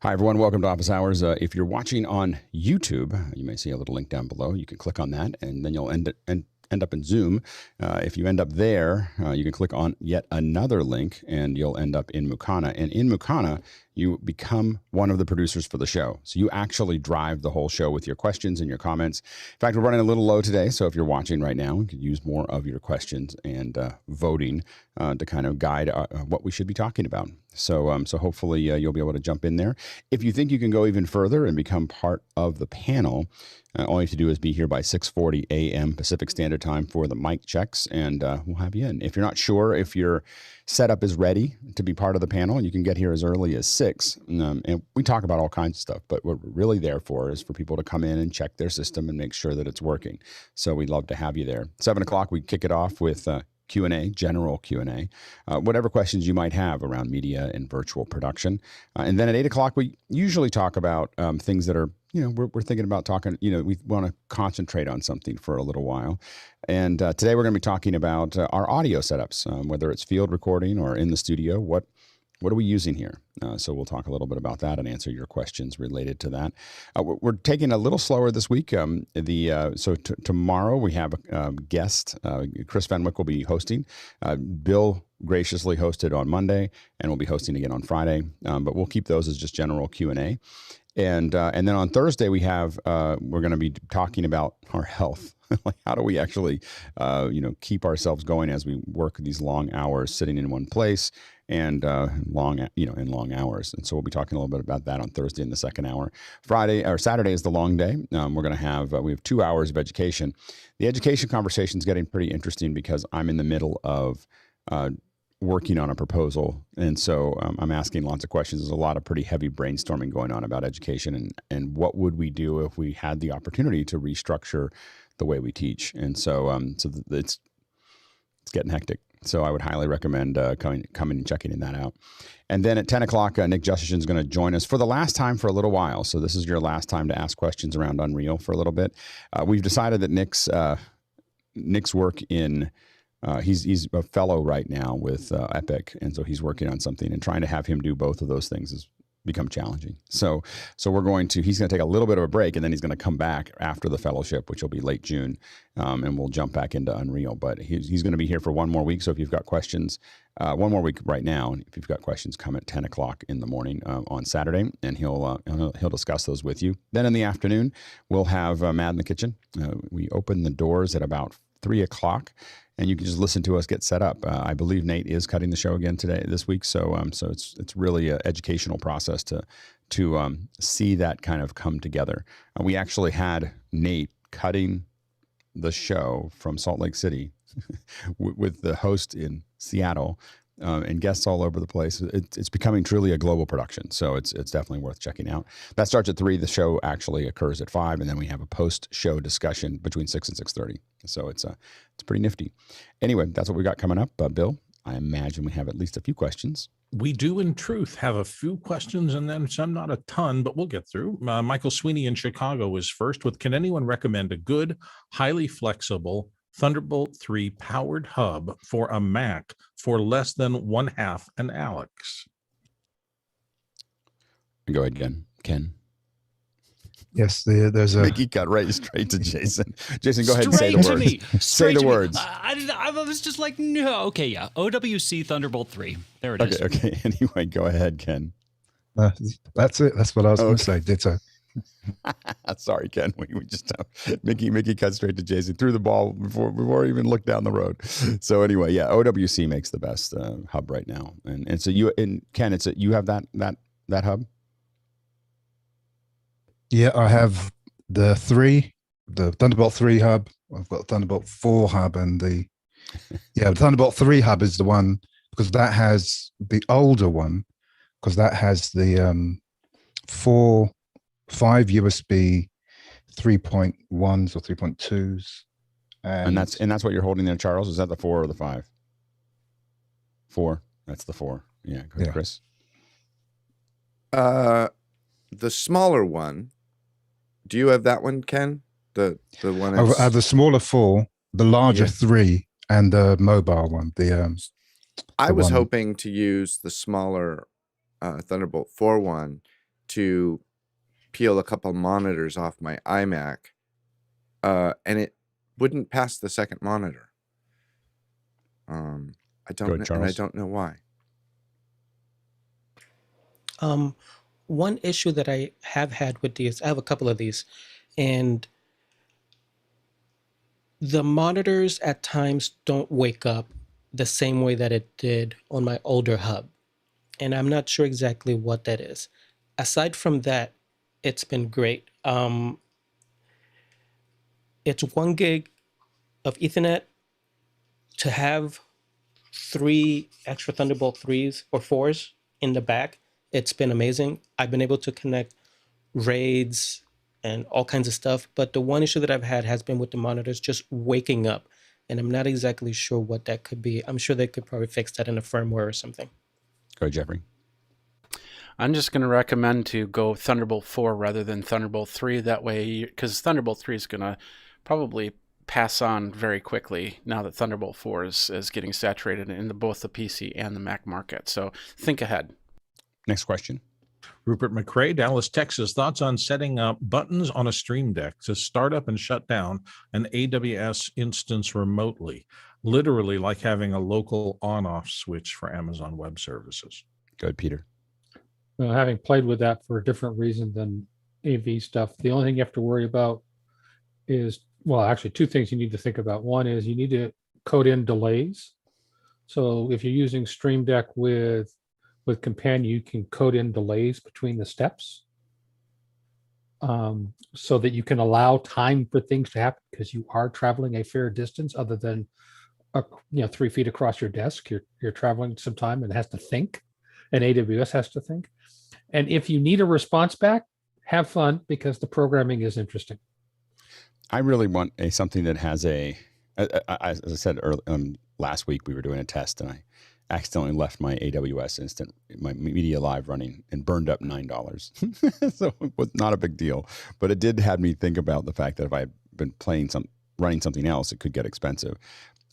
Hi, everyone. Welcome to Office Hours. If you're watching on YouTube, you may see a little link down below. You can click on that, and then you'll end up in Zoom. If you end up there, you can click on yet another link, and you'll end up in Mukana. And in Mukana, you become one of the producers for the show. So you actually drive the whole show with your questions and your comments. In fact, we're running a little low today, so if you're watching right now, we could use more of your questions and voting to kind of guide what we should be talking about. So hopefully you'll be able to jump in there. If you think you can go even further and become part of the panel, all you have to do is be here by 6:40 a.m. Pacific Standard Time for the mic checks, and we'll have you in. If you're not sure if your setup is ready to be part of the panel, you can get here as early as 6. And we talk about all kinds of stuff, but what we're really there for is for people to come in and check their system and make sure that it's working. So we'd love to have you there. 7 o'clock, we kick it off with Q&A, general Q&A, whatever questions you might have around media and virtual production. And then at 8 o'clock, we usually talk about things that are, we're thinking about talking, we want to concentrate on something for a little while. And today we're going to be talking about our audio setups, whether it's field recording or in the studio. What are we using here? So we'll talk a little bit about that and answer your questions related to that. We're taking a little slower this week. Tomorrow we have a guest. Chris Fenwick will be hosting. Bill graciously hosted on Monday, and we'll be hosting again on Friday. But we'll keep those as just general Q&A. And then on Thursday we have we're going to be talking about our health. Like, how do we actually keep ourselves going as we work these long hours sitting in one place and long hours. And so we'll be talking a little bit about that on Thursday in the second hour. Saturday is the long day. We're going to have we have 2 hours of education. The education conversation is getting pretty interesting because I'm in the middle of working on a proposal. And so I'm asking lots of questions. There's a lot of pretty heavy brainstorming going on about education and what would we do if we had the opportunity to restructure the way we teach. And so it's getting hectic. So I would highly recommend coming and checking that out. And then at 10 o'clock, Nick Justin is going to join us for the last time for a little while. So this is your last time to ask questions around Unreal for a little bit. We've decided that Nick's work in he's a fellow right now with Epic, and so he's working on something, and trying to have him do both of those things has become challenging. So he's going to take a little bit of a break, and then he's going to come back after the fellowship, which will be late June, and we'll jump back into Unreal. But he's going to be here for one more week. So if you've got questions, one more week right now, if you've got questions, come at 10 o'clock in the morning on Saturday, and he'll discuss those with you. Then in the afternoon, we'll have Mad in the Kitchen. We open the doors at about 3 o'clock. And you can just listen to us get set up. I believe Nate is cutting the show again this week. So it's really an educational process to see that kind of come together. We actually had Nate cutting the show from Salt Lake City with the host in Seattle and guests all over the place. It's becoming truly a global production. So it's definitely worth checking out. That starts at 3. The show actually occurs at 5, and then we have a post-show discussion between 6 and 6:30. So it's pretty nifty. Anyway, that's what we got coming up. Bill, I imagine we have at least a few questions. We do, in truth, have a few questions, and then some, not a ton, but we'll get through. Michael Sweeney in Chicago is first with, can anyone recommend a good, highly flexible Thunderbolt 3 powered hub for a Mac for less than $1/2 an Alex? Go ahead, Ken. Yes, there's a... Mickey got straight to Jason. Jason, go ahead and say the words. Say the words. I was just like, no, okay, yeah. OWC Thunderbolt 3. There it is. Okay. Anyway, go ahead, Ken. That's it. That's what I was going to say. Ditto. Sorry, Ken. We just Mickey cut straight to Jason, threw the ball before we even looked down the road. So anyway, yeah, OWC makes the best hub right now, and so Ken, you have that hub. Yeah, I have the Thunderbolt 3 hub. I've got the Thunderbolt 4 hub, and the Thunderbolt 3 hub is the one, because that has the older one, because that has the 5 USB 3.1s or 3.2s, and that's what you're holding there, Charles. Is that the 4 or the 5? 4. That's the 4. Yeah, go ahead, Chris. The smaller one. Do you have that one, Ken? The one I have the smaller 4, the larger 3, and the mobile one. I was hoping to use the smaller Thunderbolt 4 one to peel a couple monitors off my iMac, and it wouldn't pass the second monitor. I don't know why. One issue that I have had with these, I have a couple of these, and the monitors at times don't wake up the same way that it did on my older hub. And I'm not sure exactly what that is. Aside from that, it's been great. It's 1 gig of Ethernet. To have 3 extra Thunderbolt 3s or 4s in the back, it's been amazing. I've been able to connect RAIDs and all kinds of stuff, but the one issue that I've had has been with the monitors just waking up, and I'm not exactly sure what that could be. I'm sure they could probably fix that in a firmware or something. Go ahead, Jeffrey. I'm just going to recommend to go Thunderbolt 4 rather than Thunderbolt 3. That way, because Thunderbolt 3 is going to probably pass on very quickly now that Thunderbolt 4 is getting saturated in both the PC and the Mac market. So think ahead. Next question. Rupert McRae, Dallas, Texas. Thoughts on setting up buttons on a Stream Deck to start up and shut down an AWS instance remotely, literally like having a local on-off switch for Amazon Web Services. Go ahead, Peter. Having played with that for a different reason than AV stuff, the only thing you have to worry about is, well, actually 2 things you need to think about. One is you need to code in delays. So if you're using Stream Deck with Companion, you can code in delays between the steps, so that you can allow time for things to happen, because you are traveling a fair distance other than 3 feet across your desk. You're traveling some time and it has to think, and AWS has to think. And if you need a response back, have fun, because the programming is interesting. I really want something that has as I said earlier, last week we were doing a test and I accidentally left my AWS my Media Live running and burned up $9. So it was not a big deal, but it did have me think about the fact that if I had been running something else, it could get expensive.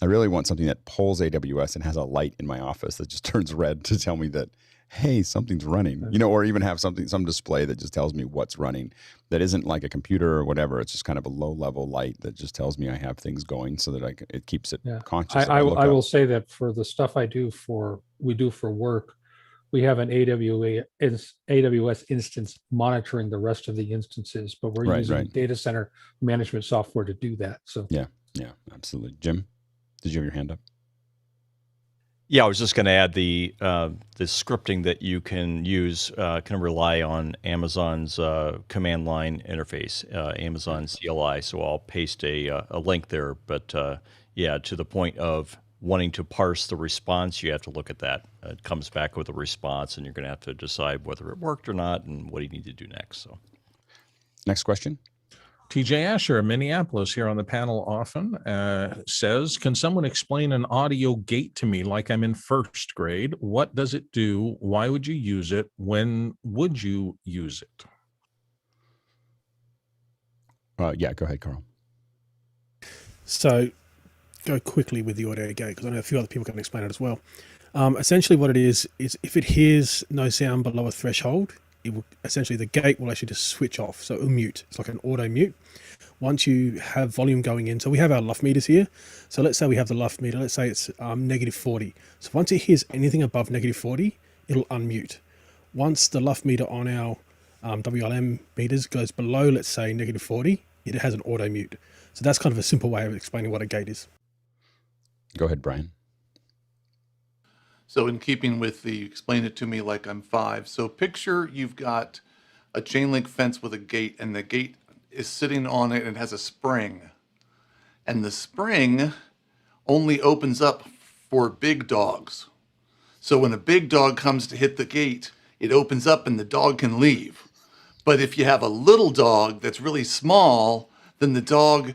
I really want something that pulls AWS and has a light in my office that just turns red to tell me that, hey, something's running, or even have some display that just tells me what's running, that isn't like a computer or whatever. It's just kind of a low level light that just tells me I have things going, so that it keeps it conscious. I will say that for the stuff we do for work, we have an AWS instance monitoring the rest of the instances, but we're using data center management software to do that. So yeah, absolutely. Jim, did you have your hand up? Yeah, I was just going to add the scripting that you can use can rely on Amazon's command line interface, Amazon CLI. So I'll paste a link there. But to the point of wanting to parse the response, you have to look at that. It comes back with a response, and you're going to have to decide whether it worked or not, and what do you need to do next. So, next question. TJ Asher of Minneapolis, here on the panel often, says, can someone explain an audio gate to me like I'm in first grade? What does it do? Why would you use it? When would you use it? Go ahead, Carl. So go quickly with the audio gate, because I know a few other people can explain it as well. Essentially what it is if it hears no sound below a threshold, it will essentially, the gate will actually just switch off. So it will mute. It's like an auto mute. Once you have volume going in, so we have our LUF meters here. So let's say we have the LUF meter, let's say it's -40. So once it hears anything above -40, it'll unmute. Once the LUF meter on our WLM meters goes below, let's say -40, it has an auto mute. So that's kind of a simple way of explaining what a gate is. Go ahead, Brian. So in keeping with the explain it to me like I'm 5. So picture you've got a chain link fence with a gate, and the gate is sitting on it and has a spring. And the spring only opens up for big dogs. So when a big dog comes to hit the gate, it opens up and the dog can leave. But if you have a little dog that's really small, then the dog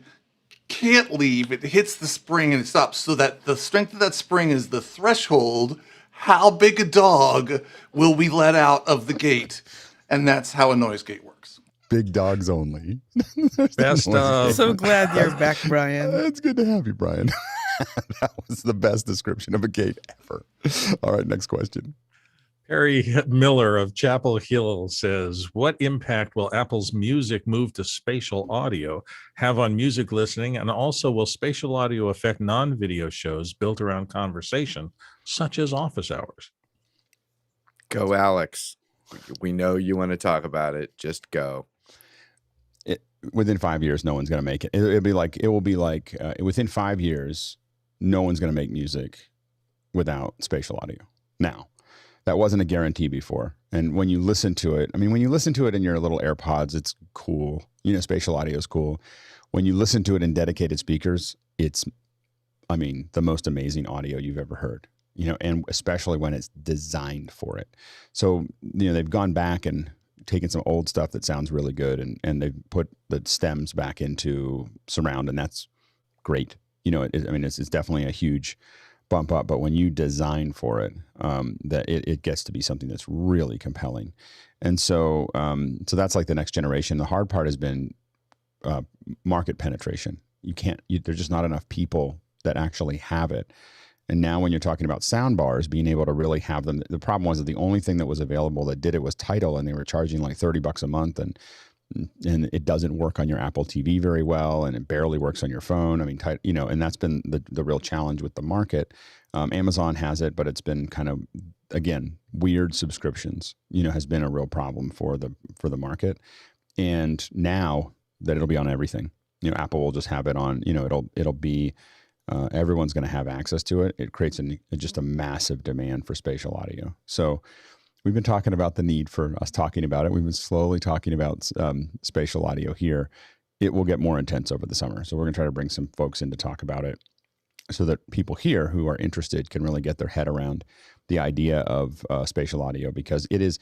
can't leave. It hits the spring and it stops. So that the strength of that spring is the threshold. How big a dog will we let out of the gate? And that's how a noise gate works. Big dogs only. Best So glad you're back, Brian. It's good to have you, Brian. That was the best description of a gate ever. All right, next question. Harry Miller of Chapel Hill says, what impact will Apple's music move to spatial audio have on music listening? And also, will spatial audio affect non-video shows built around conversation, such as office hours? Go, Alex. We know you want to talk about it. Just go. Within 5 years, no one's going to make it. It will be like within 5 years, no one's going to make music without spatial audio. Now, that wasn't a guarantee before. And when you listen to it, I mean, when you listen to it in your little AirPods, it's cool. You know, spatial audio is cool. When you listen to it in dedicated speakers, it's, I mean, the most amazing audio you've ever heard, you know, and especially when it's designed for it. So, you know, they've gone back and taken some old stuff that sounds really good and they've put the stems back into surround, and that's great. You know, I mean, it's definitely a huge bump up, but when you design for it, that it gets to be something that's really compelling. And so, so that's like the next generation. The hard part has been market penetration. There's just not enough people that actually have it. And now when you're talking about sound bars, being able to really have them, the problem was that the only thing that was available that did it was Tidal, and they were charging like $30 a month, and it doesn't work on your Apple TV very well, and it barely works on your phone. I mean, you know, and that's been the real challenge with the market. Amazon has it, but it's been kind of, again, weird subscriptions, you know, has been a real problem for the market. And now that it'll be on everything, you know, Apple will just have it on, you know, it'll be, everyone's going to have access to it. It creates just a massive demand for spatial audio. So we've been talking about the need for us talking about it. We've been slowly talking about spatial audio here. It will get more intense over the summer. So we're going to try to bring some folks in to talk about it so that people here who are interested can really get their head around the idea of spatial audio, because it is,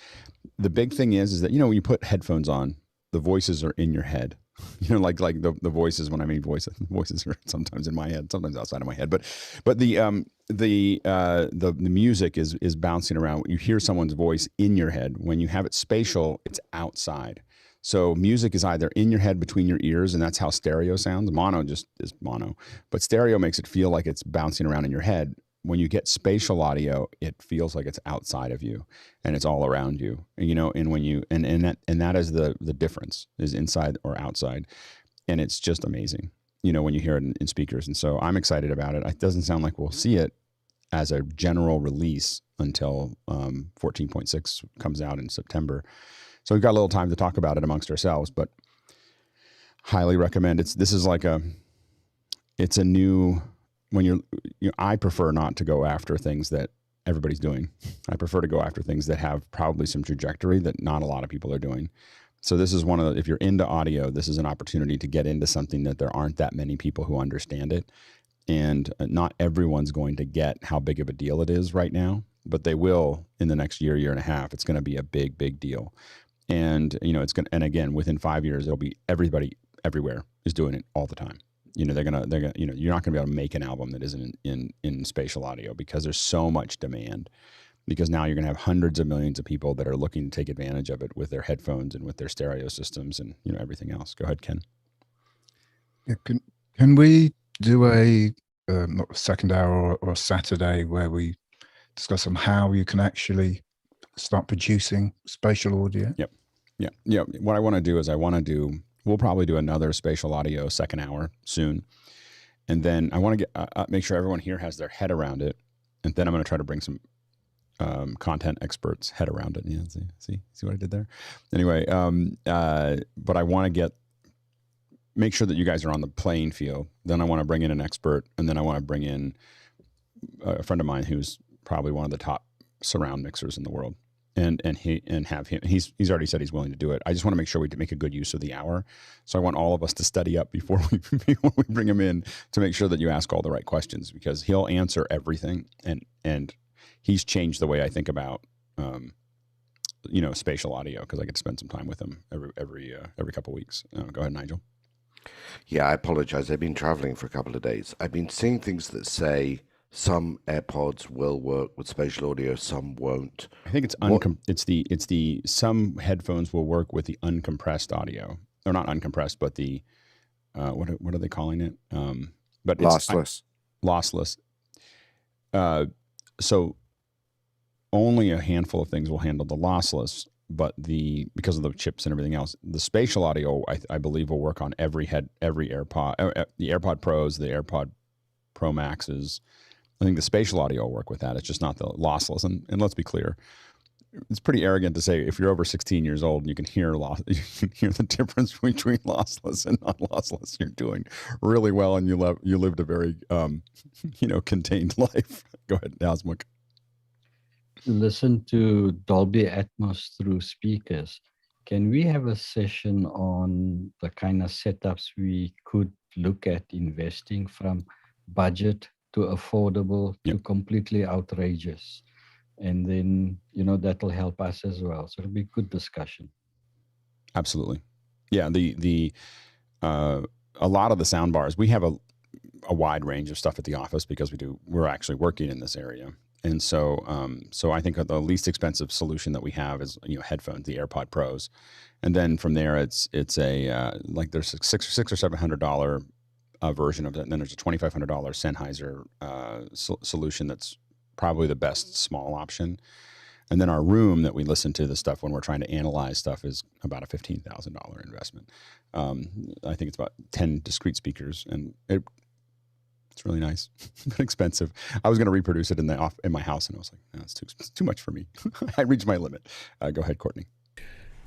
the big thing is that, you know, when you put headphones on, the voices are in your head. You know, like the voices, when I mean voices are sometimes in my head, sometimes outside of my head, but the music is bouncing around. You hear someone's voice in your head. When you have it spatial, it's outside. So music is either in your head between your ears, and that's how stereo sounds. Mono just is mono, but stereo makes it feel like it's bouncing around in your head. When you get spatial audio, it feels like it's outside of you and it's all around you, you know, and when you, and that is the difference, is inside or outside. And it's just amazing, you know, when you hear it in speakers. And so I'm excited about it. It doesn't sound like we'll see it as a general release until 14.6 comes out in September. So we've got a little time to talk about it amongst ourselves, but highly recommend. It's a new, I prefer not to go after things that everybody's doing. I prefer to go after things that have probably some trajectory that not a lot of people are doing. So this is if you're into audio, this is an opportunity to get into something that there aren't that many people who understand it. And not everyone's going to get how big of a deal it is right now, but they will in the next year and a half. It's going to be a big, big deal. And, you know, and again, within 5 years, it'll be everybody everywhere is doing it all the time. You know, they're gonna, you know, you're not gonna be able to make an album that isn't in spatial audio, because there's so much demand. Because now you're gonna have hundreds of millions of people that are looking to take advantage of it with their headphones and with their stereo systems and, you know, everything else. Go ahead, Ken. Yeah, can we do a not a second hour or a Saturday where we discuss on how you can start producing spatial audio? Yep. Yeah. What I want to do is we'll probably do another spatial audio second hour soon. And then I want to get make sure everyone here has their head around it. And then I'm going to try to bring some content experts head around it. Yeah, see what I did there? Anyway, but I want to make sure that you guys are on the playing field. Then I want to bring in an expert, and then I want to bring in a friend of mine who's probably one of the top surround mixers in the world. And have him. He's already said he's willing to do it. I just want to make sure we make a good use of the hour. So I want all of us to study up before we bring him in, to make sure that you ask all the right questions, because he'll answer everything. And he's changed the way I think about you know, spatial audio, because I get to spend some time with him every couple of weeks. Go ahead, Nigel. Yeah, I apologize. I've been traveling for a couple of days. I've been seeing things that say some AirPods will work with spatial audio, some won't. I think it's some headphones will work with the uncompressed audio, or not uncompressed, but the what are they calling it? But lossless. Lossless. So only a handful of things will handle the lossless, but because of the chips and everything else, the spatial audio I believe will work on every AirPod, the AirPod Pros, the AirPod Pro Maxes. I think the spatial audio will work with that. It's just not the lossless. And let's be clear, it's pretty arrogant to say if you're over 16 years old and you can hear the difference between lossless and not lossless, you're doing really well, and you lived a very contained life. Go ahead, Asmuk. Listen to Dolby Atmos through speakers. Can we have a session on the kind of setups we could look at investing, from budget to affordable to completely outrageous? And then, that'll help us as well. So it'll be good discussion. Absolutely. Yeah. A lot of the sound bars, we have a wide range of stuff at the office because we're actually working in this area. And so I think the least expensive solution that we have is, headphones, the AirPod Pros. And then from there, it's a, there's a $600 or $700 version of it. And then there's a $2,500 Sennheiser solution that's probably the best small option. And then our room that we listen to the stuff when we're trying to analyze stuff is about a $15,000 investment. I think it's about 10 discrete speakers, and it's really nice, but expensive. I was going to reproduce it in my house, and I was like, no, it's too much for me. I reached my limit. Go ahead, Courtney.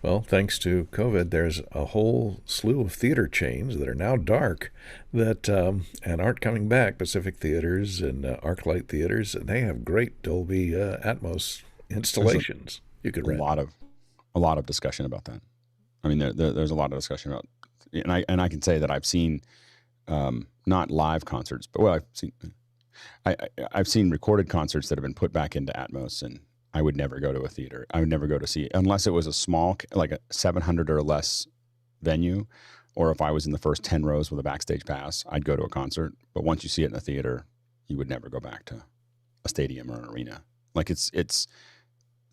Well, thanks to COVID, there's a whole slew of theater chains that are now dark that and aren't coming back. Pacific Theaters and ArcLight Theaters, and they have great Dolby Atmos installations. You could rent. A lot of discussion about that. I mean, there's a lot of discussion about, and I can say that I've seen not live concerts, but I've seen recorded concerts that have been put back into Atmos, and I would never go to a theater. I would never go to see, unless it was a small, like a 700 or less venue, or if I was in the first 10 rows with a backstage pass, I'd go to a concert. But once you see it in a theater, you would never go back to a stadium or an arena. Like it's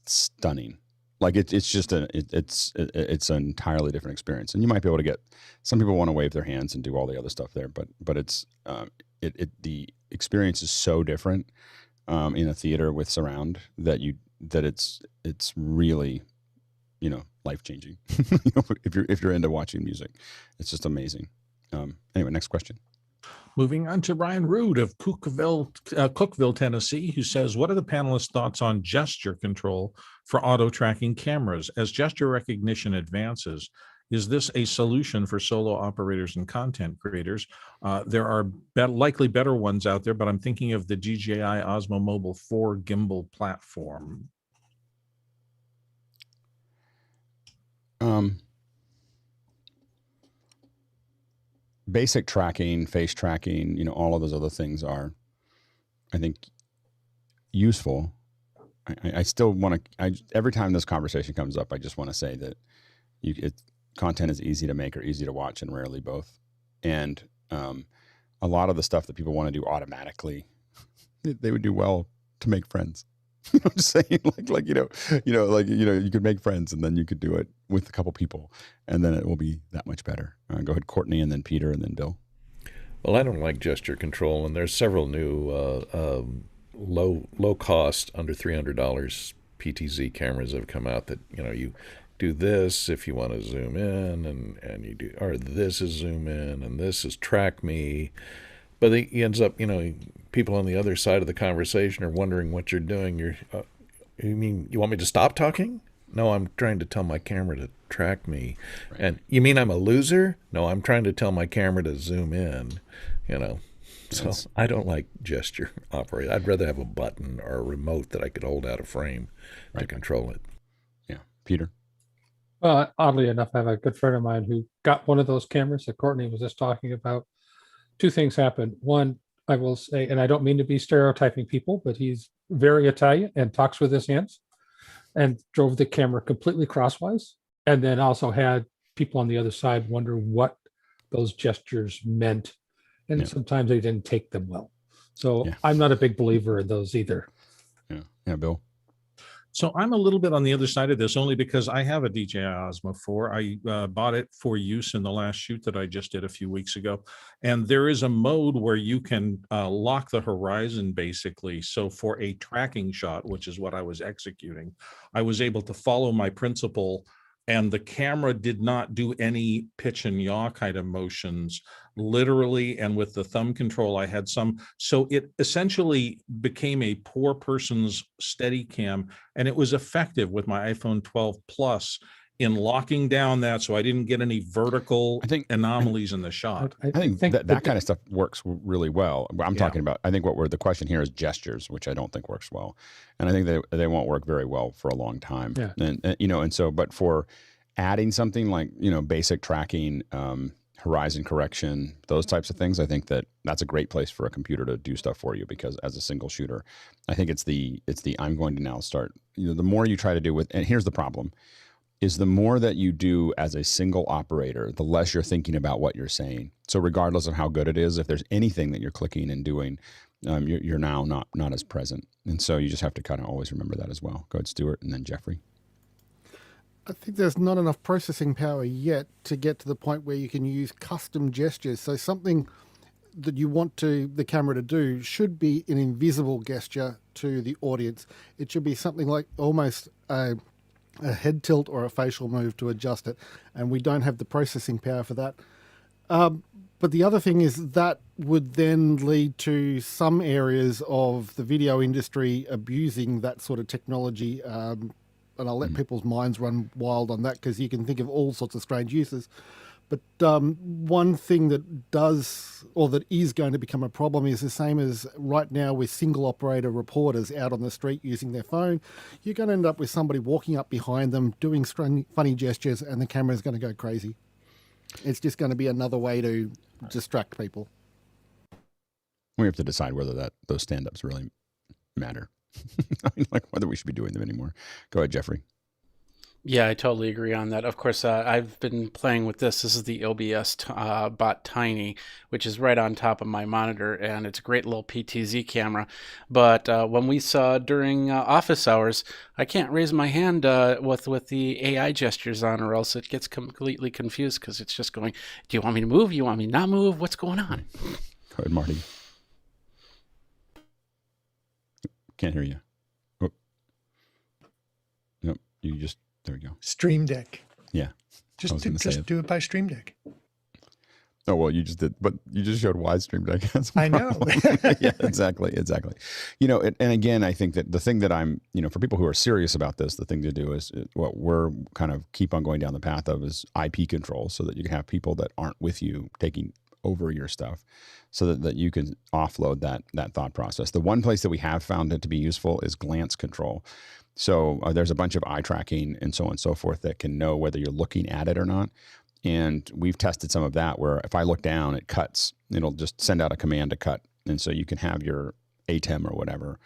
stunning. Like it's just it's an entirely different experience. And you might be able to get, some people want to wave their hands and do all the other stuff there, but it's the experience is so different in a theater with surround that it's really, life changing. If you're into watching music, it's just amazing. Anyway, next question. Moving on to Ryan Rood of Cookville, Tennessee, who says, what are the panelists' thoughts on gesture control for auto tracking cameras? As gesture recognition advances, is this a solution for solo operators and content creators? There are likely better ones out there, but I'm thinking of the DJI Osmo Mobile 4 gimbal platform. Basic tracking, face tracking, all of those other things are, I think, useful. I still want to, every time this conversation comes up, I just want to say that content is easy to make or easy to watch, and rarely both. And a lot of the stuff that people want to do automatically, they would do well to make friends. I'm just saying, you could make friends, and then you could do it with a couple people, and then it will be that much better. Go ahead, Courtney, and then Peter, and then Bill. Well, I don't like gesture control, and there's several new low cost, under $300 PTZ cameras that have come out that you do this if you want to zoom in, and you do, or this is zoom in, and this is track me. But it ends up, people on the other side of the conversation are wondering what you're doing. You mean you want me to stop talking? No, I'm trying to tell my camera to track me. Right. And you mean I'm a loser? No, I'm trying to tell my camera to zoom in, So I don't like gesture operate. I'd rather have a button or a remote that I could hold out of frame to control it. Yeah. Peter? Well, oddly enough, I have a good friend of mine who got one of those cameras that Courtney was just talking about. Two things happened. One, I will say, and I don't mean to be stereotyping people, but he's very Italian and talks with his hands, and drove the camera completely crosswise. And then also had people on the other side wonder what those gestures meant. And sometimes they didn't take them well. So I'm not a big believer in those either. Yeah. Bill. So I'm a little bit on the other side of this only because I have a DJI Osmo 4. I bought it for use in the last shoot that I just did a few weeks ago. And there is a mode where you can lock the horizon basically. So for a tracking shot, which is what I was executing, I was able to follow my principle, and the camera did not do any pitch and yaw kind of motions, literally. And with the thumb control, I had some. So it essentially became a poor person's Steadicam, and it was effective with my iPhone 12 Plus in locking down that, so I didn't get any vertical anomalies in the shot. I think that kind of stuff works really well. I'm talking about, I think the question here is gestures, which I don't think works well. And I think they won't work very well for a long time. Yeah. And so, but for adding something like, basic tracking, horizon correction, those types of things, I think that's a great place for a computer to do stuff for you, because as a single shooter, I think it's the I'm going to now start, the more you try to do with, and here's the problem, is the more that you do as a single operator, the less you're thinking about what you're saying. So regardless of how good it is, if there's anything that you're clicking and doing, you're now not as present. And so you just have to kind of always remember that as well. Go ahead, Stuart, and then Jeffrey. I think there's not enough processing power yet to get to the point where you can use custom gestures. So something that you want the camera to do should be an invisible gesture to the audience. It should be something like almost a head tilt or a facial move to adjust it, and we don't have the processing power for that. But the other thing is that would then lead to some areas of the video industry abusing that sort of technology, and I'll let people's minds run wild on that, because you can think of all sorts of strange uses. But one thing that is going to become a problem is the same as right now with single operator reporters out on the street using their phone. You're going to end up with somebody walking up behind them, doing funny gestures, and the camera's going to go crazy. It's just going to be another way to distract people. We have to decide whether those stand-ups really matter. I mean, like whether we should be doing them anymore. Go ahead, Jeffrey. Yeah, I totally agree on that. Of course, I've been playing with this. This is the OBS Bot Tiny, which is right on top of my monitor, and it's a great little PTZ camera. But when we saw during office hours, I can't raise my hand with the AI gestures on, or else it gets completely confused, because it's just going, do you want me to move? You want me to not move? What's going on? Go ahead, Marty. Can't hear you. Oh. Nope, you just... There we go. Stream Deck. Yeah. Just do it by Stream Deck. Oh, well, you just did, but you just showed wide Stream Deck. I know. Yeah, exactly. And again, I think that the thing that I'm, for people who are serious about this, the thing to do is what we're kind of keep on going down the path of is IP control, so that you can have people that aren't with you taking over your stuff, so that you can offload that thought process. The one place that we have found it to be useful is glance control. So there's a bunch of eye tracking and so on and so forth that can know whether you're looking at it or not. And we've tested some of that where if I look down, it cuts. It'll just send out a command to cut. And so you can have your ATEM or whatever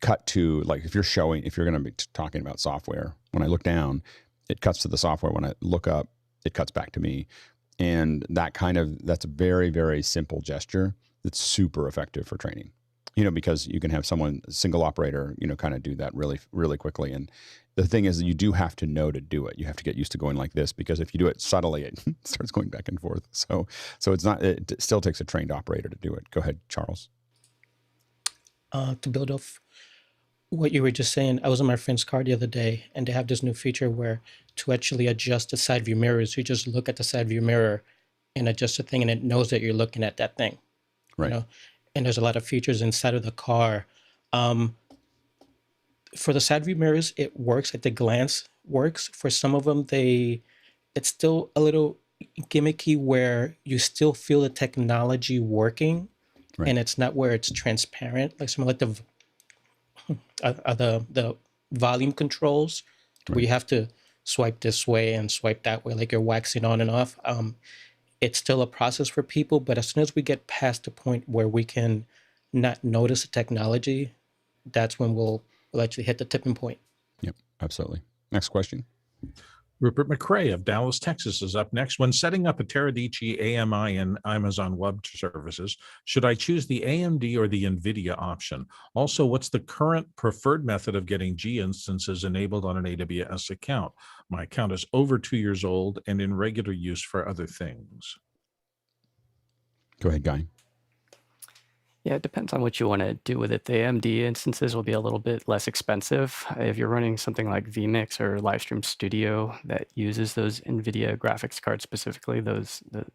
cut to, like if you're going to be talking about software, when I look down, it cuts to the software. When I look up, it cuts back to me. And that's a very, very simple gesture that's super effective for training. Because you can have someone, single operator, kind of do that really, really quickly. And the thing is that you do have to know to do it. You have to get used to going like this, because if you do it subtly, it starts going back and forth. So it still takes a trained operator to do it. Go ahead, Charles. To build off what you were just saying, I was on my friend's car the other day, and they have this new feature where to actually adjust the side view mirrors, you just look at the side view mirror and adjust the thing, and it knows that you're looking at that thing. Right. And there's a lot of features inside of the car. For the side view mirrors, it works. Like the glance works. For some of them, it's still a little gimmicky where you still feel the technology working, right, and it's not where it's transparent. Like some like the volume controls, right, where you have to swipe this way and swipe that way, like you're waxing on and off. It's still a process for people, but as soon as we get past the point where we can not notice the technology, that's when we'll actually hit the tipping point. Yep, absolutely. Next question. Rupert McRae of Dallas, Texas is up next. When setting up a Teradici AMI in Amazon Web Services, should I choose the AMD or the Nvidia option? Also, what's the current preferred method of getting G instances enabled on an AWS account? My account is over 2 years old and in regular use for other things. Go ahead, Guy. Yeah, it depends on what you want to do with it. The AMD instances will be a little bit less expensive. If you're running something like vMix or Livestream Studio that uses those NVIDIA graphics cards specifically,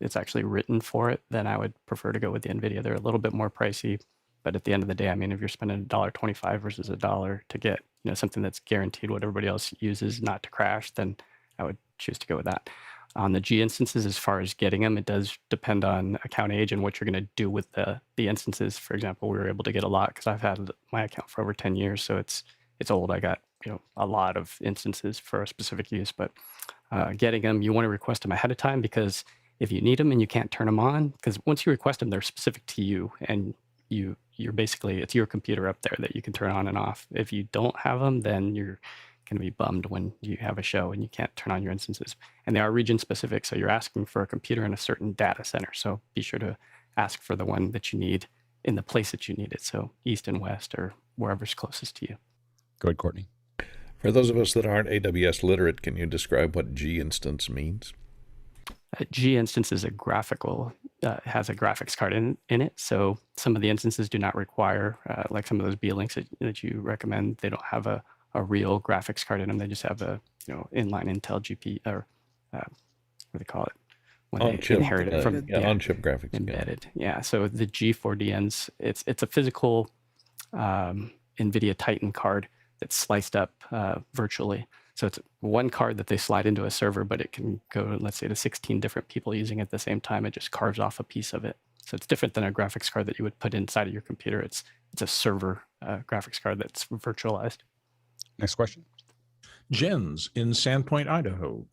it's actually written for it, then I would prefer to go with the NVIDIA. They're a little bit more pricey, but at the end of the day, I mean, if you're spending $1.25 versus $1 to get something that's guaranteed what everybody else uses not to crash, then I would choose to go with that. On the G instances, as far as getting them, it does depend on account age and what you're going to do with the instances. For example, we were able to get a lot because I've had my account for over 10 years, so it's old. I got a lot of instances for a specific use, but getting them, you want to request them ahead of time, because if you need them and you can't turn them on, because once you request them, they're specific to you, and you're basically, it's your computer up there that you can turn on and off. If you don't have them, then you're going to be bummed when you have a show and you can't turn on your instances. And they are region specific, so you're asking for a computer in a certain data center. So be sure to ask for the one that you need in the place that you need it. So east and west or wherever's closest to you. Go ahead, Courtney. For those of us that aren't AWS literate, can you describe what G instance means? A G instance is a graphical, has a graphics card in it. So some of the instances do not require, like some of those B-Links that you recommend, they don't have a real graphics card in them. They just have a inline Intel GPU, or what do they call it when they inherit it from on-chip graphics embedded. Yeah. So the G4DNs, it's a physical NVIDIA Titan card that's sliced up virtually. So it's one card that they slide into a server, but it can go, let's say, to 16 different people using it at the same time. It just carves off a piece of it. So it's different than a graphics card that you would put inside of your computer. It's a server graphics card that's virtualized. Next question. Jens in Sandpoint, Idaho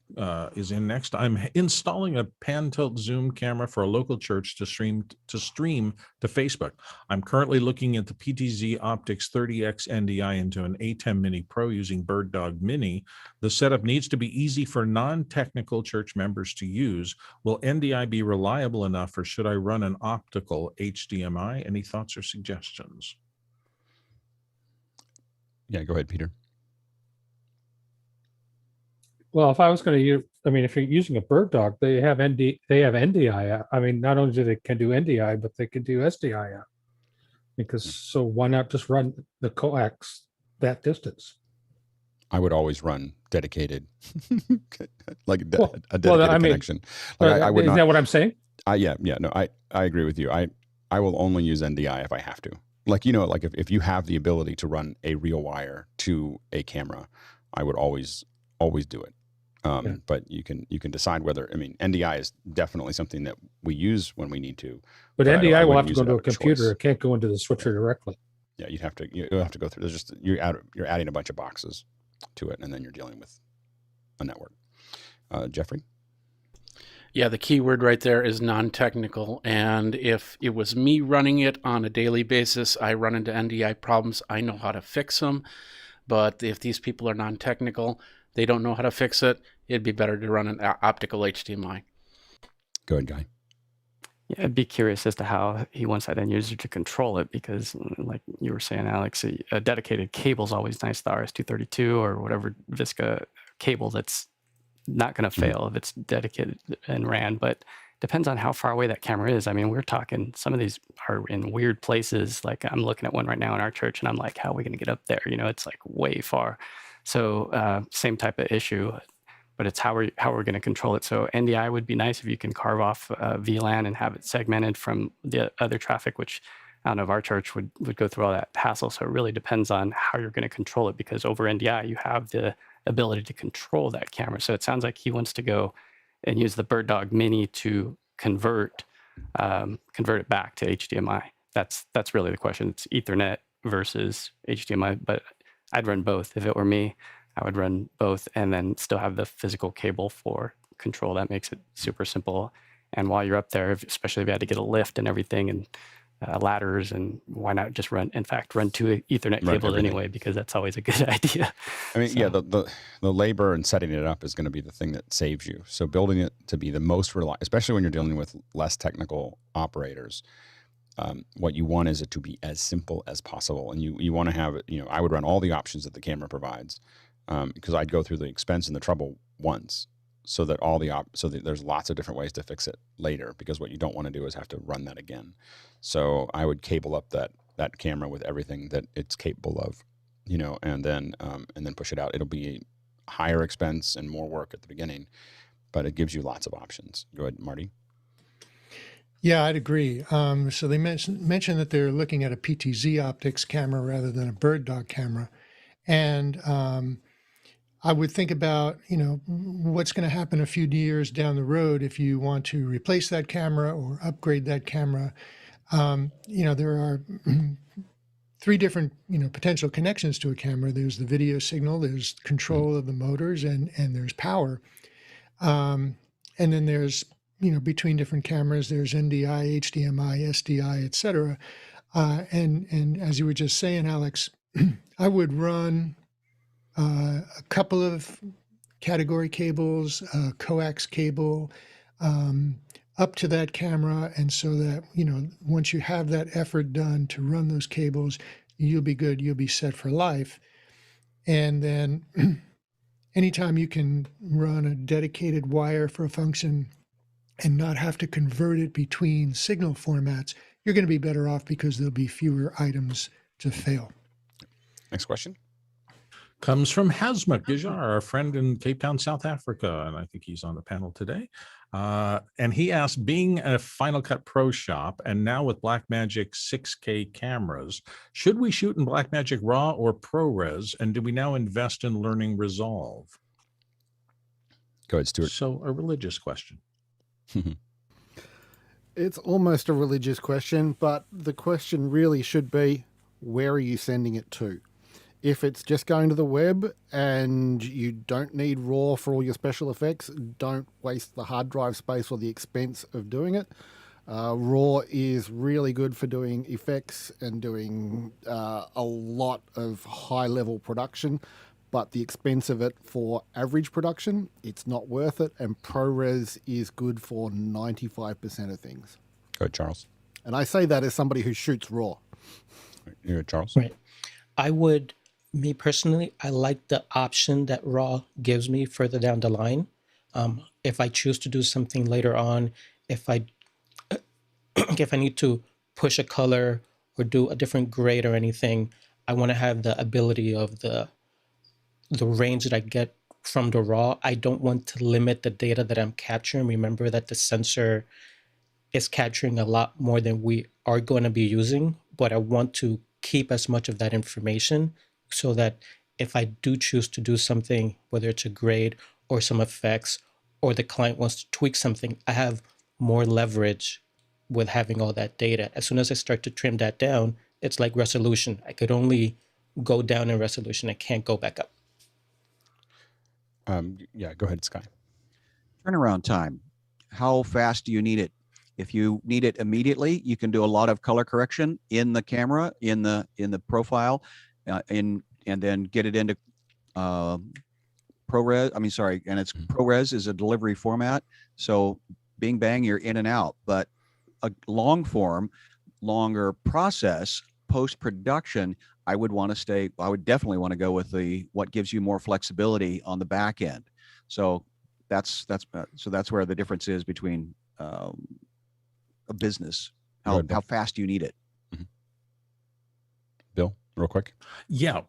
is in next. I'm installing a pan-tilt zoom camera for a local church to stream to Facebook. I'm currently looking at the PTZ Optics 30X NDI into an A10 Mini Pro using Bird Dog Mini. The setup needs to be easy for non-technical church members to use. Will NDI be reliable enough, or should I run an optical HDMI? Any thoughts or suggestions? Yeah, go ahead, Peter. Well, if I was going to use, I mean, if you're using a Bird Dog, they have NDI. I mean, not only do they can do NDI, but they can do SDI. Because so why not just run the coax that distance? I would always run dedicated, like a dedicated connection. I would isn't that what I'm saying? No, I agree with you. I will only use NDI if I have to. Like if you have the ability to run a real wire to a camera, I would always do it. But you can decide whether, I mean, NDI is definitely something that we use when we need to. But NDI will have to go to a computer. It can't go into the switcher directly. Yeah, you'll have to go through. There's just you're adding a bunch of boxes to it, and then you're dealing with a network. Jeffrey? Yeah, the key word right there is non-technical. And if it was me running it on a daily basis, I run into NDI problems. I know how to fix them. But if these people are non-technical, they don't know how to fix it, it'd be better to run an optical HDMI. Go ahead, Guy. Yeah, I'd be curious as to how he wants that end user to control it, because like you were saying, Alex, a dedicated cable is always nice, the RS-232 or whatever Visca cable that's not going to fail if it's dedicated and ran, but depends on how far away that camera is. I mean, we're talking, some of these are in weird places. Like I'm looking at one right now in our church and I'm like, how are we going to get up there? It's like way far. So same type of issue, but it's how we're going to control it. So NDI would be nice if you can carve off VLAN and have it segmented from the other traffic, which I don't know if our church would go through all that hassle. So it really depends on how you're going to control it, because over NDI, you have the ability to control that camera. So it sounds like he wants to go and use the Bird Dog Mini to convert it back to HDMI. That's really the question. It's Ethernet versus HDMI, but I'd run both. If it were me, I would run both and then still have the physical cable for control. That makes it super simple. And while you're up there, especially if you had to get a lift and everything and ladders, and why not just run two Ethernet Run cables everything. anyway, because that's always a good idea. I mean, So- yeah, the labor and setting it up is going to be the thing that saves you. So building it to be the most reliable, especially when you're dealing with less technical operators, what you want is it to be as simple as possible. And you want to have it, I would run all the options that the camera provides, because I'd go through the expense and the trouble once, so that so that there's lots of different ways to fix it later, because what you don't want to do is have to run that again. So I would cable up that camera with everything that it's capable of, and then push it out. It'll be higher expense and more work at the beginning, but it gives you lots of options. Go ahead, Marty. Yeah, I'd agree. So they mentioned that they're looking at a PTZ optics camera rather than a bird dog camera. And I would think about, what's going to happen a few years down the road if you want to replace that camera or upgrade that camera. There are 3 different, potential connections to a camera. There's the video signal, there's control of the motors, and there's power. And then there's, between different cameras, there's NDI, HDMI, SDI, et cetera. And as you were just saying, Alex, I would run a couple of category cables, a coax cable, up to that camera. And so that, once you have that effort done to run those cables, you'll be good. You'll be set for life. And then anytime you can run a dedicated wire for a function and not have to convert it between signal formats, you're going to be better off, because there'll be fewer items to fail. Next question. Comes from Hazmat Gijar, our friend in Cape Town, South Africa, and I think he's on the panel today. And he asked, being a Final Cut Pro shop and now with Blackmagic 6K cameras, should we shoot in Blackmagic Raw or ProRes? And do we now invest in learning Resolve? Go ahead, Stuart. So a religious question. It's almost a religious question, but the question really should be, where are you sending it to? If it's just going to the web and you don't need RAW for all your special effects, don't waste the hard drive space or the expense of doing it. RAW is really good for doing effects and doing a lot of high-level production, but the expense of it for average production, it's not worth it, and ProRes is good for 95% of things. Go ahead, Charles. And I say that as somebody who shoots RAW. You're Charles. Right. Me personally, I like the option that RAW gives me further down the line. If I choose to do something later on, if I need to push a color or do a different grade or anything, I want to have the ability of the range that I get from the RAW. I don't want to limit the data that I'm capturing. Remember that the sensor is capturing a lot more than we are going to be using, but I want to keep as much of that information so that if I do choose to do something, whether it's a grade or some effects, or the client wants to tweak something, I have more leverage with having all that data. As soon as I start to trim that down, it's like resolution. I could only go down in resolution. I can't go back up. Yeah, go ahead, Sky. Turnaround time. How fast do you need it? If you need it immediately, you can do a lot of color correction in the camera, in the profile, and then get it into ProRes. And it's ProRes is a delivery format. So bing bang, you're in and out. But a longer process, post-production, I would definitely want to go with what gives you more flexibility on the back end. So that's where the difference is between a business, how fast you need it. Mm-hmm. Bill, real quick. Yeah.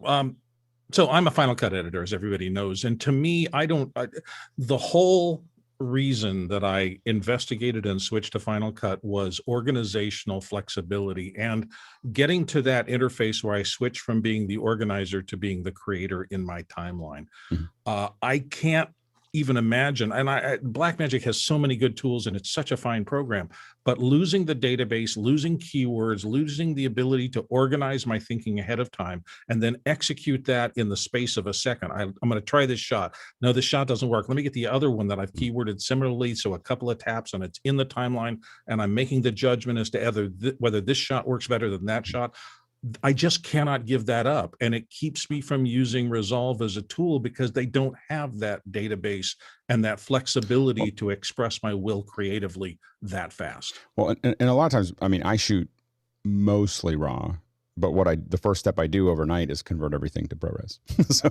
So I'm a Final Cut editor, as everybody knows. And to me, the whole reason that I investigated and switched to Final Cut was organizational flexibility and getting to that interface where I switch from being the organizer to being the creator in my timeline. Mm-hmm. I can't even imagine. And Blackmagic has so many good tools, and it's such a fine program. But losing the database, losing keywords, losing the ability to organize my thinking ahead of time, and then execute that in the space of a second. I'm going to try this shot. No, this shot doesn't work. Let me get the other one that I've keyworded similarly. So a couple of taps and it's in the timeline, and I'm making the judgment as to whether this shot works better than that shot. I just cannot give that up. And it keeps me from using Resolve as a tool because they don't have that database and that flexibility to express my will creatively that fast. Well, and a lot of times, I mean, I shoot mostly RAW, but the first step I do overnight is convert everything to ProRes. So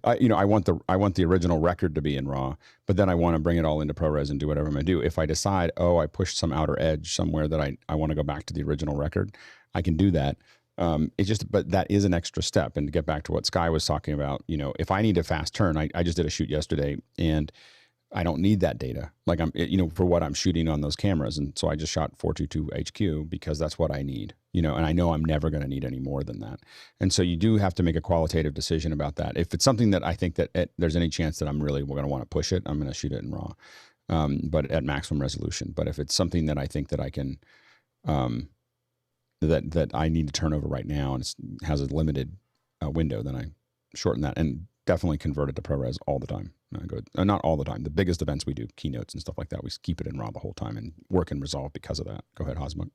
I want the original record to be in RAW, but then I want to bring it all into ProRes and do whatever I'm going to do. If I decide, I pushed some outer edge somewhere that I want to go back to the original record, I can do that. But that is an extra step. And to get back to what Sky was talking about, if I need a fast turn, I just did a shoot yesterday and I don't need that data. Like for what I'm shooting on those cameras. And so I just shot 422 HQ because that's what I need, and I know I'm never going to need any more than that. And so you do have to make a qualitative decision about that. If it's something that I think that there's any chance that I'm really going to want to push it, I'm going to shoot it in RAW, but at maximum resolution. But if it's something that I think that I can, that I need to turn over right now and it has a limited window, then I shorten that and definitely convert it to ProRes all the time. Not all the time. The biggest events we do, keynotes and stuff like that, we keep it in RAW the whole time and work in Resolve because of that. Go ahead, Hosmuk.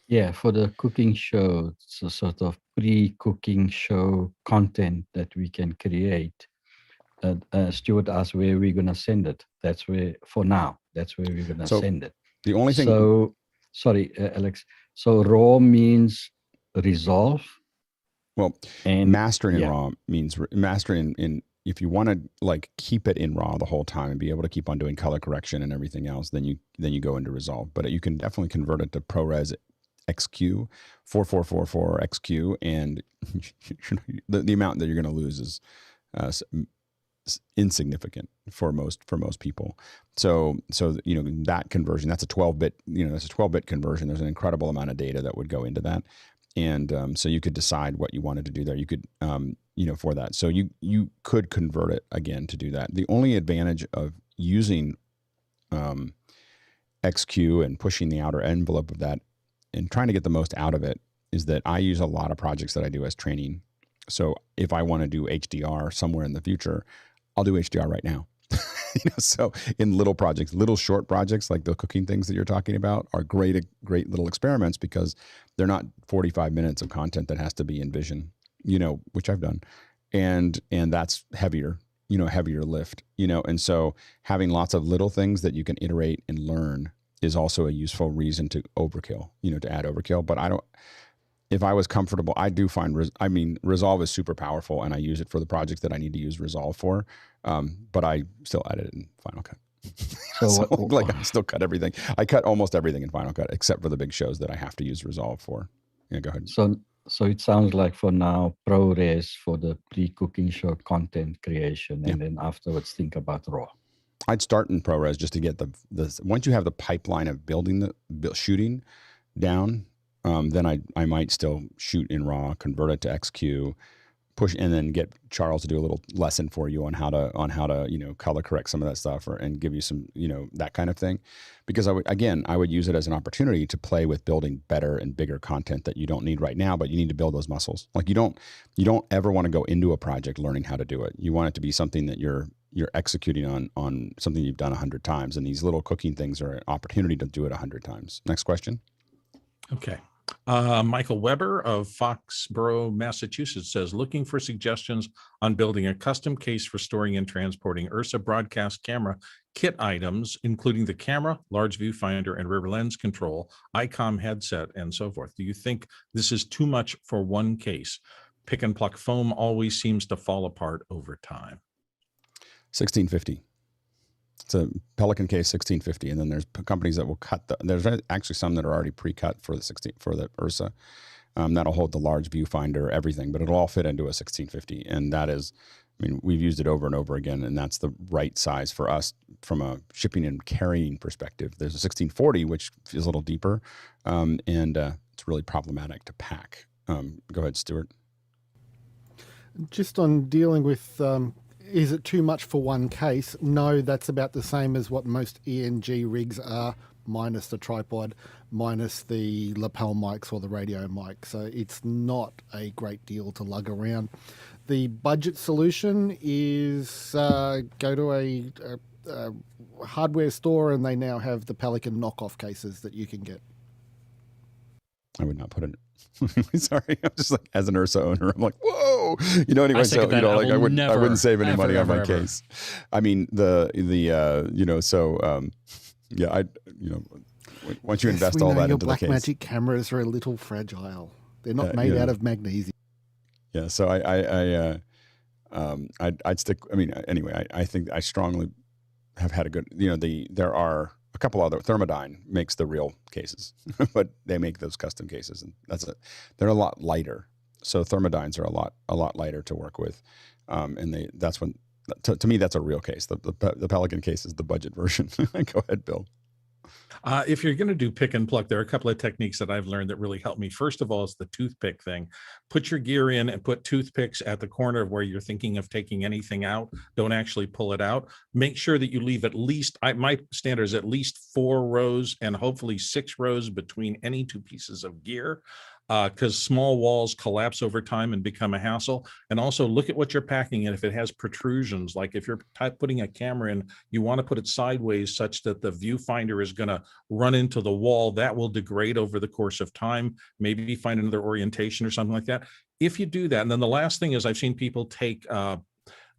Yeah, for the cooking show, it's a sort of pre-cooking show content that we can create. Stuart asked where we're going to send it. That's where, for now, that's where we're going to send it. The only thing... So, sorry, Alex. So RAW means Resolve. Well, and mastering in RAW means mastering in if you want to keep it in RAW the whole time and be able to keep on doing color correction and everything else, then you go into Resolve. But you can definitely convert it to ProRes XQ 4444 XQ, and the amount that you're going to lose is insignificant for most people. So that conversion, that's a 12-bit, that's a 12-bit conversion. There's an incredible amount of data that would go into that. And so you could decide what you wanted to do there. You could, for that. So you could convert it again to do that. The only advantage of using XQ and pushing the outer envelope of that and trying to get the most out of it is that I use a lot of projects that I do as training. So if I want to do HDR somewhere in the future, I'll do HDR right now. So in little projects, little short projects like the cooking things that you're talking about are great little experiments because they're not 45 minutes of content that has to be in vision, which I've done. And that's heavier lift, and so having lots of little things that you can iterate and learn is also a useful reason to overkill, to add overkill. But if I was comfortable, I do find, Resolve is super powerful and I use it for the projects that I need to use Resolve for. But I still edit it in Final Cut. So I still cut everything. I cut almost everything in Final Cut except for the big shows that I have to use Resolve for. Yeah, go ahead. So it sounds like for now, ProRes for the pre-cooking show content creation, and then afterwards think about RAW. I'd start in ProRes just to get the once you have the pipeline of shooting down, then I might still shoot in RAW, convert it to XQ, push, and then get Charles to do a little lesson for you on how to color correct some of that stuff and give you some that kind of thing, because I would use it as an opportunity to play with building better and bigger content that you don't need right now, but you need to build those muscles. Like you don't ever want to go into a project learning how to do it. You want it to be something that you're executing on something you've done 100 times, and these little cooking things are an opportunity to do it 100 times. Next question. Okay. Michael Weber of Foxborough, Massachusetts says, looking for suggestions on building a custom case for storing and transporting Ursa broadcast camera kit items, including the camera, large viewfinder, and rear lens control, ICOM headset, and so forth. Do you think this is too much for one case? Pick and pluck foam always seems to fall apart over time. 1650. It's a Pelican case 1650, and then there's companies that will cut there's actually some that are already pre-cut for the Ursa. That'll hold the large viewfinder, everything, but it'll all fit into a 1650, and that is, we've used it over and over again, and that's the right size for us from a shipping and carrying perspective. There's a 1640, which is a little deeper, and it's really problematic to pack. Go ahead, Stuart. Just on dealing with is it too much for one case? No, that's about the same as what most ENG rigs are, minus the tripod, minus the lapel mics or the radio mic. So it's not a great deal to lug around. The budget solution is go to a hardware store, and they now have the Pelican knockoff cases that you can get. I would not put it. Sorry, I'm just like, as an Ursa owner, I'm like, whoa, anyway. I So that. like I wouldn't Never, save any money on my ever. case. I mean yeah, once you invest all that into the case. Blackmagic cameras are a little fragile. They're not made out of magnesium. Yeah, so I'd stick. I mean, anyway, I think I strongly have had a good. There are a couple other. Thermodyne makes the real cases, but they make those custom cases, and they're a lot lighter. So Thermodynes are a lot lighter to work with, and that's when to me that's a real case. The Pelican case is the budget version. Go ahead, Bill. If you're going to do pick and pluck, there are a couple of techniques that I've learned that really help me. First of all, is the toothpick thing. Put your gear in and put toothpicks at the corner of where you're thinking of taking anything out. Don't actually pull it out. Make sure that you leave at least, my standard is at least 4 rows and hopefully 6 rows between any 2 pieces of gear. Because small walls collapse over time and become a hassle. And also look at what you're packing in. If it has protrusions, like if you're putting a camera in, you want to put it sideways such that the viewfinder is going to run into the wall. That will degrade over the course of time. Maybe find another orientation or something like that. If you do that, and then the last thing is I've seen people take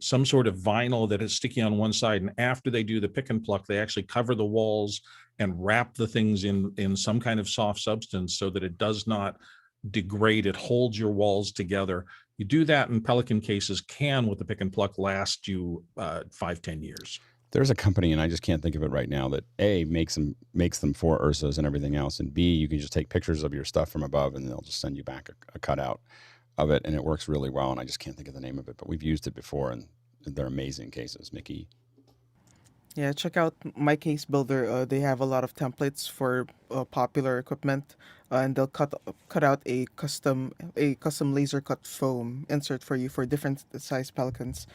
some sort of vinyl that is sticky on one side, and after they do the pick and pluck, they actually cover the walls and wrap the things in some kind of soft substance so that it does not degrade. It holds your walls together. You do that in Pelican cases can, with the pick and pluck, last you 5-10 years. There's a company, and I just can't think of it right now, that A, makes them for Ursas and everything else, and B, you can just take pictures of your stuff from above and they'll just send you back a cutout of it, and it works really well, and I just can't think of the name of it, but we've used it before, and they're amazing cases. Mickey? Yeah, check out My Case Builder. They have a lot of templates for popular equipment, and they'll cut out a custom laser cut foam insert for you for different size Pelicans.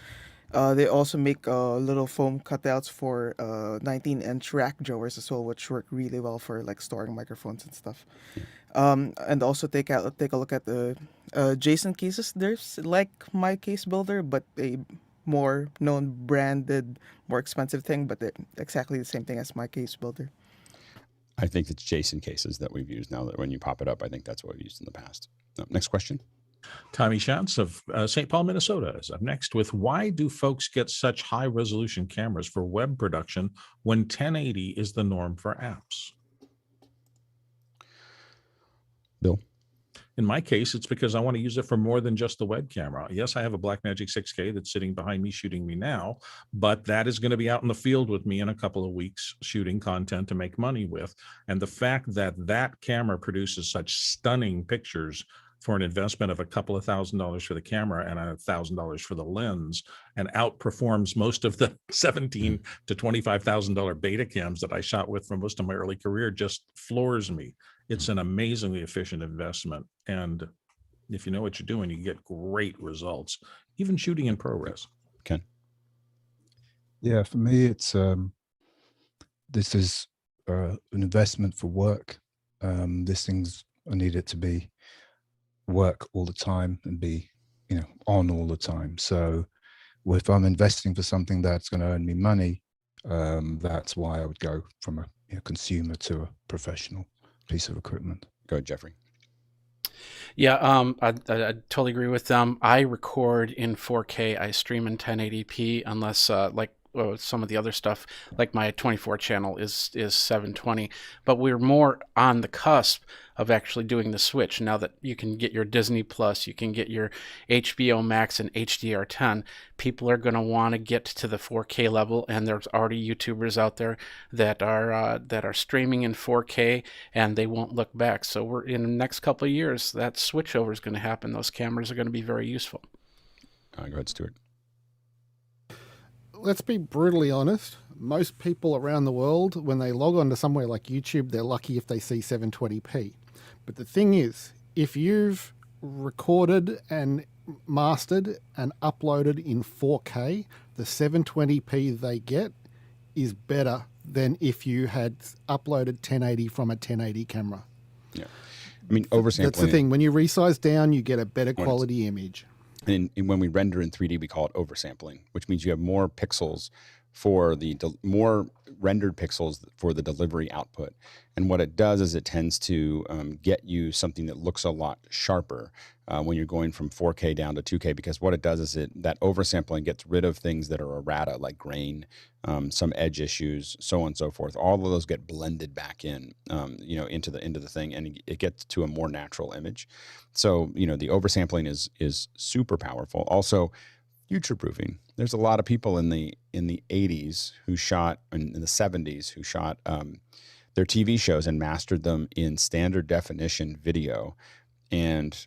They also make little foam cutouts for 19-inch rack drawers as well, which work really well for like storing microphones and stuff. And also take a look at the Jason cases. There's like My Case Builder, but a more known branded, more expensive thing, but they're exactly the same thing as My Case Builder. I think it's Jason cases that we've used now. That when you pop it up, I think that's what we've used in the past. Next question. Tommy Schatz of St. Paul, Minnesota is up next with, why do folks get such high resolution cameras for web production when 1080 is the norm for apps? Bill? In my case, it's because I want to use it for more than just the web camera. Yes, I have a Blackmagic 6K that's sitting behind me shooting me now, but that is going to be out in the field with me in a couple of weeks shooting content to make money with. And the fact that that camera produces such stunning pictures for an investment of a couple of $1,000s for the camera and $1,000 for the lens, and outperforms most of the $17,000 to $25,000 beta cams that I shot with for most of my early career, just floors me. It's an amazingly efficient investment. And if you know what you're doing, you get great results, even shooting in ProRes. Ken? Yeah, for me, it's this is an investment for work. This thing's, I need it to be work all the time and be, on all the time. So if I'm investing for something that's going to earn me money, that's why I would go from a consumer to a professional piece of equipment. Go ahead, Jeffrey. Yeah, I totally agree with them. I record in 4K. I stream in 1080p unless some of the other stuff, like my 24 channel is 720. But we're more on the cusp of actually doing the switch now that you can get your Disney Plus, you can get your HBO Max and HDR10. People are going to want to get to the 4K level, and there's already YouTubers out there that are streaming in 4K, and they won't look back. So we're in the next couple of years, that switchover is going to happen. Those cameras are going to be very useful. Go ahead, Stuart. Let's be brutally honest. Most people around the world, when they log on to somewhere like YouTube, they're lucky if they see 720p. But the thing is, if you've recorded and mastered and uploaded in 4K, the 720p they get is better than if you had uploaded 1080 from a 1080 camera. Yeah. I mean, oversampling. That's the thing. When you resize down, you get a better quality image. And when we render in 3D, we call it oversampling, which means you have more pixels for the more rendered pixels for the delivery output. And what it does is it tends to get you something that looks a lot sharper when you're going from 4K down to 2K, because what it does is that oversampling gets rid of things that are errata, like grain, some edge issues, so on and so forth. All of those get blended back in, into the thing, and it gets to a more natural image. So, the oversampling is super powerful. Also, future proofing. There's a lot of people in the 80s who shot, in the 70s who shot their TV shows and mastered them in standard definition video, and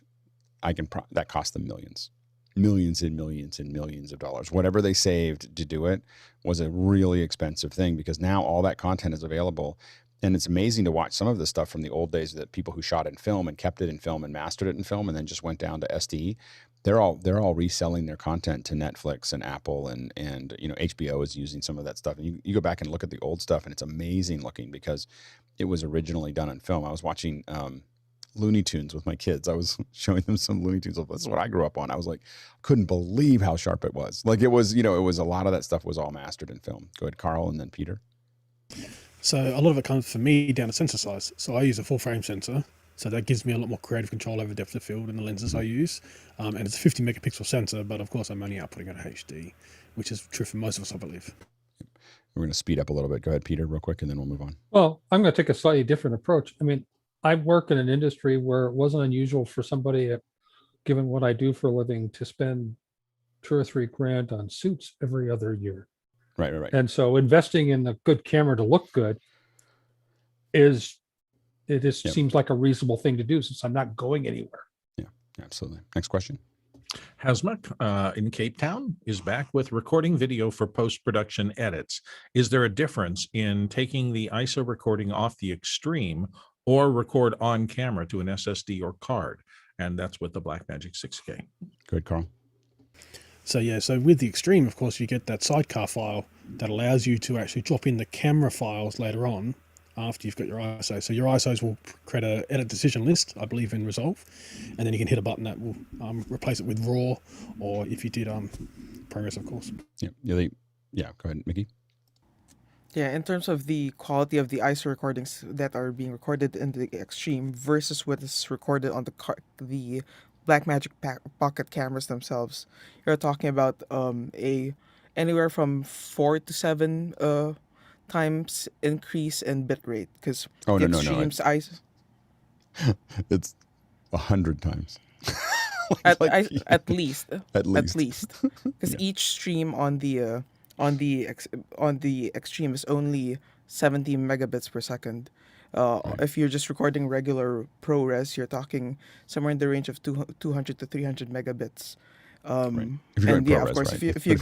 that cost them millions and millions and millions of dollars. Whatever they saved to do it was a really expensive thing, because now all that content is available. And it's amazing to watch some of the stuff from the old days that people who shot in film and kept it in film and mastered it in film and then just went down to SD. They're all reselling their content to Netflix and Apple and HBO is using some of that stuff. And you go back and look at the old stuff, and it's amazing looking because it was originally done in film. I was watching Looney Tunes with my kids. I was showing them some Looney Tunes. This is what I grew up on. I was like, couldn't believe how sharp it was. Like it was a lot of that stuff was all mastered in film. Go ahead, Carl, and then Peter. So a lot of it comes for me down to sensor size. So I use a full frame sensor. So that gives me a lot more creative control over depth of field and the lenses I use. And it's a 50 megapixel sensor, but of course I'm only outputting at HD, which is true for most of us, I believe. We're going to speed up a little bit. Go ahead, Peter, real quick, and then we'll move on. Well, I'm going to take a slightly different approach. I mean, I work in an industry where it wasn't unusual for somebody, given what I do for a living, to spend $2 or $3 grand on suits every other year. Right. And so investing in a good camera to look good seems like a reasonable thing to do, since I'm not going anywhere. Yeah, absolutely. Next question. Hasmuk in Cape Town is back with recording video for post-production edits. Is there a difference in taking the ISO recording off the Extreme or record on camera to an SSD or card? And that's with the Blackmagic 6K. Good, Carl. So with the Extreme, of course, you get that sidecar file that allows you to actually drop in the camera files later on after you've got your ISO. So your ISOs will create an edit decision list, I believe, in Resolve, and then you can hit a button that will replace it with RAW, or if you did ProRes, of course. Yeah. Go ahead, Mickey. Yeah, in terms of the quality of the ISO recordings that are being recorded in the Extreme versus what is recorded on the Blackmagic Pocket cameras themselves, you're talking about anywhere from 4 to 7 times increase in bitrate, because Extreme's ISO. It's 100 times. at least because each stream on the Extreme is only 70 megabits per second. If you're just recording regular ProRes, you're talking somewhere in the range of 200 to 300 megabits. If you're ProRes, of course, right. if you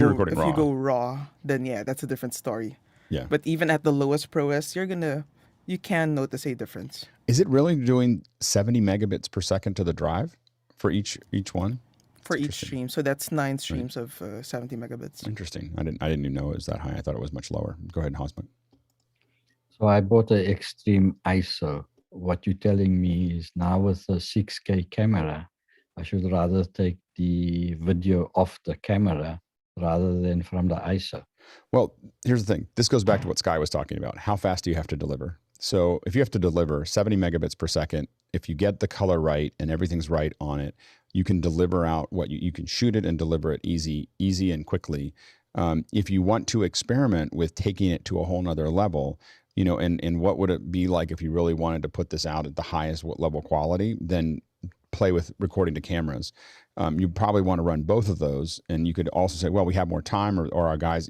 go raw, then that's a different story. Yeah. But even at the lowest ProRes, you can notice a difference. Is it really doing 70 megabits per second to the drive for each one? For each stream, so that's 9 streams of 70 megabits. Interesting. I didn't even know it was that high. I thought it was much lower. Go ahead, Hasmuk. So I bought an Extreme ISO. What you're telling me is now with a 6K camera, I should rather take the video off the camera rather than from the ISO. Well, here's the thing. This goes back to what Sky was talking about. How fast do you have to deliver? So if you have to deliver 70 megabits per second, if you get the color right and everything's right on it, you can deliver out what you can shoot it and deliver it easy and quickly. If you want to experiment with taking it to a whole nother level, and what would it be like if you really wanted to put this out at the highest level quality, then play with recording to cameras. You probably want to run both of those. And you could also say, well, we have more time, or our guys,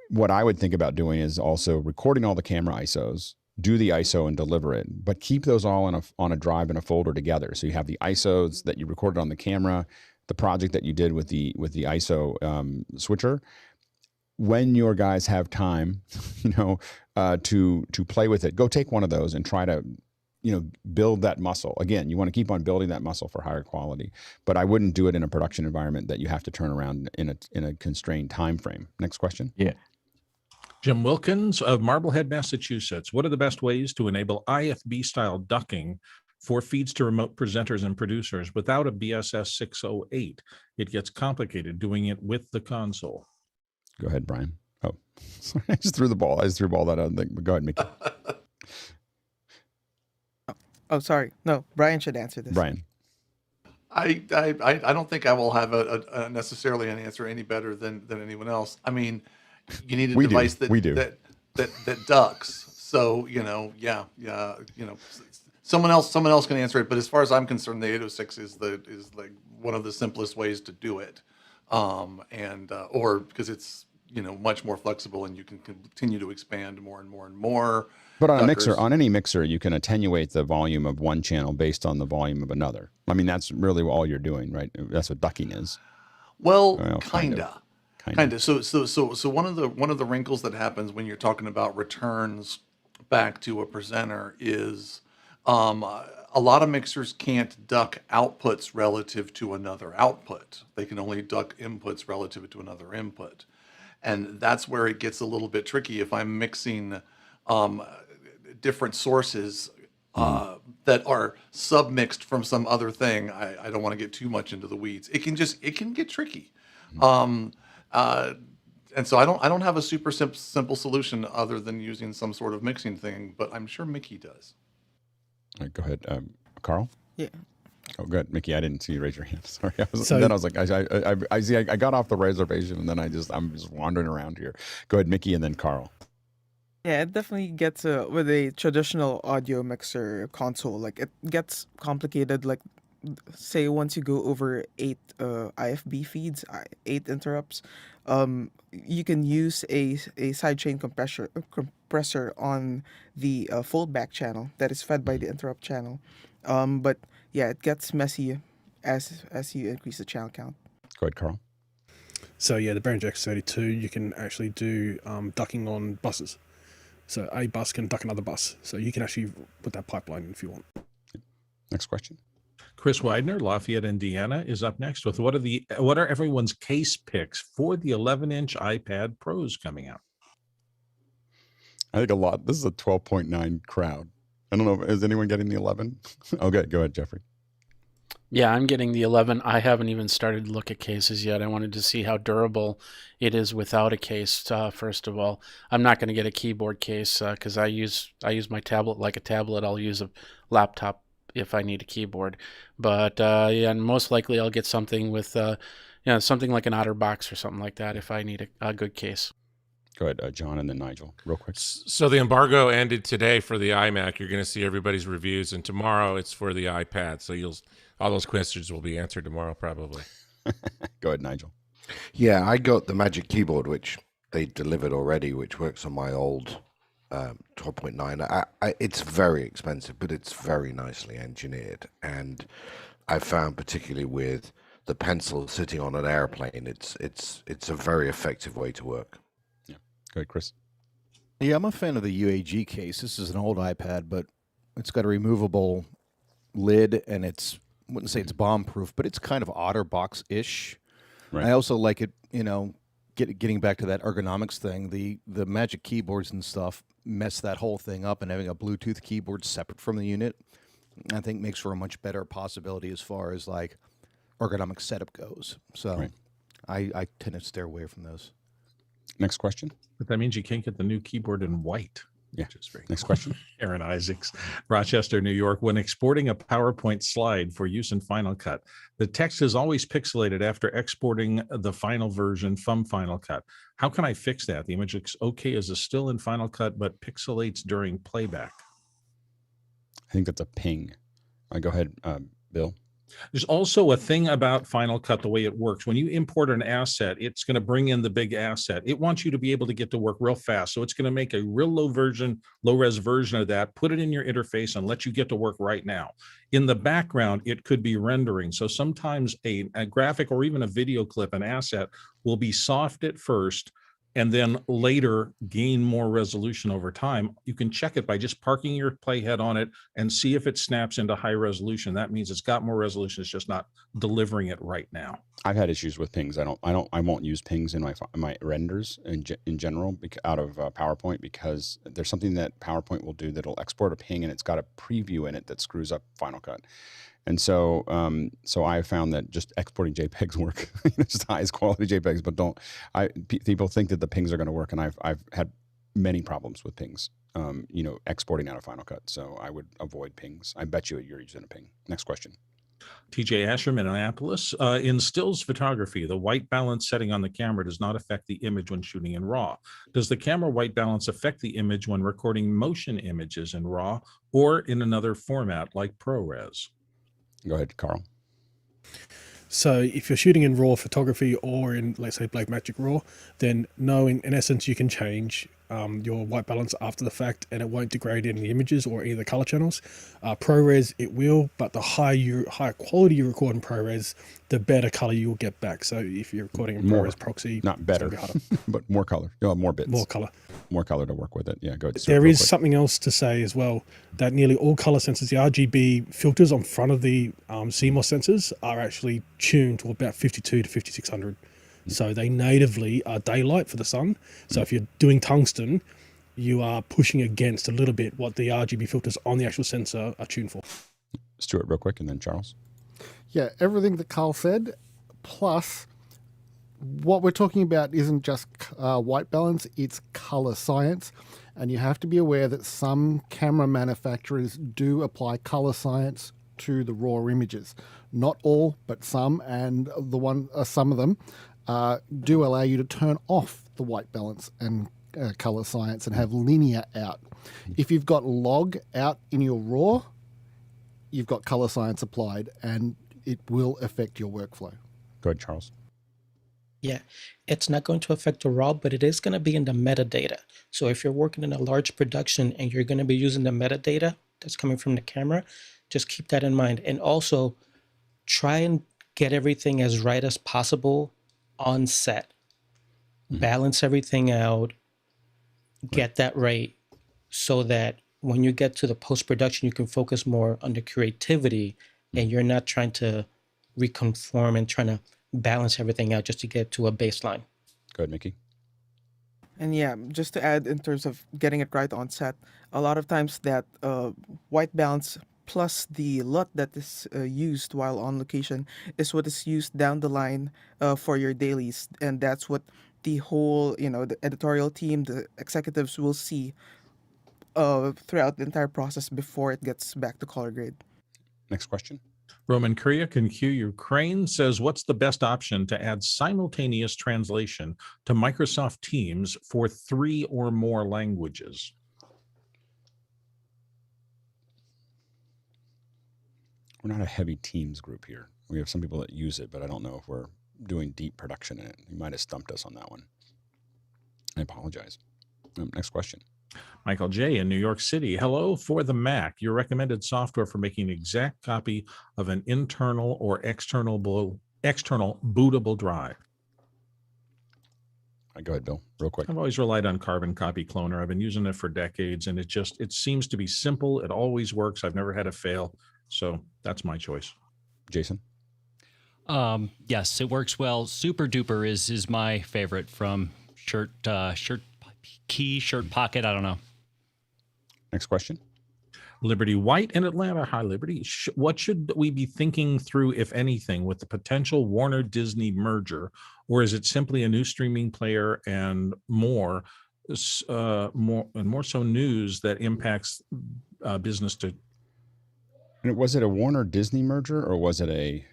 what I would think about doing is also recording all the camera ISOs, do the ISO and deliver it, but keep those all on a drive in a folder together. So you have the ISOs that you recorded on the camera, the project that you did with the ISO switcher. When your guys have time, to play with it, go take one of those and try to build that muscle. Again, you want to keep on building that muscle for higher quality, but I wouldn't do it in a production environment that you have to turn around in a constrained time frame. Next question. Yeah. Jim Wilkins of Marblehead, Massachusetts. What are the best ways to enable IFB style ducking for feeds to remote presenters and producers without a BSS 608? It gets complicated doing it with the console. Go ahead, Brian. Oh, sorry, I just threw the ball. I just threw a ball that out. Go ahead, Mickey. Oh, sorry. No, Brian should answer this. Brian. I don't think I will have a necessarily an answer any better than anyone else. I mean, you need a device that ducks. So someone else can answer it. But as far as I'm concerned, the 806 is like one of the simplest ways to do it, or because it's much more flexible and you can continue to expand more and more and more. But on any mixer, you can attenuate the volume of one channel based on the volume of another. I mean, that's really all you're doing, right? That's what ducking is. Well, kinda. So one of the wrinkles that happens when you're talking about returns back to a presenter is a lot of mixers can't duck outputs relative to another output. They can only duck inputs relative to another input. And that's where it gets a little bit tricky. If I'm mixing different sources that are submixed from some other thing, I don't want to get too much into the weeds. It can get tricky. And so I don't have a super simple solution other than using some sort of mixing thing, but I'm sure Mickey does. All right, go ahead, Carl. Yeah. Oh, good, Mickey. I didn't see you raise your hand. Sorry. I was like, I got off the reservation, and then I'm just wandering around here. Go ahead, Mickey, and then Carl. Yeah, it definitely gets with a traditional audio mixer console. Like it gets complicated. Like, say once you go over 8 IFB feeds, 8 interrupts, you can use a sidechain compressor on the foldback channel that is fed by the interrupt channel. But yeah, it gets messy as you increase the channel count. Go ahead, Carl. So yeah, the Behringer X32, you can actually do ducking on buses. So a bus can duck another bus. So you can actually put that pipeline in if you want. Next question. Chris Widener, Lafayette, Indiana, is up next with what are everyone's case picks for the 11-inch iPad Pros coming out? I think a lot. This is a 12.9 crowd. I don't know. Is anyone getting the 11? Okay, go ahead, Jeffrey. Yeah, I'm getting the 11. I haven't even started to look at cases yet. I wanted to see how durable it is without a case. First of all, I'm not going to get a keyboard case because I use my tablet like a tablet. I'll use a laptop if I need a keyboard. But yeah, and most likely I'll get something with something like an OtterBox or something like that if I need a good case. Go ahead, John, and then Nigel, real quick. So the embargo ended today for the iMac. You're going to see everybody's reviews, and tomorrow it's for the iPad. So all those questions will be answered tomorrow, probably. Go ahead, Nigel. Yeah, I got the Magic Keyboard, which they delivered already, which works on my old 12.9. It's very expensive, but it's very nicely engineered. And I found, particularly with the pencil sitting on an airplane, it's a very effective way to work. Yeah. Go ahead, Chris. Yeah, I'm a fan of the UAG case. This is an old iPad, but it's got a removable lid, and I wouldn't say it's bomb-proof, but it's kind of OtterBox-ish. Right. I also like it, getting back to that ergonomics thing, the Magic keyboards and stuff mess that whole thing up, and having a Bluetooth keyboard separate from the unit, I think makes for a much better possibility as far as like ergonomic setup goes. So right. I tend to steer away from those. Next question. But that means you can't get the new keyboard in white. Yeah. Next question. Aaron Isaacs, Rochester, New York. When exporting a PowerPoint slide for use in Final Cut, the text is always pixelated after exporting the final version from Final Cut. How can I fix that? The image looks okay as a still in Final Cut, but pixelates during playback. I think that's a ping. Go ahead, Bill. There's also a thing about Final Cut, the way it works. When you import an asset, it's going to bring in the big asset. It wants you to be able to get to work real fast. So it's going to make a real low-res version of that, put it in your interface, and let you get to work right now. In the background, it could be rendering. So sometimes a graphic or even a video clip, an asset, will be soft at first, and then later gain more resolution over time, you can check it by just parking your playhead on it and see if it snaps into high resolution. That means it's got more resolution. It's just not delivering it right now. I've had issues with pings. I won't use pings in my renders in general out of PowerPoint, because there's something that PowerPoint will do that'll export a ping and it's got a preview in it that screws up Final Cut. And so, I found that just exporting JPEGs work, just highest quality JPEGs, but people think that the pings are going to work, and I've had many problems with pings, exporting out of Final Cut. So I would avoid pings. I bet you're using a ping. Next question. TJ Asher, Minneapolis. In stills photography, the white balance setting on the camera does not affect the image when shooting in RAW. Does the camera white balance affect the image when recording motion images in RAW or in another format like ProRes? Go ahead, Carl. So if you're shooting in RAW photography or in, let's say, Blackmagic Raw, then no, in essence, you can change your white balance after the fact, and it won't degrade any images or either color channels. ProRes, it will, but the higher quality you record in ProRes, the better color you'll get back. So if you're recording in ProRes proxy, not better, but more color, more bits, more color to work with it. Yeah, go ahead. There is something else to say as well, that nearly all color sensors, the RGB filters on front of the CMOS sensors are actually tuned to about 52 to 5600. So they natively are daylight for the sun. So if you're doing tungsten, you are pushing against a little bit what the RGB filters on the actual sensor are tuned for. Stuart, real quick, and then Charles. Yeah, everything that Carl said, plus what we're talking about isn't just white balance, it's color science. And you have to be aware that some camera manufacturers do apply color science to the raw images. Not all, but some, and some of them do allow you to turn off the white balance and color science and have linear out. If you've got log out in your raw, you've got color science applied, and it will affect your workflow. Go ahead, Charles. Yeah, it's not going to affect the raw, but it is going to be in the metadata. So if you're working in a large production and you're going to be using the metadata that's coming from the camera, just keep that in mind. And also try and get everything as right as possible on set. Balance everything out, get that right, so that when you get to the post-production, you can focus more on the creativity and you're not trying to reconform and trying to balance everything out just to get to a baseline. Go ahead, Mickey. And yeah, just to add in terms of getting it right on set, a lot of times that white balance plus the LUT that is used while on location is what is used down the line for your dailies. And that's what the whole, the editorial team, the executives will see throughout the entire process before it gets back to color grade. Next question. Roman Kriya, Ukraine says, what's the best option to add simultaneous translation to Microsoft Teams for 3 or more languages? We're not a heavy Teams group here. We have some people that use it, but I don't know if we're doing deep production in it. You might have stumped us on that one. I apologize. Next question. Michael J. in New York City. Hello, for the Mac, your recommended software for making an exact copy of an internal or external bootable drive. Go ahead, Bill, real quick. I've always relied on Carbon Copy Cloner. I've been using it for decades, and it seems to be simple. It always works. I've never had it fail. So that's my choice. Jason? Yes, it works well. Super Duper is my favorite from Shirt Pocket. I don't know. Next question. Liberty White in Atlanta. Hi, Liberty. What should we be thinking through, if anything, with the potential Warner-Disney merger? Or is it simply a new streaming player and more so news that impacts business to... And was it a Warner-Disney merger or was it a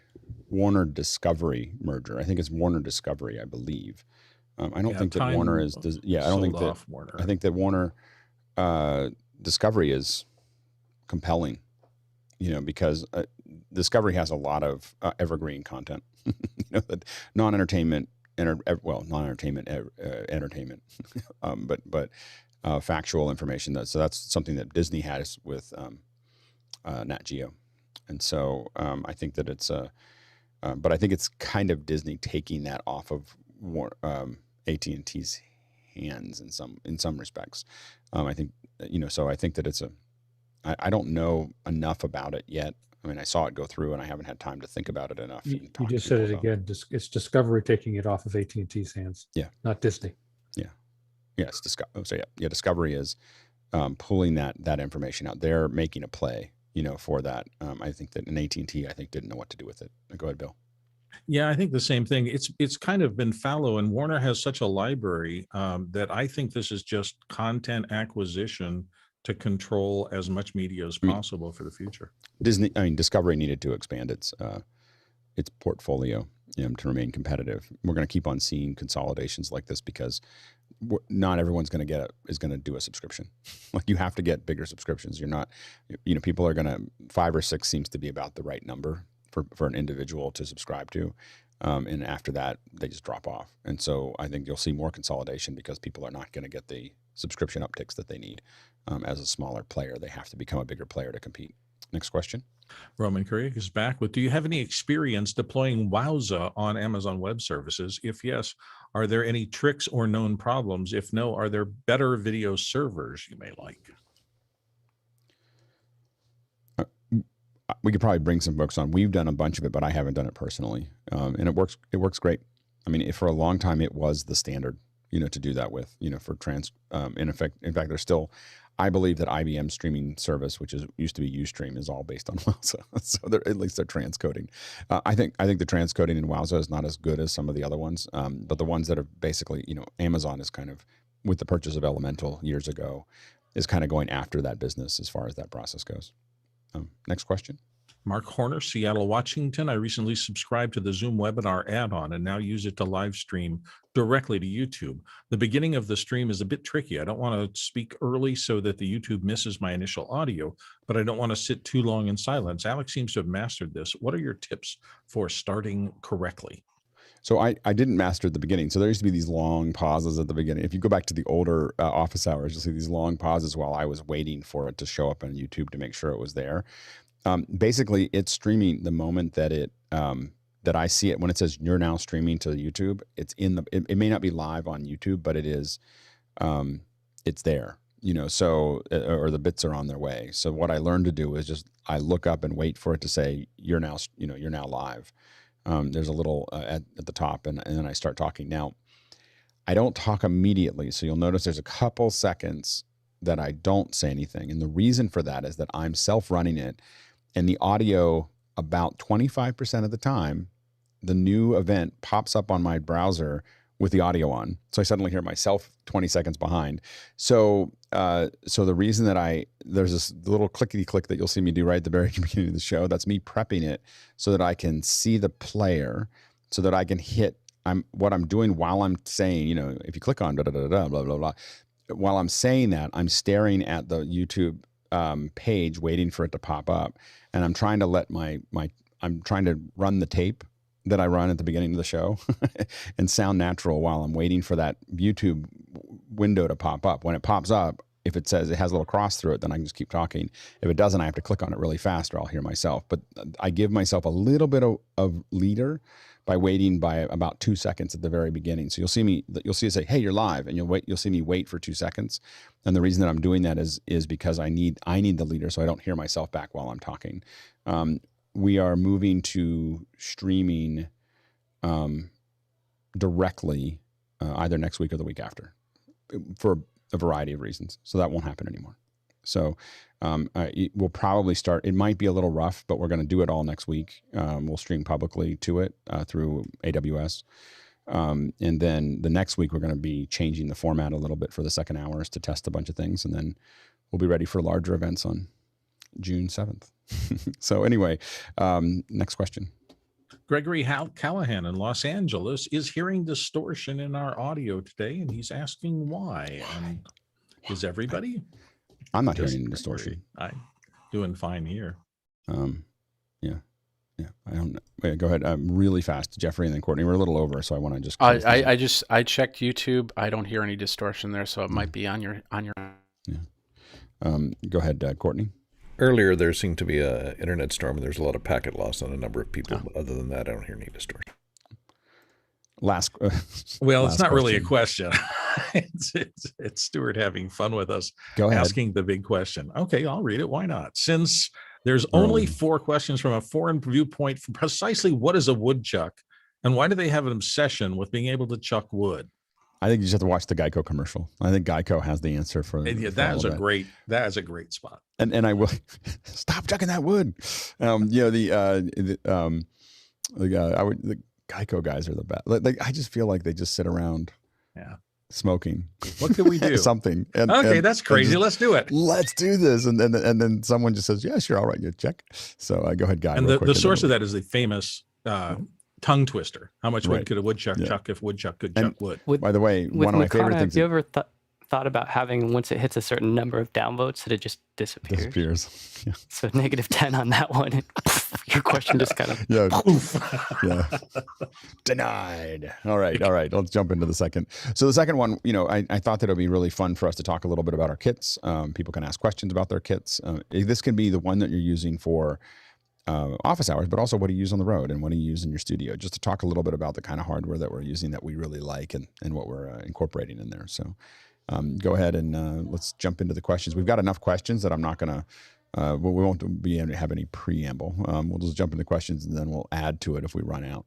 Warner-Discovery merger? I think it's Warner-Discovery, I believe. I don't think that Warner is... I don't think that... Warner. I think that Warner Discovery is compelling, because Discovery has a lot of evergreen content, non-entertainment, entertainment, but factual information. So that's something that Disney has with Nat Geo, and so I think that it's but I think it's kind of Disney taking that off of AT&T's hands in some respects. I think so I think that it's I don't know enough about it yet. I mean, I saw it go through, and I haven't had time to think about it enough. You just said it again. It's Discovery taking it off of AT&T's hands. Yeah, not Disney. Yeah, it's Discovery. So yeah, Discovery is pulling that information out. They're making a play, for that. I think that an AT&T, I think, didn't know what to do with it. Go ahead, Bill. Yeah, I think the same thing. It's kind of been fallow, and Warner has such a library that I think this is just content acquisition to control as much media as possible for the future. Discovery needed to expand its portfolio to remain competitive. We're going to keep on seeing consolidations like this because not everyone's going to do a subscription. Like, you have to get bigger subscriptions. You're not, people are going to 5 or 6 seems to be about the right number for an individual to subscribe to. And after that, they just drop off. And so I think you'll see more consolidation because people are not going to get the subscription upticks that they need. As a smaller player, they have to become a bigger player to compete. Next question. Roman Kuriak is back with, do you have any experience deploying Wowza on Amazon Web Services? If yes, are there any tricks or known problems? If no, are there better video servers you may like? We could probably bring some folks on. We've done a bunch of it, but I haven't done it personally. And it works great. I mean, for a long time, it was the standard, to do that with, for in fact, there's still, I believe that IBM streaming service, which used to be Ustream, is all based on Wowza. So at least they're transcoding. I think the transcoding in Wowza is not as good as some of the other ones. But the ones that are basically, Amazon is kind of, with the purchase of Elemental years ago, is kind of going after that business as far as that process goes. Next question. Mark Horner, Seattle, Washington. I recently subscribed to the Zoom webinar add-on and now use it to live stream directly to YouTube. The beginning of the stream is a bit tricky. I don't want to speak early so that the YouTube misses my initial audio, but I don't want to sit too long in silence. Alex seems to have mastered this. What are your tips for starting correctly? So I didn't master at the beginning. So there used to be these long pauses at the beginning. If you go back to the older office hours, you'll see these long pauses while I was waiting for it to show up on YouTube to make sure it was there. Basically, it's streaming the moment that that I see it. When it says you're now streaming to YouTube, it's it may not be live on YouTube, but it is, it's there, so, or the bits are on their way. So what I learned to do is just, I look up and wait for it to say, you're now live. There's a little at the top, and then I start talking. Now, I don't talk immediately. So you'll notice there's a couple seconds that I don't say anything. And the reason for that is that I'm self-running it, and the audio, about 25% of the time, the new event pops up on my browser with the audio on. So I suddenly hear myself 20 seconds behind. So the reason that there's this little clickety click that you'll see me do right at the very beginning of the show, that's me prepping it so that I can see the player, so that I can hit what I'm doing while I'm saying, if you click on blah, blah, blah. While I'm saying that, I'm staring at the YouTube page waiting for it to pop up. And I'm trying to I'm trying to run the tape that I run at the beginning of the show and sound natural while I'm waiting for that YouTube window to pop up. When it pops up, if it says it has a little cross through it, then I can just keep talking. If it doesn't, I have to click on it really fast or I'll hear myself. But I give myself a little bit of leader by waiting by about 2 seconds at the very beginning. So you'll see it say, hey, you're live, and you'll see me wait for 2 seconds. And the reason that I'm doing that is because I need the leader so I don't hear myself back while I'm talking. We are moving to streaming directly either next week or the week after for a variety of reasons. So that won't happen anymore. So we'll probably start. It might be a little rough, but we're going to do it all next week. We'll stream publicly to it through AWS. And then the next week, we're going to be changing the format a little bit for the second hours to test a bunch of things. And then we'll be ready for larger events on June 7th. So anyway, next question. Gregory Callahan in Los Angeles is hearing distortion in our audio today, and he's asking why. And is everybody? I'm not hearing any distortion. I'm doing fine here. Yeah. I don't know. Wait, go ahead. Really fast, Jeffrey, and then Courtney. We're a little over, so I want to just. I checked YouTube. I don't hear any distortion there, so it might be on your. Yeah. Go ahead, Courtney. Earlier, there seemed to be an internet storm, and there's a lot of packet loss on a number of people. But other than that, I don't hear any distortion. Last. Well, last it's not really a question. It's Stuart having fun with us. Go ahead. Asking the big question. Okay, I'll read it. Why not? Since there's only 4 questions from a foreign viewpoint, precisely what is a woodchuck, and why do they have an obsession with being able to chuck wood? I think you just have to watch the Geico commercial. I think Geico has the answer for. Yeah, for that all is of a great. That is a great spot. And I will stop chucking that wood. The Geico guys are the best. Like I just feel like they just sit around, smoking. What can we do? Something. That's crazy. Let's do it. Let's do this. And then someone just says, "Yeah, sure, all right, you check." So go ahead, Guy. And the source of that is the famous tongue twister. How much wood could a woodchuck chuck if woodchuck could chuck wood? By the way, one of my favorite things. Have you ever thought about having, once it hits a certain number of downvotes, that it just disappears? Yeah. So -10 on that one. Your question just kind of denied. All right. Let's jump into the second. So the second one, I thought that it would be really fun for us to talk a little bit about our kits. People can ask questions about their kits. This can be the one that you're using for office hours, but also what do you use on the road and what do you use in your studio, just to talk a little bit about the kind of hardware that we're using that we really like and what we're incorporating in there. So go ahead and let's jump into the questions. We've got enough questions that I'm not going to, we won't be able to have any preamble. We'll just jump into questions and then we'll add to it if we run out.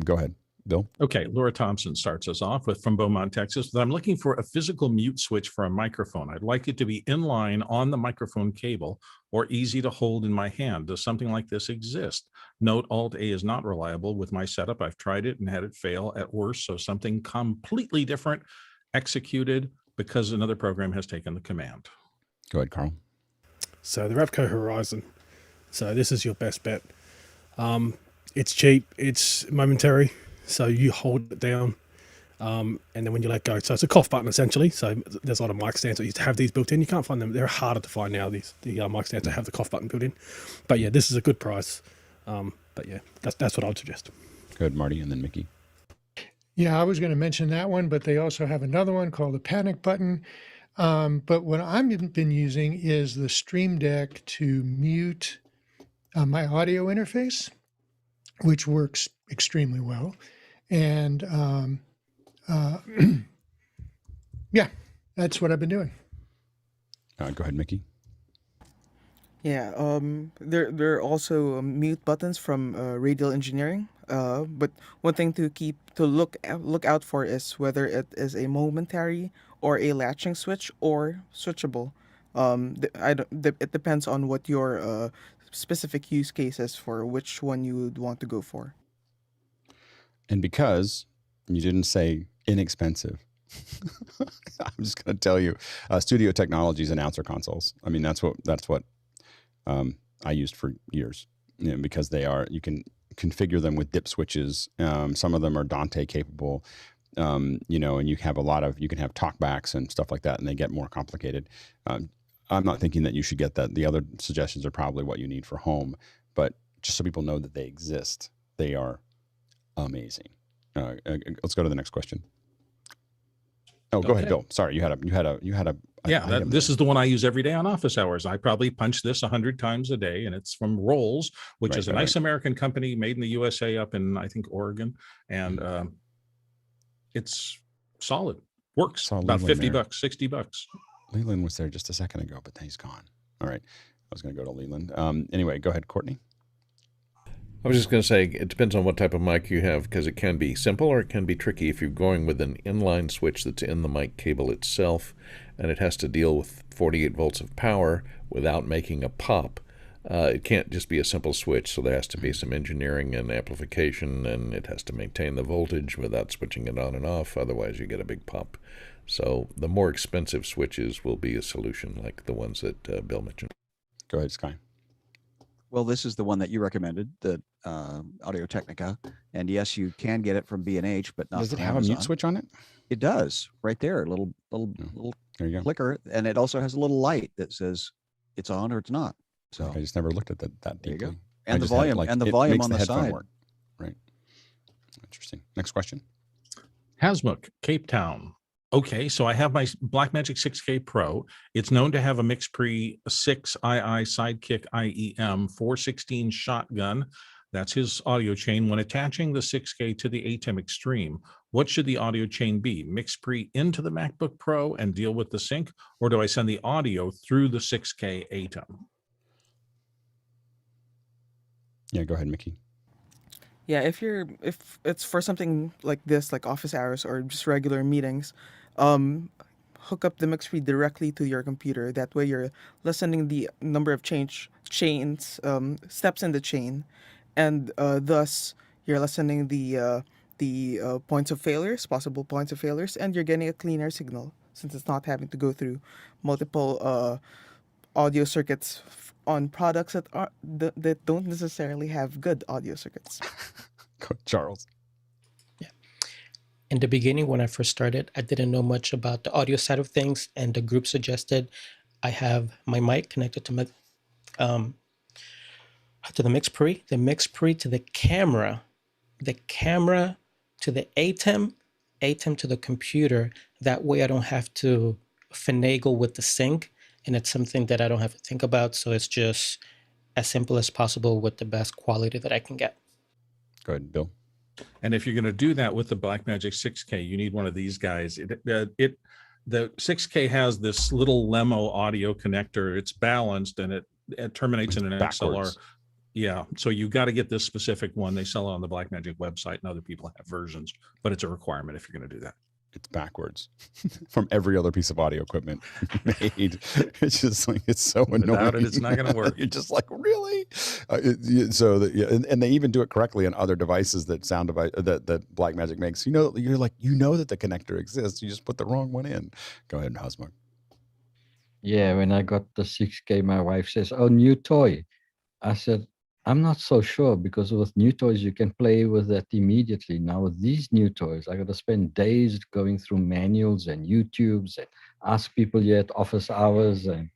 Go ahead, Bill. Okay, Laura Thompson starts us off from Beaumont, Texas. I'm looking for a physical mute switch for a microphone. I'd like it to be in line on the microphone cable or easy to hold in my hand. Does something like this exist? Note, Alt-A is not reliable with my setup. I've tried it and had it fail at worst, so something completely different executed because another program has taken the command. Go ahead, Carl. So the Rapco Horizon. So this is your best bet. It's cheap. It's momentary. So you hold it down, and then when you let go, so it's a cough button essentially. So there's a lot of mic stands that used to have these built in. You can't find them; they're harder to find now. The mic stands that have the cough button built in. But yeah, this is a good price. But yeah, that's what I would suggest. Good, Marty, and then Mickey. Yeah, I was going to mention that one, but they also have another one called the panic button. But what I've been using is the Stream Deck to mute my audio interface, which works extremely well. And yeah, that's what I've been doing. Go ahead, Mickey. Yeah, there are also mute buttons from Radial Engineering. But one thing to look out for is whether it is a momentary or a latching switch or switchable. It depends on what your specific use case is for which one you would want to go for. And because you didn't say inexpensive, I'm just going to tell you, Studio Technologies announcer consoles. I mean, that's what I used for years, because you can configure them with dip switches. Some of them are Dante capable, and you can have talkbacks and stuff like that, and they get more complicated. I'm not thinking that you should get that. The other suggestions are probably what you need for home, but just so people know that they exist, they are amazing. Let's go to the next question. Oh, go ahead, Bill. Sorry, you had a. Yeah, this is the one I use every day on office hours. I probably punch this 100 times a day, and it's from Rolls, which is a nice American company made in the USA up in, I think, Oregon, and it's solid. Works. About $50, $60. Leland was there just a second ago, but he's gone. All right, I was going to go to Leland. Anyway, go ahead, Courtney. I was just going to say, it depends on what type of mic you have, because it can be simple or it can be tricky if you're going with an inline switch that's in the mic cable itself, and it has to deal with 48 volts of power without making a pop. It can't just be a simple switch, so there has to be some engineering and amplification, and it has to maintain the voltage without switching it on and off, otherwise you get a big pop. So the more expensive switches will be a solution, like the ones that Bill mentioned. Go ahead, Sky. Well, this is the one that you recommended, the Audio Technica, and yes, you can get it from B&H, but not. Does it from have Amazon. a mute switch on it? It does, right there, little there you go. clicker, and it also has a little light that says it's on or it's not. So I just never looked at that deeply. There you go. And the volume, on the side. Work. Right. Interesting. Next question. Hasmuk, Cape Town. Okay, so I have my Blackmagic 6K Pro. It's known to have a MixPre 6 II Sidekick IEM 416 shotgun That's his audio chain. When attaching the 6K to the ATEM Extreme, what should the audio chain be? Mix pre into the MacBook Pro and deal with the sync, or do I send the audio through the 6K ATEM? Yeah, go ahead, Mickey. Yeah, if it's for something like this, like office hours or just regular meetings, hook up the MixPre directly to your computer. That way, you're lessening the number of chains, steps in the chain, and thus you're lessening the points of failures, possible points of failures, and you're getting a cleaner signal since it's not having to go through multiple audio circuits on products that don't necessarily have good audio circuits. Charles. In the beginning, when I first started, I didn't know much about the audio side of things, and the group suggested I have my mic connected to the MixPre, the MixPre to the camera to the ATEM to the computer. That way I don't have to finagle with the sync, and it's something that I don't have to think about. So it's just as simple as possible with the best quality that I can get. Go ahead, Bill. And if you're going to do that with the Blackmagic 6K, you need one of these guys. The 6K has this little Lemo audio connector. It's balanced and it terminates in an XLR. Yeah, so you got to get this specific one. They sell it on the Blackmagic website, and other people have versions, but it's a requirement if you're going to do that. It's backwards from every other piece of audio equipment made. It's just like, it's so annoying. Without it, it's not going to work. You're just like, really? And they even do it correctly on other devices that that Blackmagic makes. You're like, that the connector exists. You just put the wrong one in. Go ahead, Hosmuk. Yeah, when I got the 6K, my wife says, "Oh, new toy." I said, "I'm not so sure, because with new toys, you can play with that immediately. Now with these new toys, I got to spend days going through manuals and YouTubes and ask people here at office hours. And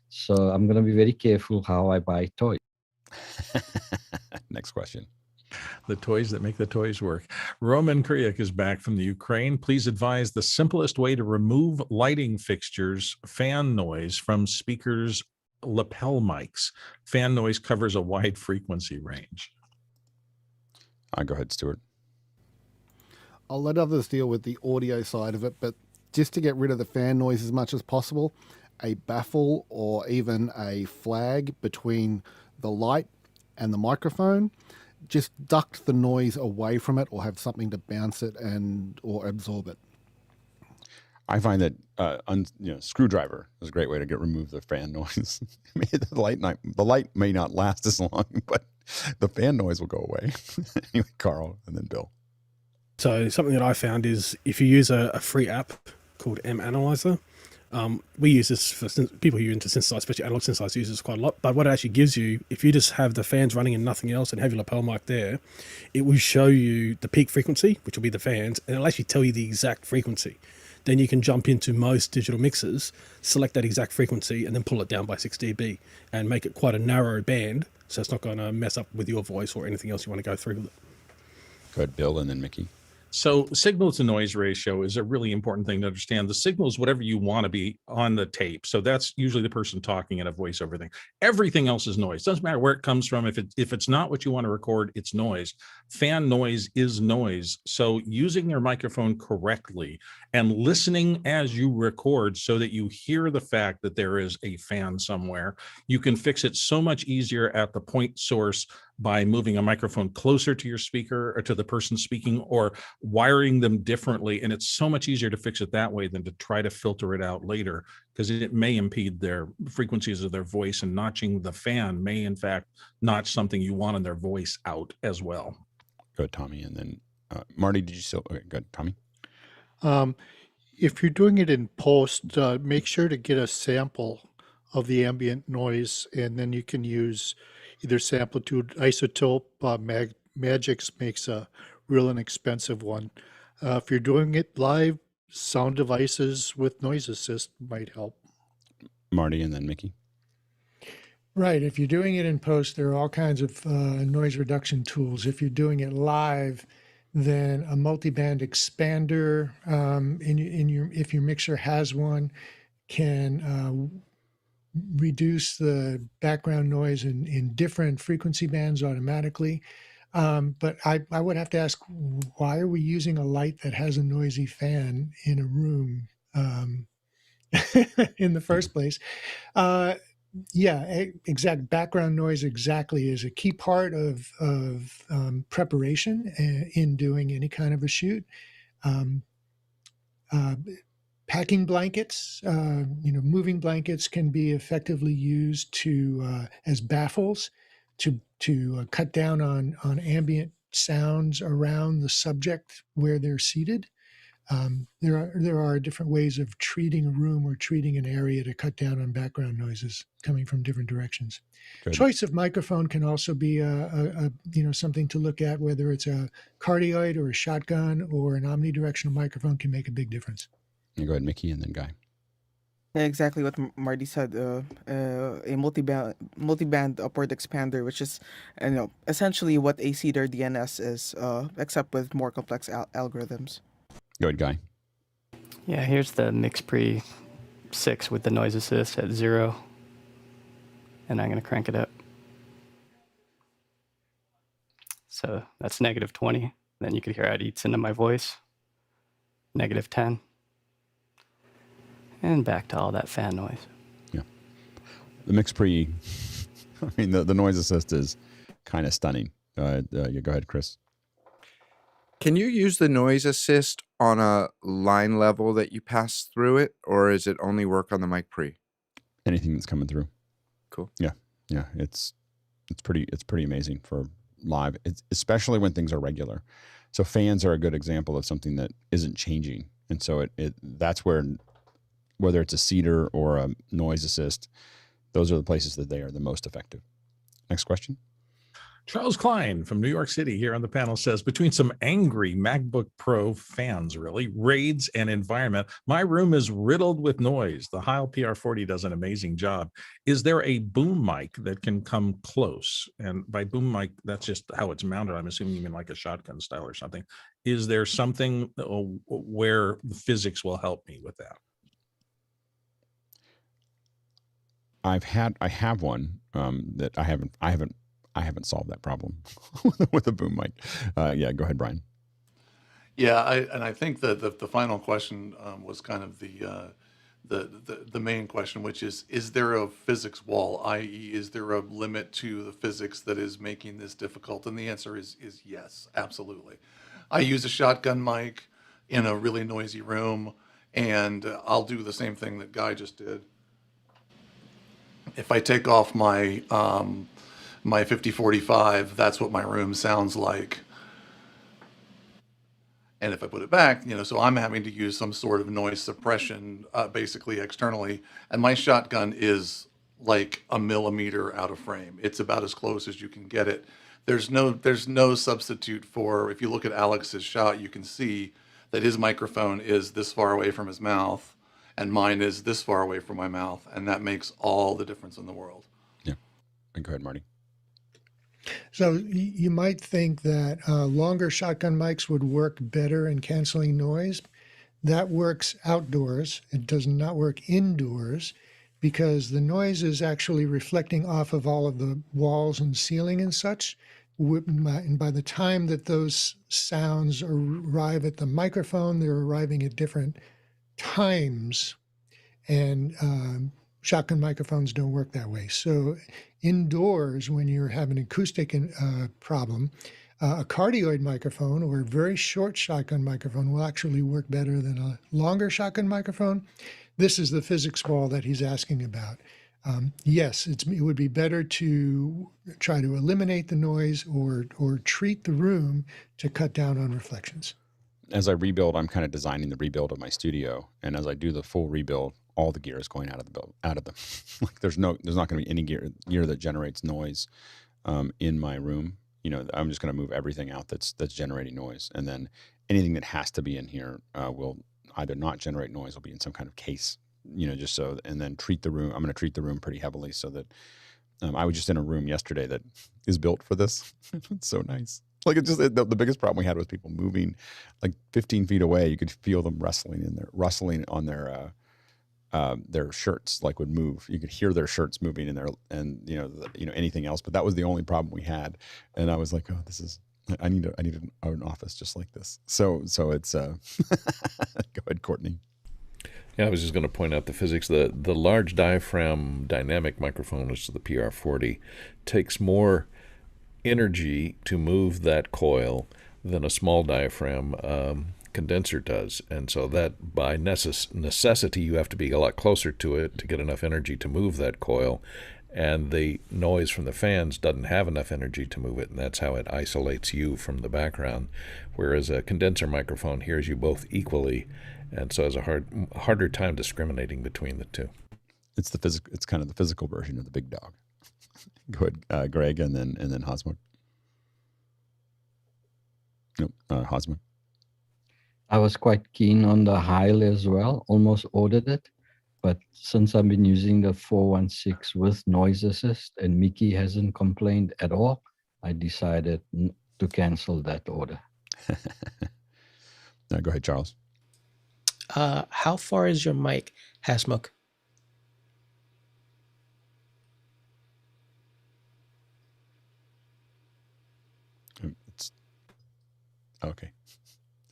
so I'm going to be very careful how I buy toys." Next question. The toys that make the toys work. Roman Kriyak is back from the Ukraine. Please advise the simplest way to remove lighting fixtures, fan noise from speakers, lapel mics. Fan noise covers a wide frequency range. Go ahead, Stuart. I'll let others deal with the audio side of it, but just to get rid of the fan noise as much as possible, a baffle or even a flag between the light and the microphone, just duct the noise away from it, or have something to bounce it or absorb it. I find that screwdriver is a great way to remove the fan noise. The light may not last as long, but the fan noise will go away. Anyway, Carl, and then Bill. So something that I found is if you use a free app called M Analyzer, we use this for people who are into synthesize, especially analog synthesize, use this quite a lot. But what it actually gives you, if you just have the fans running and nothing else and have your lapel mic there, it will show you the peak frequency, which will be the fans, and it'll actually tell you the exact frequency. Then you can jump into most digital mixers, select that exact frequency, and then pull it down by 6 dB and make it quite a narrow band, so it's not going to mess up with your voice or anything else you want to go through with it. Go ahead, Bill, and then Mickey. So signal to noise ratio is a really important thing to understand. The signal is whatever you want to be on the tape. So that's usually the person talking in a voiceover thing. Everything else is noise. Doesn't matter where it comes from. If it's not what you want to record, it's noise. Fan noise is noise. So using your microphone correctly and listening as you record so that you hear the fact that there is a fan somewhere, you can fix it so much easier at the point source by moving a microphone closer to your speaker or to the person speaking, or wiring them differently. And it's so much easier to fix it that way than to try to filter it out later, because it may impede their frequencies of their voice, and notching the fan may in fact notch something you want in their voice out as well. Go ahead, Tommy, and then Marty, did you still? Okay, go ahead, Tommy. If you're doing it in post, make sure to get a sample of the ambient noise, and then you can use either Samplitude, Isotope. Magix makes a real inexpensive one. If you're doing it live, sound devices with noise assist might help. Marty, and then Mickey. Right. If you're doing it in post, there are all kinds of noise reduction tools. If you're doing it live, then a multi-band expander if your mixer has one, can reduce the background noise in different frequency bands automatically. But I would have to ask, why are we using a light that has a noisy fan in a room in the first place? Yeah, exact background noise exactly is a key part of preparation in doing any kind of a shoot. Packing blankets, moving blankets can be effectively used to as baffles to cut down on ambient sounds around the subject where they're seated. There are different ways of treating a room or treating an area to cut down on background noises coming from different directions. Good. Choice of microphone can also be something to look at, whether it's a cardioid or a shotgun or an omnidirectional microphone can make a big difference. You go ahead, Mickey, and then Guy. Yeah, exactly what Marty said. A multi-band upward expander, which is, essentially what a Cedar DNS is, except with more complex algorithms. Go ahead, Guy. Yeah, here's the MixPre 6 with the noise assist at 0. And I'm going to crank it up. So that's -20. Then you could hear how it eats into my voice. -10. And back to all that fan noise. Yeah. The MixPre, I mean, the noise assist is kind of stunning. Yeah, go ahead, Chris. Can you use the noise assist on a line level that you pass through it, or is it only work on the mic pre? Anything that's coming through. Cool. Yeah. It's pretty amazing for live, especially when things are regular. So fans are a good example of something that isn't changing, and so that's where, whether it's a Cedar or a noise assist, those are the places that they are the most effective. Next question. Charles Klein from New York City here on the panel says, between some angry MacBook Pro fans, raids and environment, my room is riddled with noise. The Heil PR40 does an amazing job. Is there a boom mic that can come close? And by boom mic, that's just how it's mounted. I'm assuming you mean like a shotgun style or something. Is there something where the physics will help me with that? I have one that I haven't solved that problem with a boom mic. Yeah, go ahead, Brian. Yeah, I think that the final question was kind of the main question, which is there a physics wall, i.e., is there a limit to the physics that is making this difficult? And the answer is yes, absolutely. I use a shotgun mic in a really noisy room, and I'll do the same thing that Guy just did. If I take off my my 5045, that's what my room sounds like. And if I put it back, so I'm having to use some sort of noise suppression, basically externally. And my shotgun is like a millimeter out of frame. It's about as close as you can get it. There's no substitute for, if you look at Alex's shot, you can see that his microphone is this far away from his mouth, and mine is this far away from my mouth, and that makes all the difference in the world. Yeah. Go ahead, Marty. So you might think that longer shotgun mics would work better in canceling noise. That works outdoors. It does not work indoors because the noise is actually reflecting off of all of the walls and ceiling and such. And by the time that those sounds arrive at the microphone, they're arriving at different times. And shotgun microphones don't work that way. So indoors, when you have an acoustic problem, a cardioid microphone or a very short shotgun microphone will actually work better than a longer shotgun microphone. This is the physics wall that he's asking about. Yes, it would be better to try to eliminate the noise or treat the room to cut down on reflections. As I rebuild, I'm kind of designing the rebuild of my studio, and as I do the full rebuild, all the gear is going out of them. Like there's not going to be any gear that generates noise in my room. I'm just going to move everything out that's generating noise, and then anything that has to be in here will either not generate noise, will be in some kind of case. Just so, and then treat the room. I'm going to treat the room pretty heavily so that I was just in a room yesterday that is built for this. It's so nice. Like the biggest problem we had was people moving like 15 feet away. You could feel them rustling on their their shirts like would move. You could hear their shirts moving in there, and anything else. But that was the only problem we had. And I was like, oh, I need an office just like this. So it's go ahead, Courtney. Yeah, I was just going to point out the physics. The large diaphragm dynamic microphone, which is the PR40, takes more energy to move that coil than a small diaphragm condenser does. And so that by necessity, you have to be a lot closer to it to get enough energy to move that coil. And the noise from the fans doesn't have enough energy to move it, and that's how it isolates you from the background. Whereas a condenser microphone hears you both equally, and so has a harder time discriminating between the two. It's It's kind of the physical version of the big dog. Go ahead, Greg, and then Hosmer. Nope, Hosmer. I was quite keen on the Heil as well. Almost ordered it, but since I've been using the 416 with noise assist and Mickey hasn't complained at all, I decided to cancel that order. Now go ahead, Charles. How far is your mic, Hasmuk? Okay.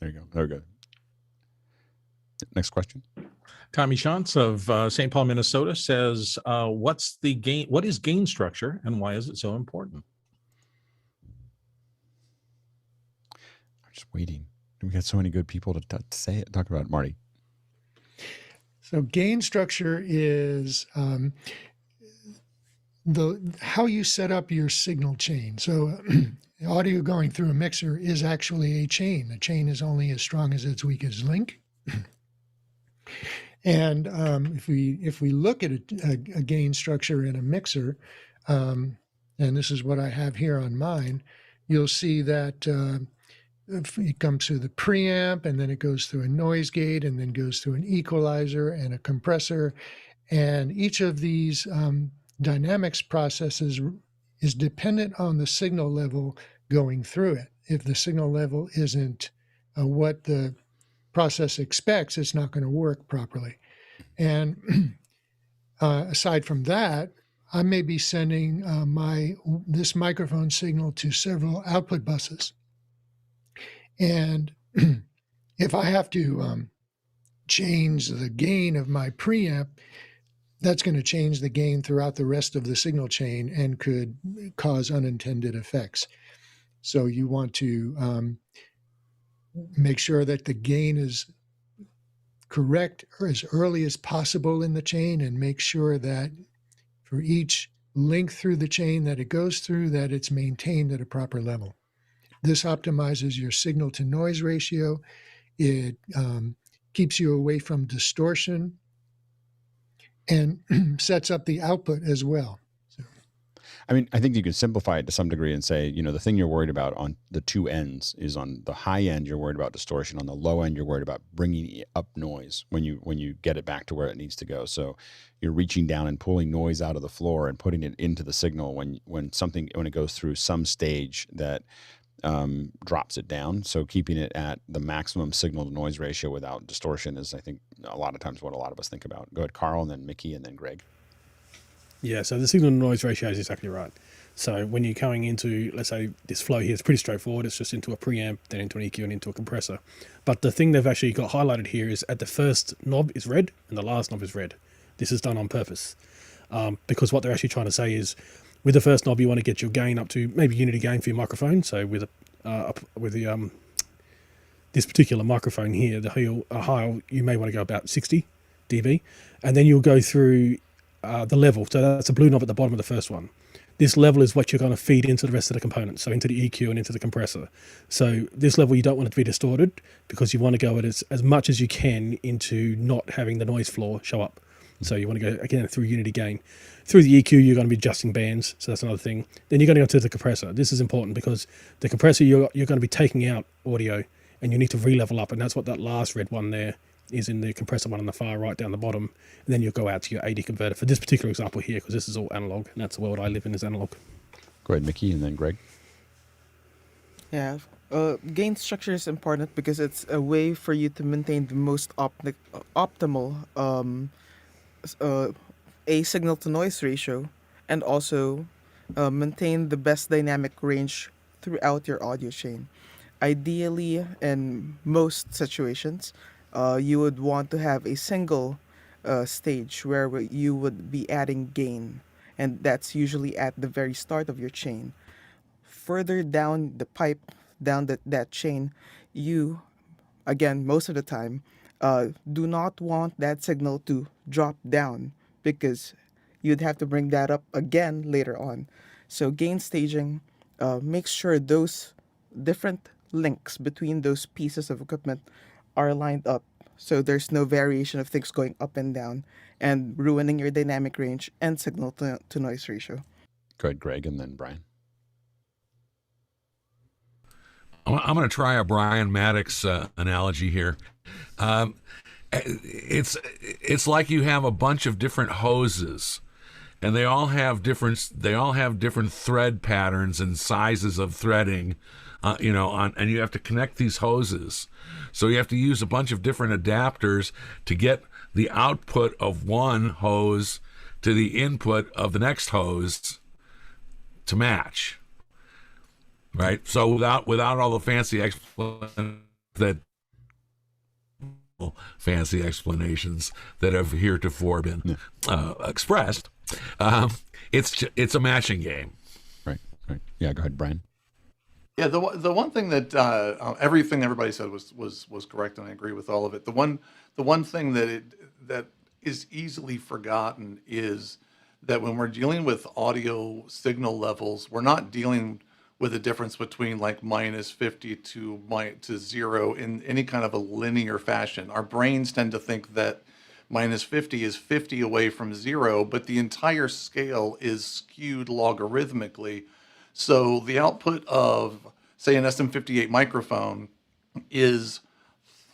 There you go. There we go. Next question. Tommy Shantz of St. Paul, Minnesota says, what is gain structure and why is it so important? I'm just waiting. We got so many good people to talk about it. Marty. So gain structure is how you set up your signal chain. So audio going through a mixer is actually a chain. The chain is only as strong as its weakest link. And if we look at a gain structure in a mixer, and this is what I have here on mine, you'll see that it comes through the preamp, and then it goes through a noise gate, and then goes through an equalizer and a compressor. And each of these dynamics processes is dependent on the signal level going through it. If the signal level isn't what the process expects, it's not going to work properly. And aside from that, I may be sending this microphone signal to several output buses. And if I have to change the gain of my preamp, that's going to change the gain throughout the rest of the signal chain and could cause unintended effects. So you want to make sure that the gain is correct or as early as possible in the chain, and make sure that for each link through the chain that it goes through, that it's maintained at a proper level. This optimizes your signal to noise ratio. It keeps you away from distortion and sets up the output as well. I mean, I think you can simplify it to some degree and say, the thing you're worried about on the two ends is on the high end, you're worried about distortion. On the low end, you're worried about bringing up noise when you get it back to where it needs to go. So you're reaching down and pulling noise out of the floor and putting it into the signal when it goes through some stage that drops it down. So keeping it at the maximum signal to noise ratio without distortion is, I think, a lot of times what a lot of us think about. Go ahead, Carl, and then Mickey, and then Greg. Yeah, so the signal to noise ratio is exactly right. So when you're going into, let's say, this flow here, it's pretty straightforward. It's just into a preamp, then into an EQ, and into a compressor. But the thing they've actually got highlighted here is at the first knob is red and the last knob is red. This is done on purpose because what they're actually trying to say is, with the first knob, you want to get your gain up to maybe unity gain for your microphone. So with this particular microphone here, the Heil, you may want to go about 60 dB, and then you'll go through the level. So that's a blue knob at the bottom of the first one. This level is what you're going to feed into the rest of the components, so into the EQ and into the compressor. So this level, you don't want it to be distorted because you want to go at as much as you can into not having the noise floor show up. So you want to go, again, through unity gain. Through the EQ, you're going to be adjusting bands, so that's another thing. Then you're going to go to the compressor. This is important because the compressor, you're going to be taking out audio, and you need to re-level up, and that's what that last red one there is in the compressor one on the far right down the bottom. And then you'll go out to your AD converter for this particular example here, because this is all analog, and that's the world I live in, is analog. Go ahead, Mickey, and then Greg. Yeah, gain structure is important because it's a way for you to maintain the most optimal a signal to noise ratio, and also maintain the best dynamic range throughout your audio chain. Ideally, in most situations, you would want to have a single stage where you would be adding gain, and that's usually at the very start of your chain. Further down the pipe, down that chain, you, again, most of the time, do not want that signal to drop down because you'd have to bring that up again later on. So gain staging makes sure those different links between those pieces of equipment are lined up so there's no variation of things going up and down and ruining your dynamic range and signal to noise ratio. Go ahead, Greg, and then Brian. I'm going to try a Brian Maddox analogy here. It's like you have a bunch of different hoses, and they all have different thread patterns and sizes of threading, and you have to connect these hoses. So you have to use a bunch of different adapters to get the output of one hose to the input of the next hose to match. Right. So without all the fancy explanations that have heretofore been expressed, it's a matching game. Right. Yeah. Go ahead, Brian. Yeah. The one thing that everything everybody said was correct, and I agree with all of it. The one thing that is easily forgotten is that when we're dealing with audio signal levels, we're not dealing with a difference between like minus 50 to 0 in any kind of a linear fashion. Our brains tend to think that minus 50 is 50 away from 0, but the entire scale is skewed logarithmically. So the output of, say, an SM58 microphone is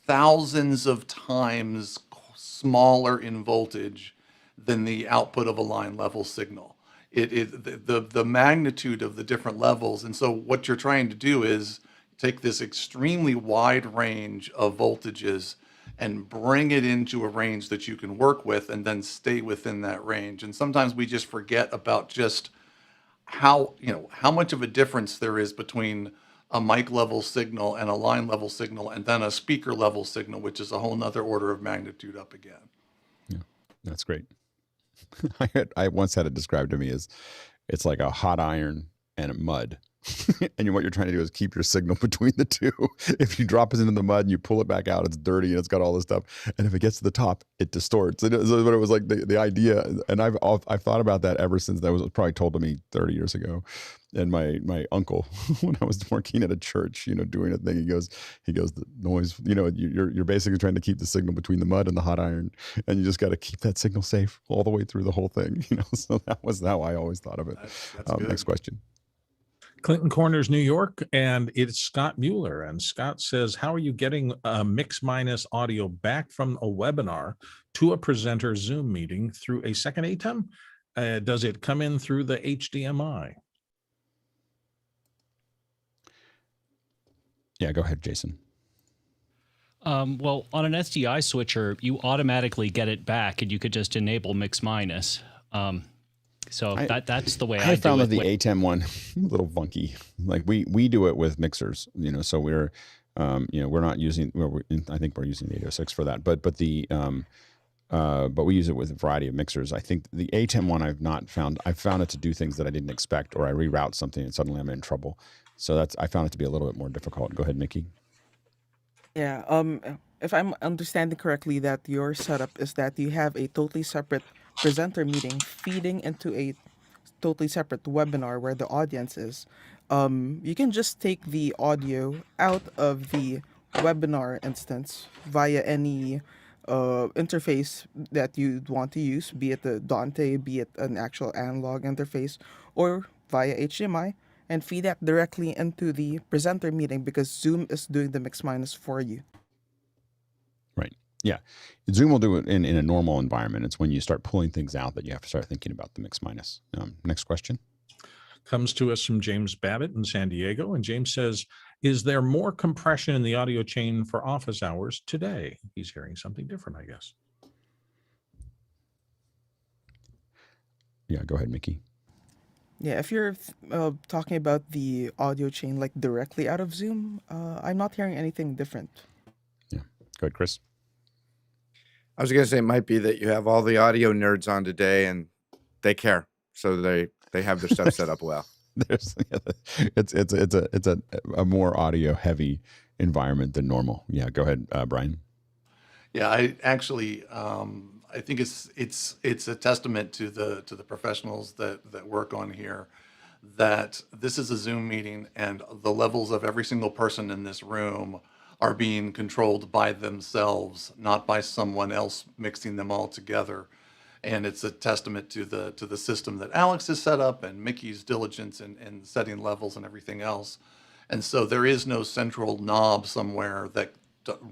thousands of times smaller in voltage than the output of a line level signal. The magnitude of the different levels. And so what you're trying to do is take this extremely wide range of voltages and bring it into a range that you can work with and then stay within that range. And sometimes we just forget about just how much of a difference there is between a mic level signal and a line level signal and then a speaker level signal, which is a whole nother order of magnitude up again. Yeah, that's great. I once had it described to me as it's like a hot iron and a mud. And what you're trying to do is keep your signal between the two. If you drop it into the mud and you pull it back out, it's dirty and it's got all this stuff. And if it gets to the top, it distorts. But it was like the idea. And I've thought about that ever since. That was probably told to me 30 years ago. And my uncle, when I was working at a church, doing a thing, he goes, the noise, you're basically trying to keep the signal between the mud and the hot iron, and you just got to keep that signal safe all the way through the whole thing. So that was how I always thought of it. That's Next question. Clinton Corners, New York, and it's Scott Mueller. And Scott says, how are you getting mix minus audio back from a webinar to a presenter Zoom meeting through a second ATEM? Does it come in through the HDMI? Yeah, go ahead, Jason. Well, on an SDI switcher, you automatically get it back, and you could just enable mix minus. So that's the way I found do that it. the ATEM one a little funky. Like we do it with mixers, so we're we're not using. I think we're using the 806 for that, but we use it with a variety of mixers. I think the ATEM one I've found it to do things that I didn't expect, or I reroute something and suddenly I'm in trouble. So I found it to be a little bit more difficult. Go ahead, Mickey. Yeah. If I'm understanding correctly, that your setup is that you have a totally separate presenter meeting feeding into a totally separate webinar where the audience is. You can just take the audio out of the webinar instance via any interface that you'd want to use, be it the Dante, be it an actual analog interface, or via HDMI, and feed that directly into the presenter meeting because Zoom is doing the mix minus for you. Right. Yeah. Zoom will do it in a normal environment. It's when you start pulling things out that you have to start thinking about the mix minus. Next question. Comes to us from James Babbitt in San Diego. And James says, is there more compression in the audio chain for office hours today? He's hearing something different, I guess. Yeah, go ahead, Mickey. Yeah, if you're talking about the audio chain like directly out of Zoom, I'm not hearing anything different. Yeah, go ahead, Chris. I was going to say it might be that you have all the audio nerds on today and they care, so they have their stuff set up well. It's a more audio heavy environment than normal. Yeah, go ahead, Brian. Yeah, I actually I think it's a testament to the professionals that work on here, that this is a Zoom meeting and the levels of every single person in this room are being controlled by themselves, not by someone else mixing them all together. And it's a testament to the system that Alex has set up and Mickey's diligence in setting levels and everything else. And so there is no central knob somewhere that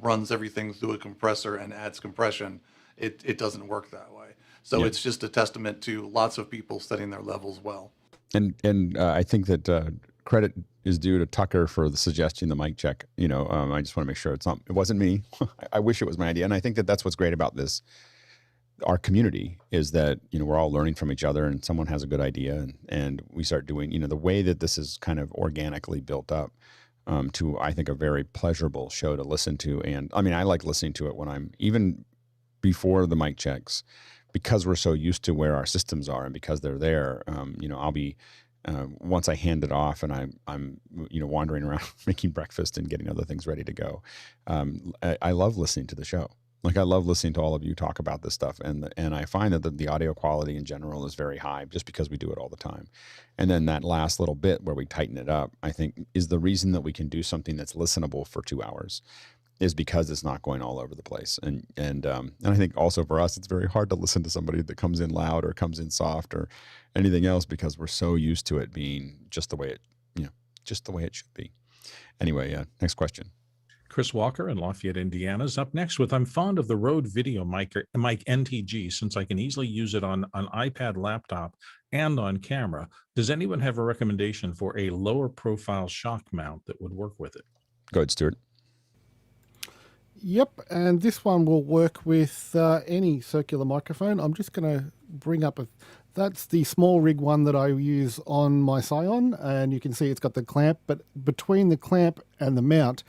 runs everything through a compressor and adds compression. It doesn't work that way. So Yeah. it's just a testament to lots of people setting their levels well. And I think that credit is due to Tucker for the suggesting the mic check. I just want to make sure it wasn't me. I wish it was my idea. And I think that that's what's great about this. Our community is that, we're all learning from each other, and someone has a good idea and we start doing, the way that this is kind of organically built up to, I think, a very pleasurable show to listen to. And I mean, I like listening to it when I'm even before the mic checks, because we're so used to where our systems are and because they're there. I'll be, once I hand it off and I'm wandering around making breakfast and getting other things ready to go. I love listening to the show. Like, I love listening to all of you talk about this stuff, and I find that the audio quality in general is very high just because we do it all the time. And then that last little bit where we tighten it up, I think, is the reason that we can do something that's listenable for 2 hours, is because it's not going all over the place. And I think also for us, it's very hard to listen to somebody that comes in loud or comes in soft or anything else, because we're so used to it being just the way it should be. Anyway, next question. Chris Walker in Lafayette, Indiana is up next with, I'm fond of the Rode Video mic NTG since I can easily use it on an iPad laptop and on camera. Does anyone have a recommendation for a lower profile shock mount that would work with it? Go ahead, Stuart. Yep, and this one will work with any circular microphone. I'm just going to bring up that's the small rig one that I use on my Scion, and you can see it's got the clamp, but between the clamp and the mount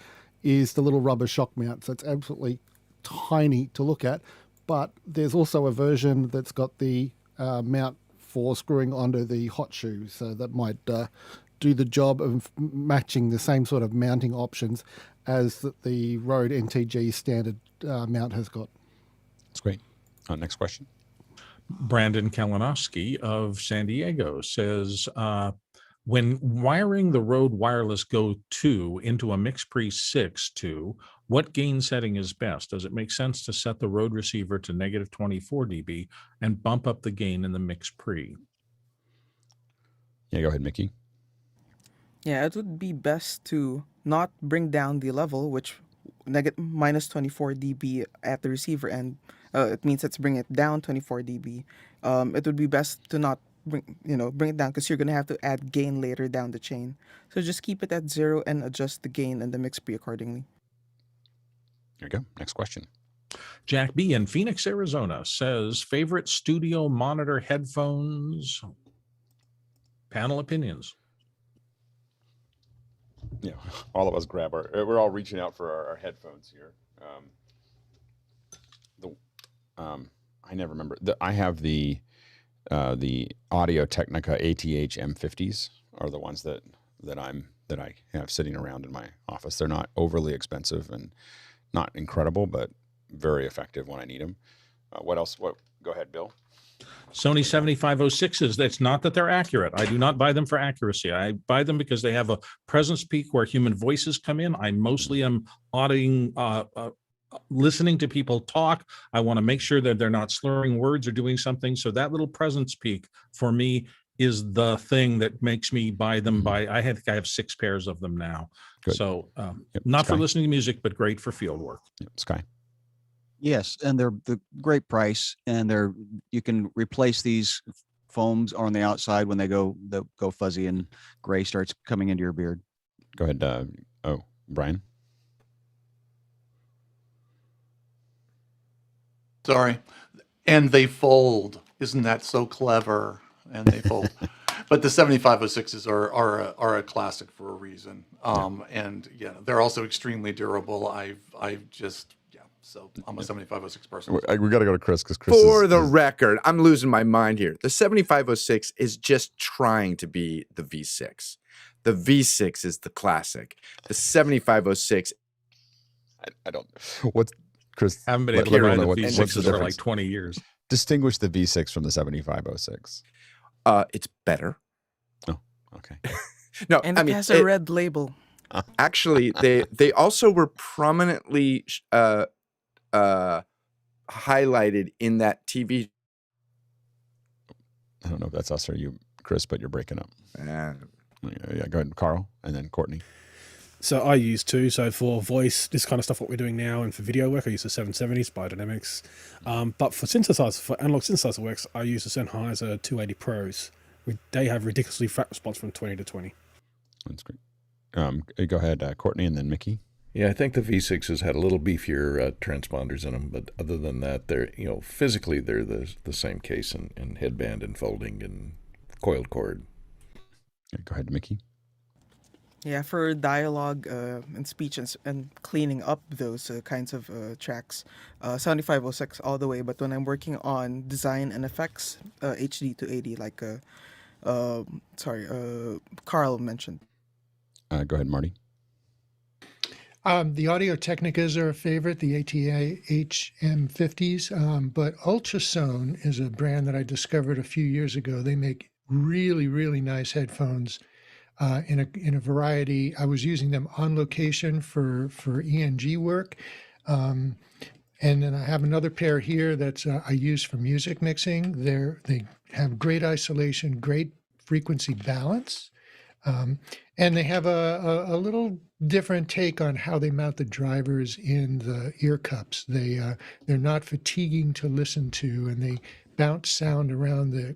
is the little rubber shock mount. So it's absolutely tiny to look at, but there's also a version that's got the mount for screwing onto the hot shoe. So that might do the job of matching the same sort of mounting options as the Rode NTG standard mount has got. That's great. Next question. Brandon Kalinowski of San Diego says, when wiring the Rode Wireless Go 2 into a MixPre 6.2, what gain setting is best? Does it make sense to set the Rode receiver to negative 24 dB and bump up the gain in the MixPre? Yeah, go ahead, Mickey. Yeah, it would be best to not bring down the level, which minus 24 dB at the receiver end. It means it's bringing it down 24 dB. It would be best to not bring it down, because you're going to have to add gain later down the chain. So just keep it at 0 and adjust the gain and the MixPre accordingly. There you go. Next question. Jack B in Phoenix, Arizona says, favorite studio monitor headphones? Panel opinions. Yeah, all of us we're all reaching out for our headphones here. I never remember. I have the Audio Technica ATH M50s are the ones that I have sitting around in my office. They're not overly expensive and not incredible, but very effective when I need them. What else? Go ahead, Bill. Sony 7506s. That's not that they're accurate. I do not buy them for accuracy. I buy them because they have a presence peak where human voices come in. I mostly am listening to people talk. I want to make sure that they're not slurring words or doing something. So that little presence peak for me is the thing that makes me buy them. I have 6 pairs of them now. Good. So not Sky. for listening to music, but great for field work. Yep. Sky. Yes, and they're the great price, and you can replace these foams on the outside when they go fuzzy and gray starts coming into your beard. Go ahead. Brian. Sorry. And they fold. Isn't that so clever? and they fold. But the 7506s are a classic for a reason. And yeah, they're also extremely durable. So I'm a 7506 person. We got to go to Chris, because Chris For the record, I'm losing my mind here. The 7506 is just trying to be the V6. The V6 is the classic. The 7506. I don't. What's Chris? Haven't been able to ride the V6s for like 20 years. Distinguish the V6 from the 7506. It's better. Oh, okay. No, And I it mean, has a red label. Actually, they also were prominently highlighted in that TV. I don't know if that's us or you, Chris, but you're breaking up. Yeah, go ahead, Carl, and then Courtney. So I use two. So for voice, this kind of stuff, what we're doing now, and for video work, I use the 770 Biodynamics. But for synthesizer, for analog synthesizer works, I use the Sennheiser 280 Pros. They have ridiculously fat response from 20 to 20. That's great. Go ahead, Courtney, and then Mickey. Yeah, I think the V6s had a little beefier transponders in them, but other than that, they're physically they're the same case in headband and folding and coiled cord. Go ahead, Mickey. Yeah, for dialogue and speech and cleaning up those kinds of tracks, 7506 all the way. But when I'm working on design and effects, HD 280, like Carl mentioned. Go ahead, Marty. The Audio Technicas are a favorite, the ATA HM50s, but Ultrasone is a brand that I discovered a few years ago. They make really, really nice headphones in a variety. I was using them on location for ENG work. And then I have another pair here that I use for music mixing. They have great isolation, great frequency balance. And they have a little different take on how they mount the drivers in the ear cups. They're not fatiguing to listen to, and they bounce sound around the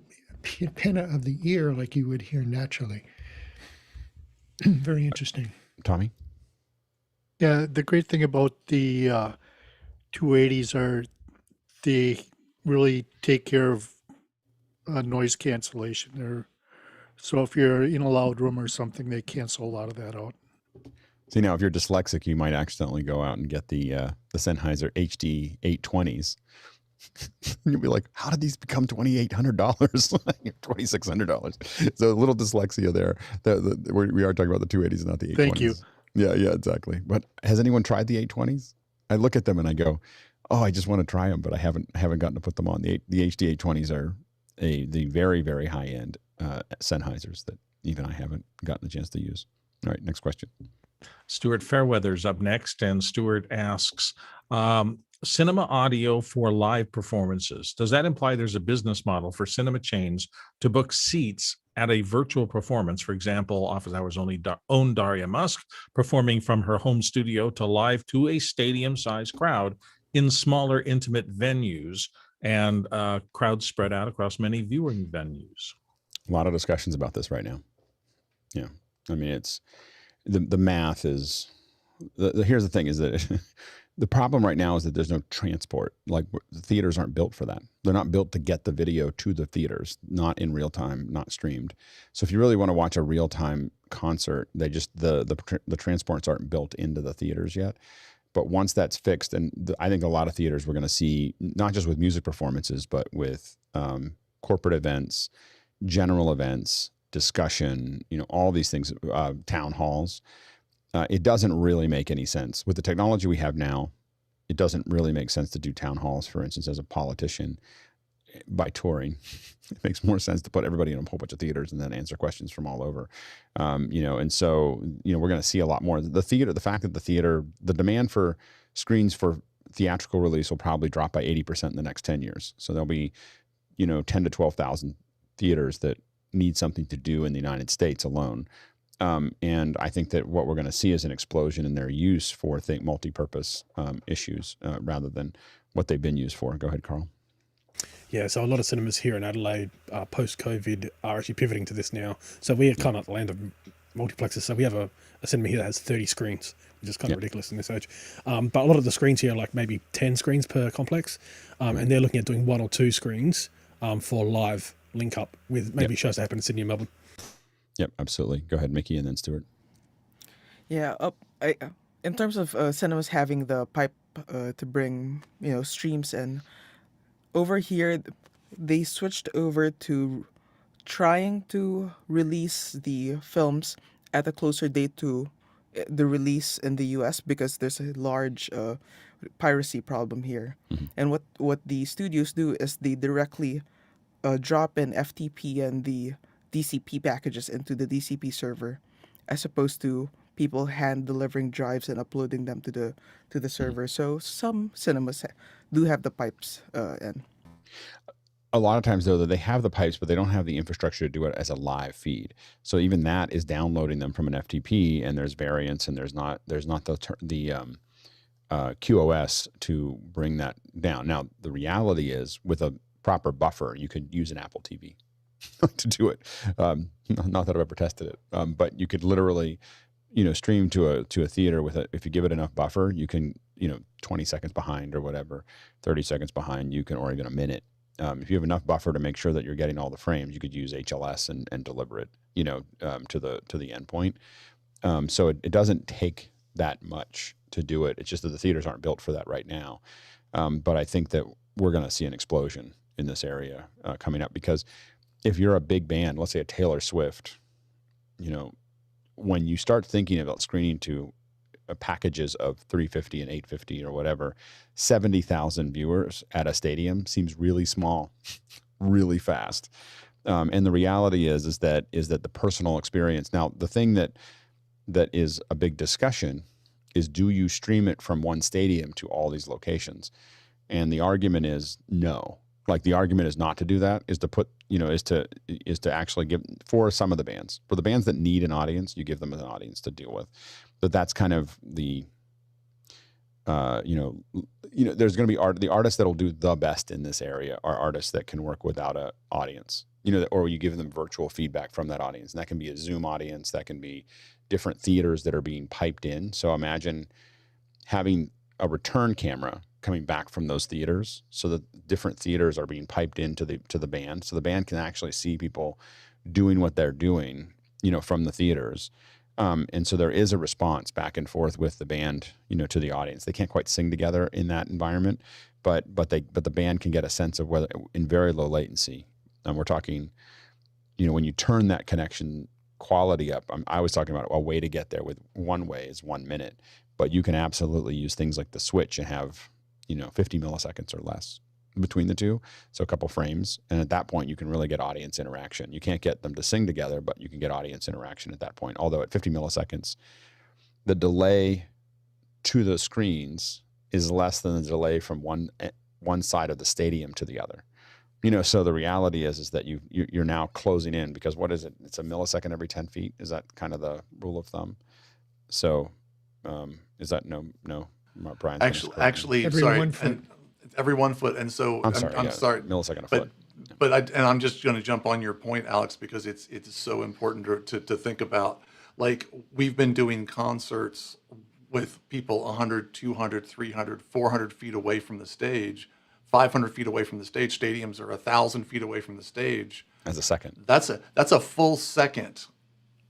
pinna of the ear like you would hear naturally. Very interesting. Tommy? Yeah, the great thing about the 280s are they really take care of noise cancellation. So if you're in a loud room or something, they cancel a lot of that out. See, now if you're dyslexic, you might accidentally go out and get the Sennheiser HD 820s. You'll be like, how did these become $2,800? $2,600. So a little dyslexia there. We are talking about the 280s and not the 820s. Thank you. Yeah, exactly. But has anyone tried the 820s? I look at them and I go, oh, I just want to try them, but I haven't gotten to put them on. The HD 820s are the very, very high end Sennheisers that even I haven't gotten a chance to use. All right, next question. Stuart Fairweather's up next, and Stuart asks, cinema audio for live performances. Does that imply there's a business model for cinema chains to book seats at a virtual performance? For example, Office Hours own Daria Musk performing from her home studio to live to a stadium-sized crowd in smaller, intimate venues, and crowds spread out across many viewing venues. A lot of discussions about this right now. Yeah, I mean, it's the math is. Here's the thing: is that the problem right now is that there's no transport. Like, the theaters aren't built for that. They're not built to get the video to the theaters, not in real time, not streamed. So if you really want to watch a real time concert, they just the transports aren't built into the theaters yet. But once that's fixed, and I think a lot of theaters we're going to see, not just with music performances, but with corporate events, general events, discussion, all these things, town halls. It doesn't really make any sense. With the technology we have now, it doesn't really make sense to do town halls, for instance, as a politician by touring. It makes more sense to put everybody in a whole bunch of theaters and then answer questions from all over. And so, we're going to see a lot more. The fact that the demand for screens for theatrical release will probably drop by 80% in the next 10 years. So there'll be, 10 to 12,000 theaters that need something to do in the United States alone. And I think that what we're going to see is an explosion in their use for multi-purpose issues rather than what they've been used for. Go ahead, Carl. Yeah, so a lot of cinemas here in Adelaide, post-COVID, are actually pivoting to this now. So we are kind of the land of multiplexes. So we have a cinema here that has 30 screens, which is kind of ridiculous in this age. But a lot of the screens here are like maybe 10 screens per complex. And they're looking at doing 1 or 2 screens for live link up with maybe shows that happen in Sydney and Melbourne. Yep, absolutely. Go ahead, Mickey, and then Stuart. Yeah, in terms of cinemas having the pipe to bring streams in, over here they switched over to trying to release the films at a closer date to the release in the US because there's a large piracy problem here. And what the studios do is they directly drop in FTP and the DCP packages into the DCP server, as opposed to people hand delivering drives and uploading them to the server. So some cinemas do have the pipes in. A lot of times, though, that they have the pipes, but they don't have the infrastructure to do it as a live feed. So even that is downloading them from an FTP, and there's variants, and there's not the QoS to bring that down. Now, the reality is, with a proper buffer, you could use an Apple TV to do it. Not that I've ever tested it, but you could literally, stream to a theater with it. If you give it enough buffer, you can, 20 seconds behind or whatever, 30 seconds behind, or even a minute. If you have enough buffer to make sure that you're getting all the frames, you could use HLS and deliver it, to the endpoint. So it doesn't take that much to do it. It's just that the theaters aren't built for that right now. But I think that we're going to see an explosion in this area coming up, because if you're a big band, let's say a Taylor Swift, when you start thinking about screening to packages of 350 and 850 or whatever, 70,000 viewers at a stadium seems really small, really fast. And the reality is that the personal experience. Now, the thing that is a big discussion is, do you stream it from one stadium to all these locations? And the argument is no. Like, the argument is not to do that, is to put, is to actually give, for some of the bands, for the bands that need an audience, you give them an audience to deal with. But that's kind of the, there's going to be the artists that'll do the best in this area are artists that can work without an audience, or you give them virtual feedback from that audience. And that can be a Zoom audience, that can be different theaters that are being piped in. So imagine having a return camera coming back from those theaters, so that different theaters are being piped into the band, so the band can actually see people doing what they're doing, from the theaters. And so there is a response back and forth with the band, to the audience. They can't quite sing together in that environment, but the band can get a sense of whether, in very low latency. And we're talking, when you turn that connection quality up, I was talking about a way to get there with one way is 1 minute, but you can absolutely use things like the switch and have, 50 milliseconds or less between the two. So a couple frames. And at that point, you can really get audience interaction. You can't get them to sing together, but you can get audience interaction at that point. Although at 50 milliseconds, the delay to the screens is less than the delay from one side of the stadium to the other. So the reality is that you're now closing in, because what is it? It's a millisecond every 10 feet. Is that kind of the rule of thumb? So is that no? Brian. Actually, every sorry, 1 foot. Every 1 foot. And so I'm sorry, millisecond a foot. But I'm just going to jump on your point, Alex, because it's so important to think about. Like, we've been doing concerts with people 100, 200, 300, 400 feet away from the stage, 500 feet away from the stage. Stadiums are 1,000 feet away from the stage. As a second. That's a full second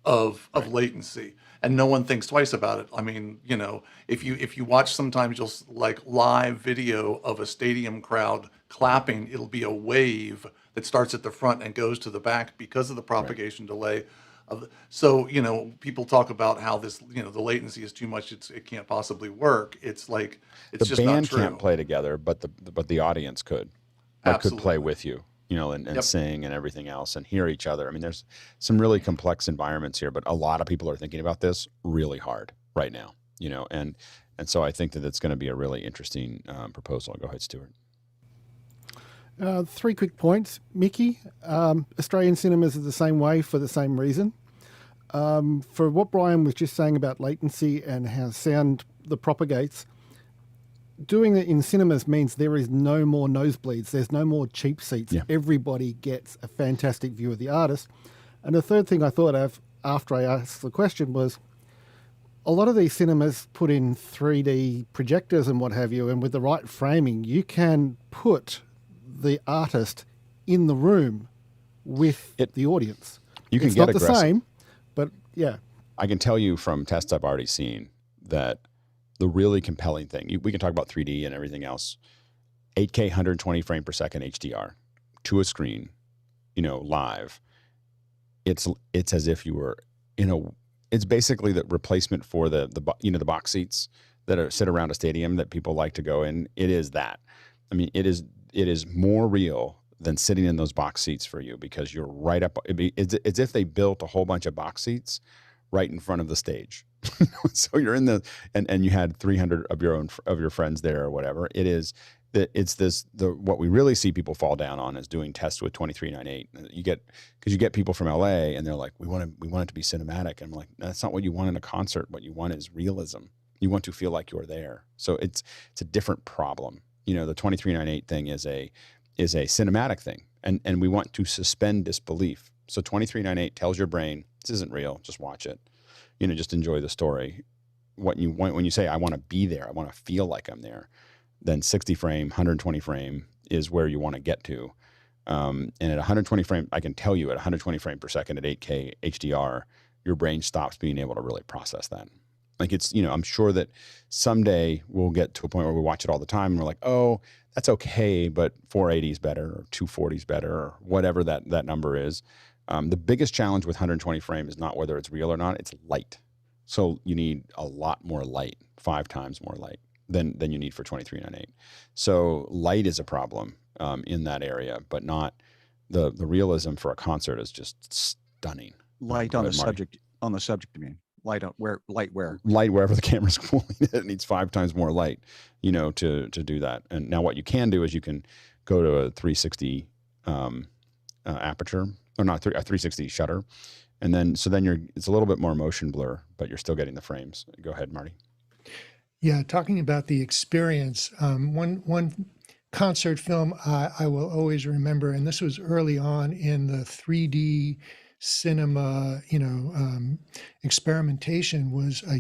of latency, and no one thinks twice about it. I mean, if you watch, sometimes you'll like live video of a stadium crowd clapping, it'll be a wave that starts at the front and goes to the back because of the propagation delay. So people talk about how this, the latency is too much. It can't possibly work. It's like, it's just not true. The band can't play together, but the audience could. Could play with you. And Yep. sing and everything else and hear each other. I mean, there's some really complex environments here, but a lot of people are thinking about this really hard right now, and so I think that it's going to be a really interesting proposal. Go ahead, Stuart. 3 quick points. Mickey, Australian cinemas are the same way for the same reason. For what Brian was just saying about latency and how sound propagates, doing it in cinemas means there is no more nosebleeds. There's no more cheap seats. Yeah. Everybody gets a fantastic view of the artist. And the third thing I thought of after I asked the question was, a lot of these cinemas put in 3D projectors and what have you, and with the right framing, you can put the artist in the room with the audience. You can it's get not aggressive. the same, but yeah. I can tell you from tests I've already seen that the really compelling thing, we can talk about 3D and everything else, 8K 120 frame per second HDR to a screen, live. It's as if you were it's basically the replacement for the box seats that sit around a stadium that people like to go in. It is that. I mean, it is more real than sitting in those box seats for you, because you're right up. It's as if they built a whole bunch of box seats right in front of the stage. So you're in and you had 300 of your friends there or whatever. What we really see people fall down on is doing tests with 2398. Because you get people from LA and they're like, we want it to be cinematic. And I'm like, that's not what you want in a concert. What you want is realism. You want to feel like you're there. So it's a different problem. The 2398 thing is a cinematic thing, and we want to suspend disbelief. So 2398 tells your brain, this isn't real, just watch it. Just enjoy the story. What you want when you say, I want to be there, I want to feel like I'm there, then 60 frame, 120 frame is where you want to get to. And at 120 frame, I can tell you at 120 frame per second at 8K HDR, your brain stops being able to really process that. Like I'm sure that someday we'll get to a point where we watch it all the time and we're like, oh, that's okay, but 480 is better, or 240 is better, or whatever that number is. The biggest challenge with 120 frame is not whether it's real or not, it's light. So you need a lot more light, 5 times more light than you need for 2398. So light is a problem in that area, but not the realism for a concert is just stunning. Light on the subject, I mean. Light where? Light wherever the camera's pulling it needs 5 times more light, to do that. And now what you can do is you can go to a 360 aperture, or not a 360 shutter, and then it's a little bit more motion blur, but you're still getting the frames. Go ahead, Marty. Yeah, talking about the experience, one concert film I will always remember, and this was early on in the 3D cinema, experimentation, was a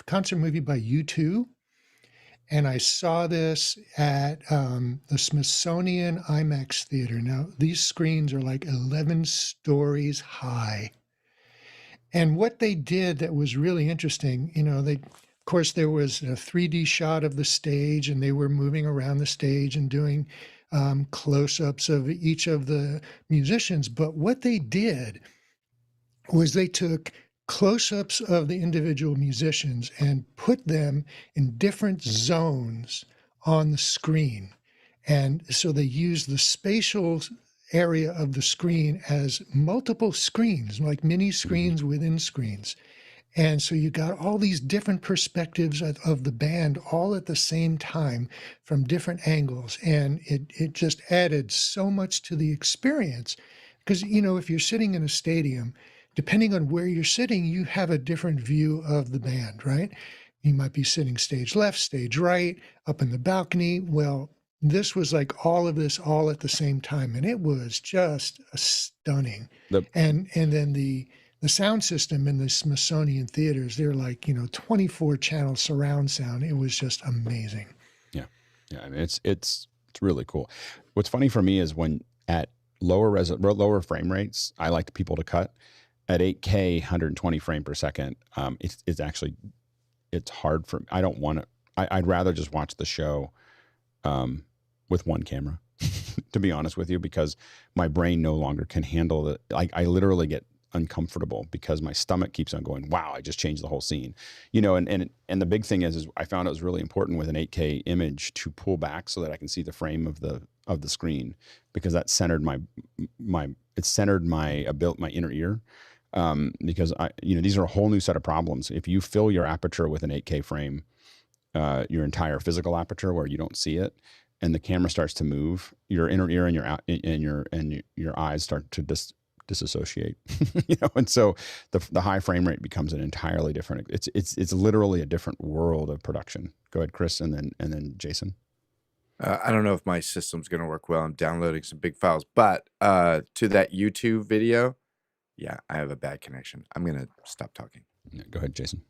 concert movie by U2. And I saw this at the Smithsonian IMAX Theater. Now, these screens are like 11 stories high. And what they did that was really interesting, of course, there was a 3D shot of the stage, and they were moving around the stage and doing close-ups of each of the musicians. But what they did was they took close-ups of the individual musicians and put them in different zones on the screen. And so they used the spatial area of the screen as multiple screens, like mini screens within screens. And so you got all these different perspectives of the band all at the same time from different angles. And it just added so much to the experience. Because, if you're sitting in a stadium, depending on where you're sitting, you have a different view of the band, right? You might be sitting stage left, stage right, up in the balcony. Well, this was like all of this all at the same time. And it was just stunning. And then the sound system in the Smithsonian theaters, they're like, 24 channel surround sound. It was just amazing. Yeah. I mean, it's really cool. What's funny for me is when at lower frame rates, I like people to cut. At 8K 120 frame per second, it's hard for me. I don't want to. I'd rather just watch the show with one camera, to be honest with you, because my brain no longer can handle it. I literally get uncomfortable because my stomach keeps on going, wow, I just changed the whole scene. And the big thing is I found it was really important with an 8K image to pull back so that I can see the frame of the screen, because that centered my inner ear. Because these are a whole new set of problems. If you fill your aperture with an 8K frame, your entire physical aperture where you don't see it, and the camera starts to move, your inner ear and your eyes start to disassociate. And so the high frame rate becomes an entirely different. It's literally a different world of production. Go ahead, Chris, and then Jason. I don't know if my system's going to work well. I'm downloading some big files, but to that YouTube video. Yeah, I have a bad connection. I'm going to stop talking. Yeah, go ahead, Jason.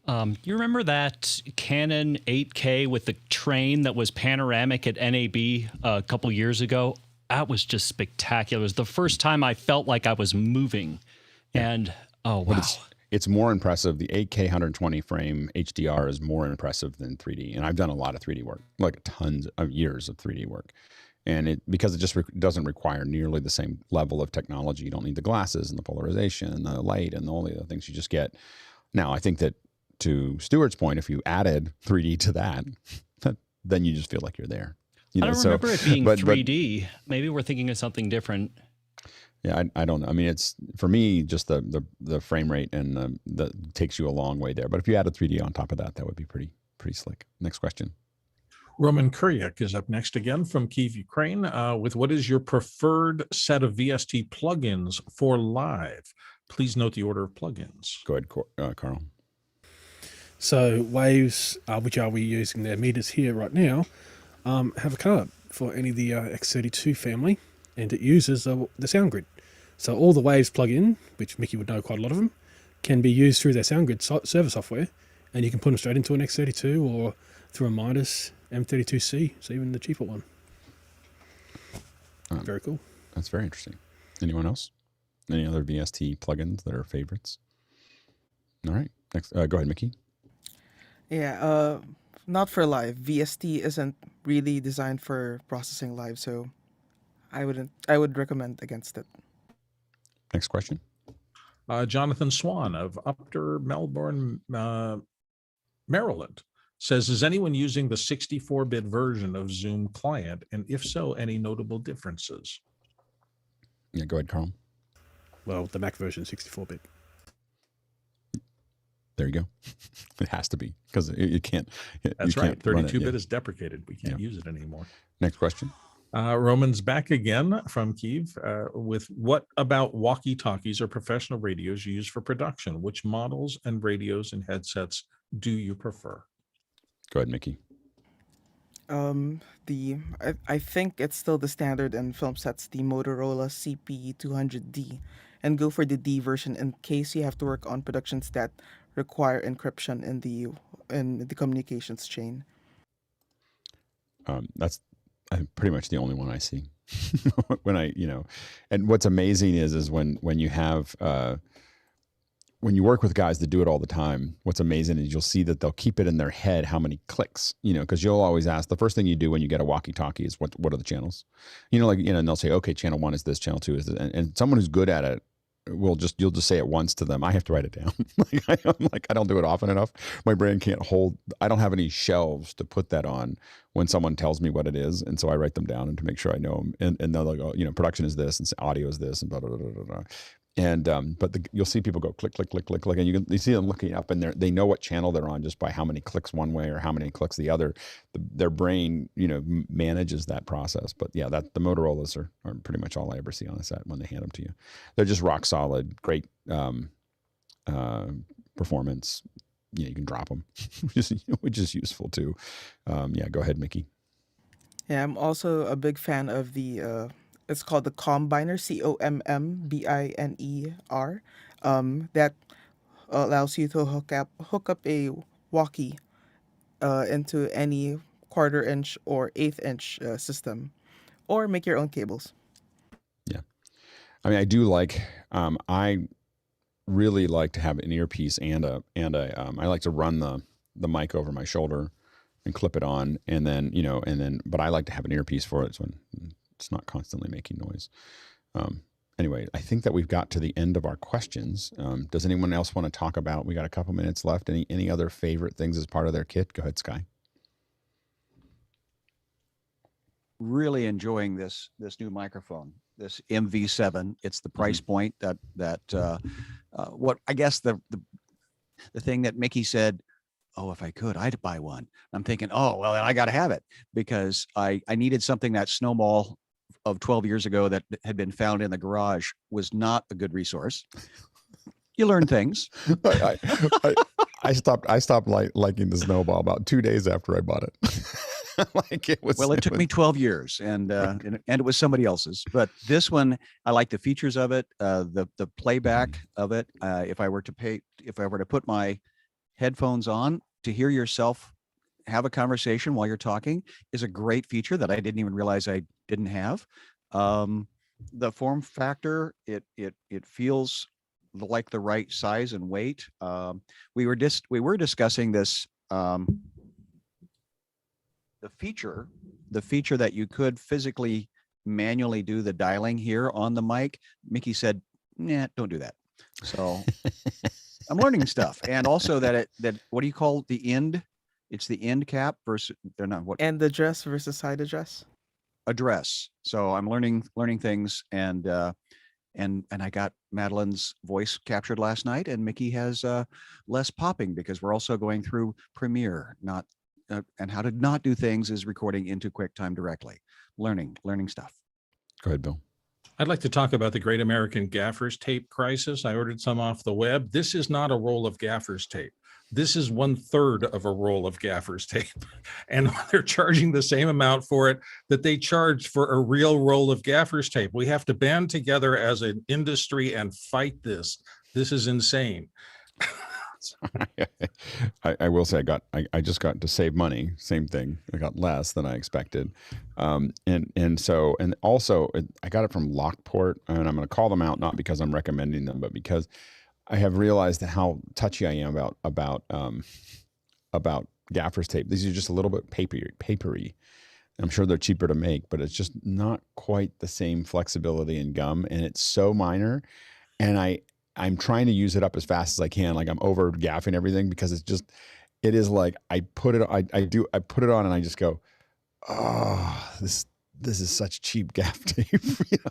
You remember that Canon 8K with the train that was panoramic at NAB a couple years ago? that was just spectacular. It was the first time I felt like I was moving. And oh, wow. But it's more impressive. The 8K 120 frame HDR is more impressive than 3D. And I've done a lot of 3D work, like tons of years of 3D work. And because it just doesn't require nearly the same level of technology. You don't need the glasses and the polarization and the light and all the other things you just get. Now, I think that to Stuart's point, if you added 3D to that, then you just feel like you're there. I don't remember it being 3D. Maybe we're thinking of something different. Yeah, I don't know. I mean, it's for me just the frame rate and the takes you a long way there. But if you added 3D on top of that, that would be pretty slick. Next question. Roman Kuryuk is up next again from Kyiv, Ukraine, with what is your preferred set of VST plugins for live? Please note the order of plugins. Go ahead, Carl. So Waves, which are we using their meters here right now, have a card for any of the X32 family, and it uses the SoundGrid. So all the Waves plugin, which Mickey would know quite a lot of them, can be used through their SoundGrid server software, and you can put them straight into an X32 or through a Midas M32C, so even the cheaper one. Very cool. That's very interesting. Anyone else? Any other VST plugins that are favorites? All right. Next, go ahead, Mickey. Yeah, not for live. VST isn't really designed for processing live, so I would recommend against it. Next question. Jonathan Swan of Upper Melbourne, Maryland says, is anyone using the 64-bit version of Zoom client? And if so, any notable differences? Yeah, go ahead, Carl. Well, the Mac version 64-bit. There you go. It has to be because you can't. That's right. 32-bit is deprecated. We can't use it anymore. Next question. Roman's back again from Kyiv with what about walkie-talkies or professional radios you use for production? Which models and radios and headsets do you prefer? Go ahead, Mickey. I think it's still the standard in film sets, the Motorola CP200D, and go for the D version in case you have to work on productions that require encryption in the communications chain. That's pretty much the only one I see when and what's amazing is when you have when you work with guys that do it all the time, what's amazing is you'll see that they'll keep it in their head how many clicks, because you'll always ask, the first thing you do when you get a walkie-talkie is what are the channels? And they'll say, okay, channel 1 is this, channel 2 is this. And someone who's good at it you'll just say it once to them. I have to write it down. I don't do it often enough. My brain can't hold, I don't have any shelves to put that on when someone tells me what it is. And so I write them down and to make sure I know them. And they'll go, production is this and audio is this and blah, blah, blah, blah, blah. And you'll see people go click, click, click, click, click, and you see them looking up, and they know what channel they're on just by how many clicks one way or how many clicks the other. Their brain, manages that process. But yeah, the Motorola's are pretty much all I ever see on a set when they hand them to you. They're just rock solid, great performance. You can drop them, which is useful too. Yeah, go ahead, Mickey. Yeah, I'm also a big fan of the. It's called the Combiner, COMMBINER, that allows you to hook up a walkie into any 1/4 inch or 1/8 inch system, or make your own cables. Yeah, I mean, I do like. I really like to have an earpiece and I like to run the mic over my shoulder and clip it on, and then but I like to have an earpiece for it so it's not constantly making noise. Anyway, I think that we've got to the end of our questions. Does anyone else want to talk about? We got a couple minutes left. Any other favorite things as part of their kit? Go ahead, Sky. Really enjoying this new microphone, this MV7. It's the price point that what I guess the thing that Mickey said, oh, if I could, I'd buy one. I'm thinking, oh, well, I got to have it because I needed something. That Snowball of 12 years ago that had been found in the garage was not a good resource. You learn things. I stopped liking the Snowball about 2 days after I bought it. It took me 12 years and it was somebody else's, but this one, I like the features of it. The playback of it. If I were to put my headphones on to hear yourself have a conversation while you're talking is a great feature that I didn't even realize I didn't have. The form factor, it feels like the right size and weight. We were discussing this, the feature that you could physically manually do the dialing here on the mic. Mickey said, "Nah, don't do that." So I'm learning stuff, and also that what do you call the end? It's the end cap versus they're not what end address versus side address. Address. So I'm learning things, and I got Madeline's voice captured last night, and Mickey has less popping because we're also going through Premiere, not and how to not do things is recording into QuickTime directly. Learning stuff. Go ahead, Bill. I'd like to talk about the Great American Gaffer's Tape crisis. I ordered some off the web. This is not a roll of gaffer's tape. This is 1/3 of a roll of gaffer's tape. And they're charging the same amount for it that they charged for a real roll of gaffer's tape. We have to band together as an industry and fight this. This is insane. I will say I just got to save money. Same thing. I got less than I expected. And also I got it from Lockport, and I'm going to call them out, not because I'm recommending them, but because I have realized how touchy I am about gaffer's tape. These are just a little bit papery. I'm sure they're cheaper to make, but it's just not quite the same flexibility in gum, and it's so minor. And I'm trying to use it up as fast as I can. Like I'm over gaffing everything because it is like I put it on and I just go, oh, this is such cheap gaff tape. You know?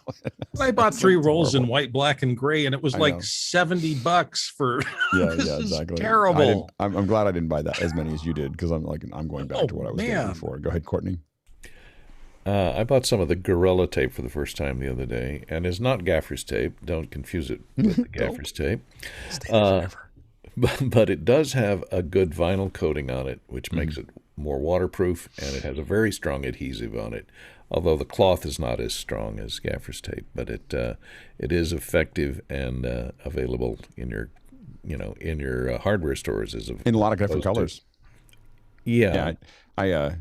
I bought 3 rolls in white, black, and gray, and it was like $70 for. Yeah, exactly. Terrible. I'm glad I didn't buy that as many as you did, because I'm going back to what I was getting before. Go ahead, Courtney. I bought some of the Gorilla tape for the first time the other day, and it's not gaffer's tape. Don't confuse it with the gaffer's tape. But it does have a good vinyl coating on it, which makes it more waterproof, and it has a very strong adhesive on it. Although the cloth is not as strong as gaffer's tape, but it is effective and available in your hardware stores in a lot of different colors. Yeah. I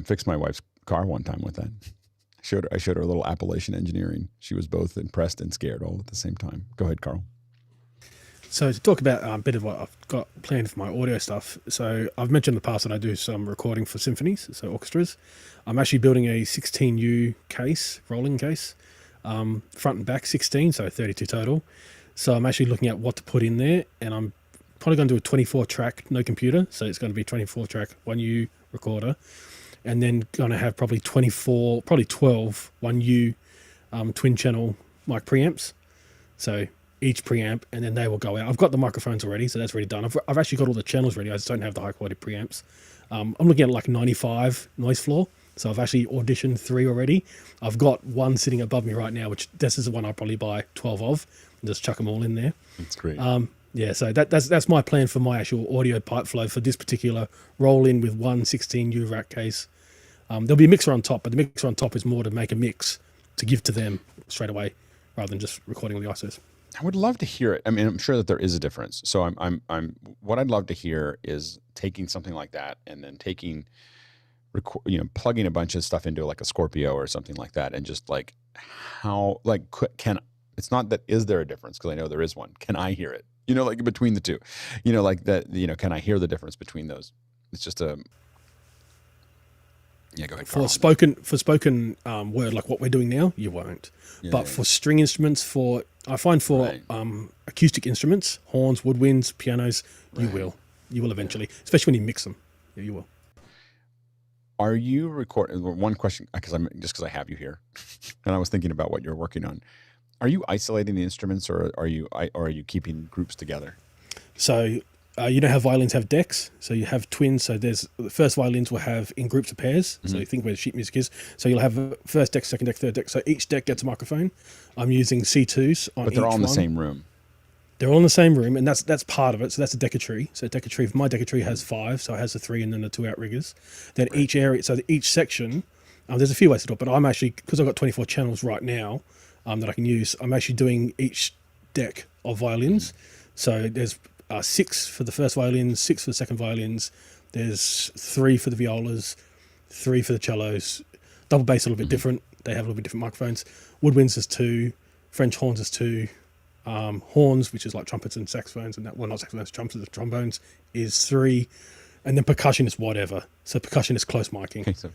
fixed my wife's car one time with that. I showed her a little Appalachian engineering. She was both impressed and scared all at the same time. Go ahead, Carl. So to talk about a bit of what I've got planned for my audio stuff. So I've mentioned in the past that I do some recording for symphonies, so orchestras. I'm actually building a 16U case, rolling case, front and back 16, so 32 total. So I'm actually looking at what to put in there, and I'm probably going to do a 24 track, no computer. So it's going to be 24 track 1U recorder, and then going to have probably 12 1U twin channel mic preamps. So each preamp, and then they will go out. I've got the microphones already, so that's already done. I've actually got all the channels ready. I just don't have the high quality preamps. I'm looking at like 95 noise floor. So I've actually auditioned 3 already. I've got 1 sitting above me right now, which this is the one I'll probably buy 12 of and just chuck them all in there. That's great. Yeah, so that's my plan for my actual audio pipe flow for this particular roll in with 1 16U rack case. There'll be a mixer on top, but the mixer on top is more to make a mix to give to them straight away rather than just recording on the ISOs. I would love to hear it. I mean, I'm sure that there is a difference. So what I'd love to hear is taking something like that and then plugging a bunch of stuff into like a Scorpio or something like that, and just like how, like, it's not that, is there a difference? Because I know there is one. Can I hear it? Like between the two, like that, can I hear the difference between those? It's just yeah, go ahead. For spoken word, like what we're doing now, you won't. But for string instruments, I find for acoustic instruments, horns, woodwinds, pianos, you will eventually, especially when you mix them. Yeah, you will. Are you recording? One question, because I have you here, and I was thinking about what you're working on. Are you isolating the instruments, or are you keeping groups together? So you know how violins have decks? So you have twins. So the first violins will have in groups of pairs. So you think where the sheet music is. So you'll have first deck, second deck, third deck. So each deck gets a microphone. I'm using C2s on each one. But they're all in the same room. They're all in the same room, and that's part of it. So that's a Decatree. So Decatree, my Decatree has 5, so it has the 3 and then the 2 outriggers. Then each area, so each section, there's a few ways to do it, but I'm actually, because I've got 24 channels right now that I can use, I'm actually doing each deck of violins. So there's 6 for the first violins, 6 for the second violins. There's 3 for the violas, 3 for the cellos. Double bass a little bit different. They have a little bit different microphones. Woodwinds is 2, French horns is 2, horns, which is like trumpets and saxophones, and that, well, not saxophones, trumpets and trombones, is 3, and then percussion is whatever. So percussion is close miking. Okay, so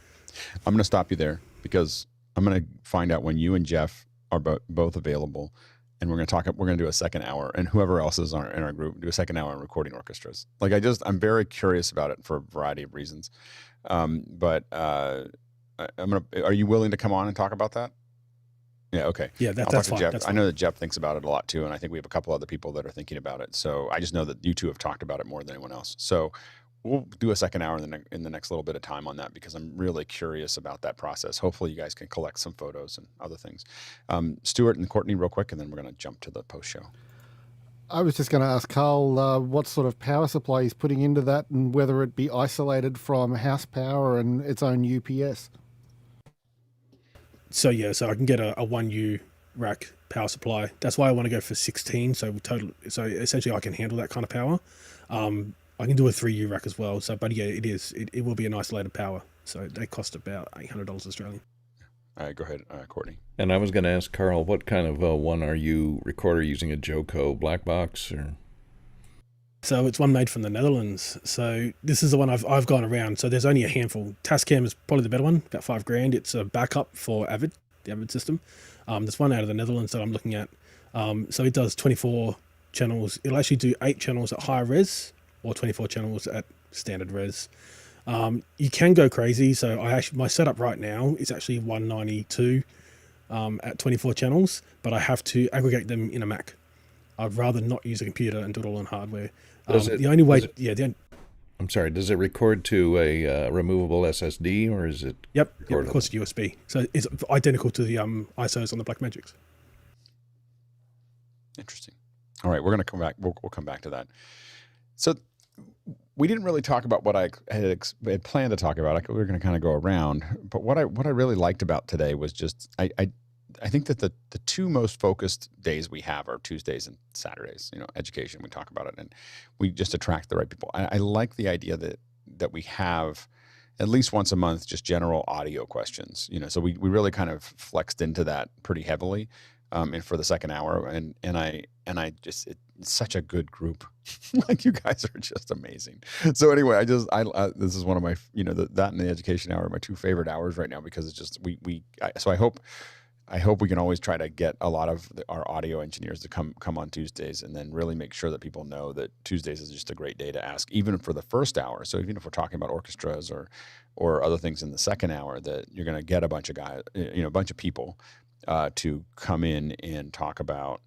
I'm going to stop you there because I'm going to find out when you and Jeff are both available, and we're going to talk. We're going to do a second hour, and whoever else is in our group do a second hour on recording orchestras. Like I'm very curious about it for a variety of reasons. But I'm gonna. Are you willing to come on and talk about that? Yeah. Okay. Yeah, that's fine. Jeff. That's I fine. know that Jeff thinks about it a lot too, and I think we have a couple other people that are thinking about it. So I just know that you two have talked about it more than anyone else. So we'll do a second hour in the next little bit of time on that because I'm really curious about that process. Hopefully you guys can collect some photos and other things. Stuart and Courtney real quick, and then we're going to jump to the post show. I was just going to ask Carl what sort of power supply he's putting into that and whether it be isolated from house power and its own UPS. So yeah, so I can get a 1U rack power supply. That's why I want to go for 16. So essentially I can handle that kind of power. I can do a 3U rack as well. So, but yeah, it will be an isolated power. So they cost about $800 Australian. All right, go ahead, Courtney. And I was going to ask Carl, what kind of one are you recorder using? A Joco black box or? So it's one made from the Netherlands. So this is the one I've gone around. So there's only a handful. Tascam is probably the better one, about $5,000. It's a backup for Avid, the Avid system. There's one out of the Netherlands that I'm looking at. So it does 24 channels. It'll actually do 8 channels at higher res or 24 channels at standard res. You can go crazy. So my setup right now is actually 192 at 24 channels, but I have to aggregate them in a Mac. I'd rather not use a computer and do it all on hardware. The only way, I'm sorry, does it record to a removable SSD or is it? Yep, of course, USB. So it's identical to the ISOs on the Blackmagics. Interesting. All right, we're going to come back. We'll come back to that. So we didn't really talk about what I had planned to talk about. We were going to kind of go around, but what I really liked about today was just I think that the two most focused days we have are Tuesdays and Saturdays. Education. We talk about it, and we just attract the right people. I like the idea that we have at least once a month just general audio questions. So we really kind of flexed into that pretty heavily, and for the second hour, and I just it's such a good group. Like you guys are just amazing. So anyway, this is one of my that and the education hour are my two favorite hours right now because it's just so I hope we can always try to get a lot of our audio engineers to come on Tuesdays and then really make sure that people know that Tuesdays is just a great day to ask, even for the first hour. So even if we're talking about orchestras or other things in the second hour, that you're going to get a bunch of guys, a bunch of people to come in and talk about.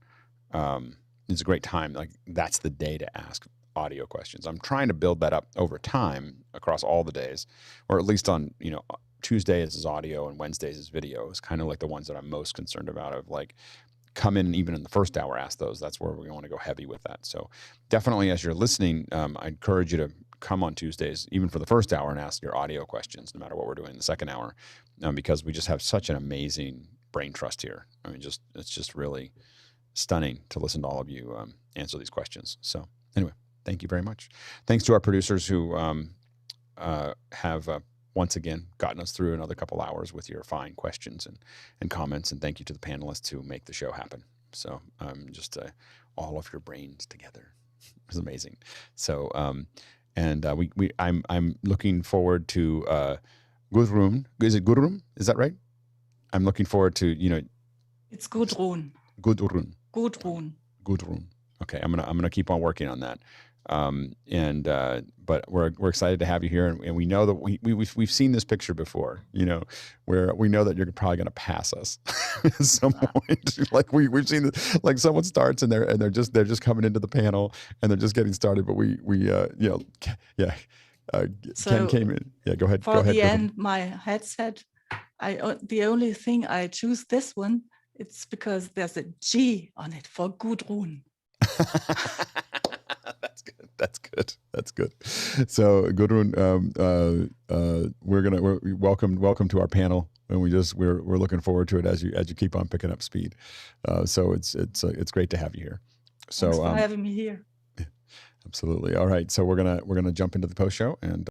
It's a great time. Like that's the day to ask audio questions. I'm trying to build that up over time across all the days, or at least on Tuesdays is audio and Wednesdays is video. Is kind of like the ones that I'm most concerned about of like come in even in the first hour, ask those. That's where we want to go heavy with that. So definitely as you're listening, I encourage you to come on Tuesdays, even for the first hour, and ask your audio questions, no matter what we're doing in the second hour, because we just have such an amazing brain trust here. I mean, it's just really stunning to listen to all of you answer these questions. So anyway, thank you very much. Thanks to our producers who have once again gotten us through another couple hours with your fine questions and comments, and thank you to the panelists who make the show happen. So just all of your brains together is amazing. So I'm looking forward to Gudrun. Is it Gudrun? Is that right? I'm looking forward to It's Gudrun. Gudrun. Okay, I'm gonna keep on working on that. But we're excited to have you here, and we know that we've seen this picture before, where we know that you're probably going to pass us at some point. Like we've seen this, like someone starts and they're just coming into the panel and they're just getting started, but Ken came in. Yeah, go ahead. For the end, my headset. The only thing I choose this one, it's because there's a G on it for Gudrun. That's good. So Gudrun, we're welcome to our panel, and we're looking forward to it as you keep on picking up speed. So it's great to have you here. So Thanks for having me here. Absolutely. All right. So we're gonna jump into the post show and.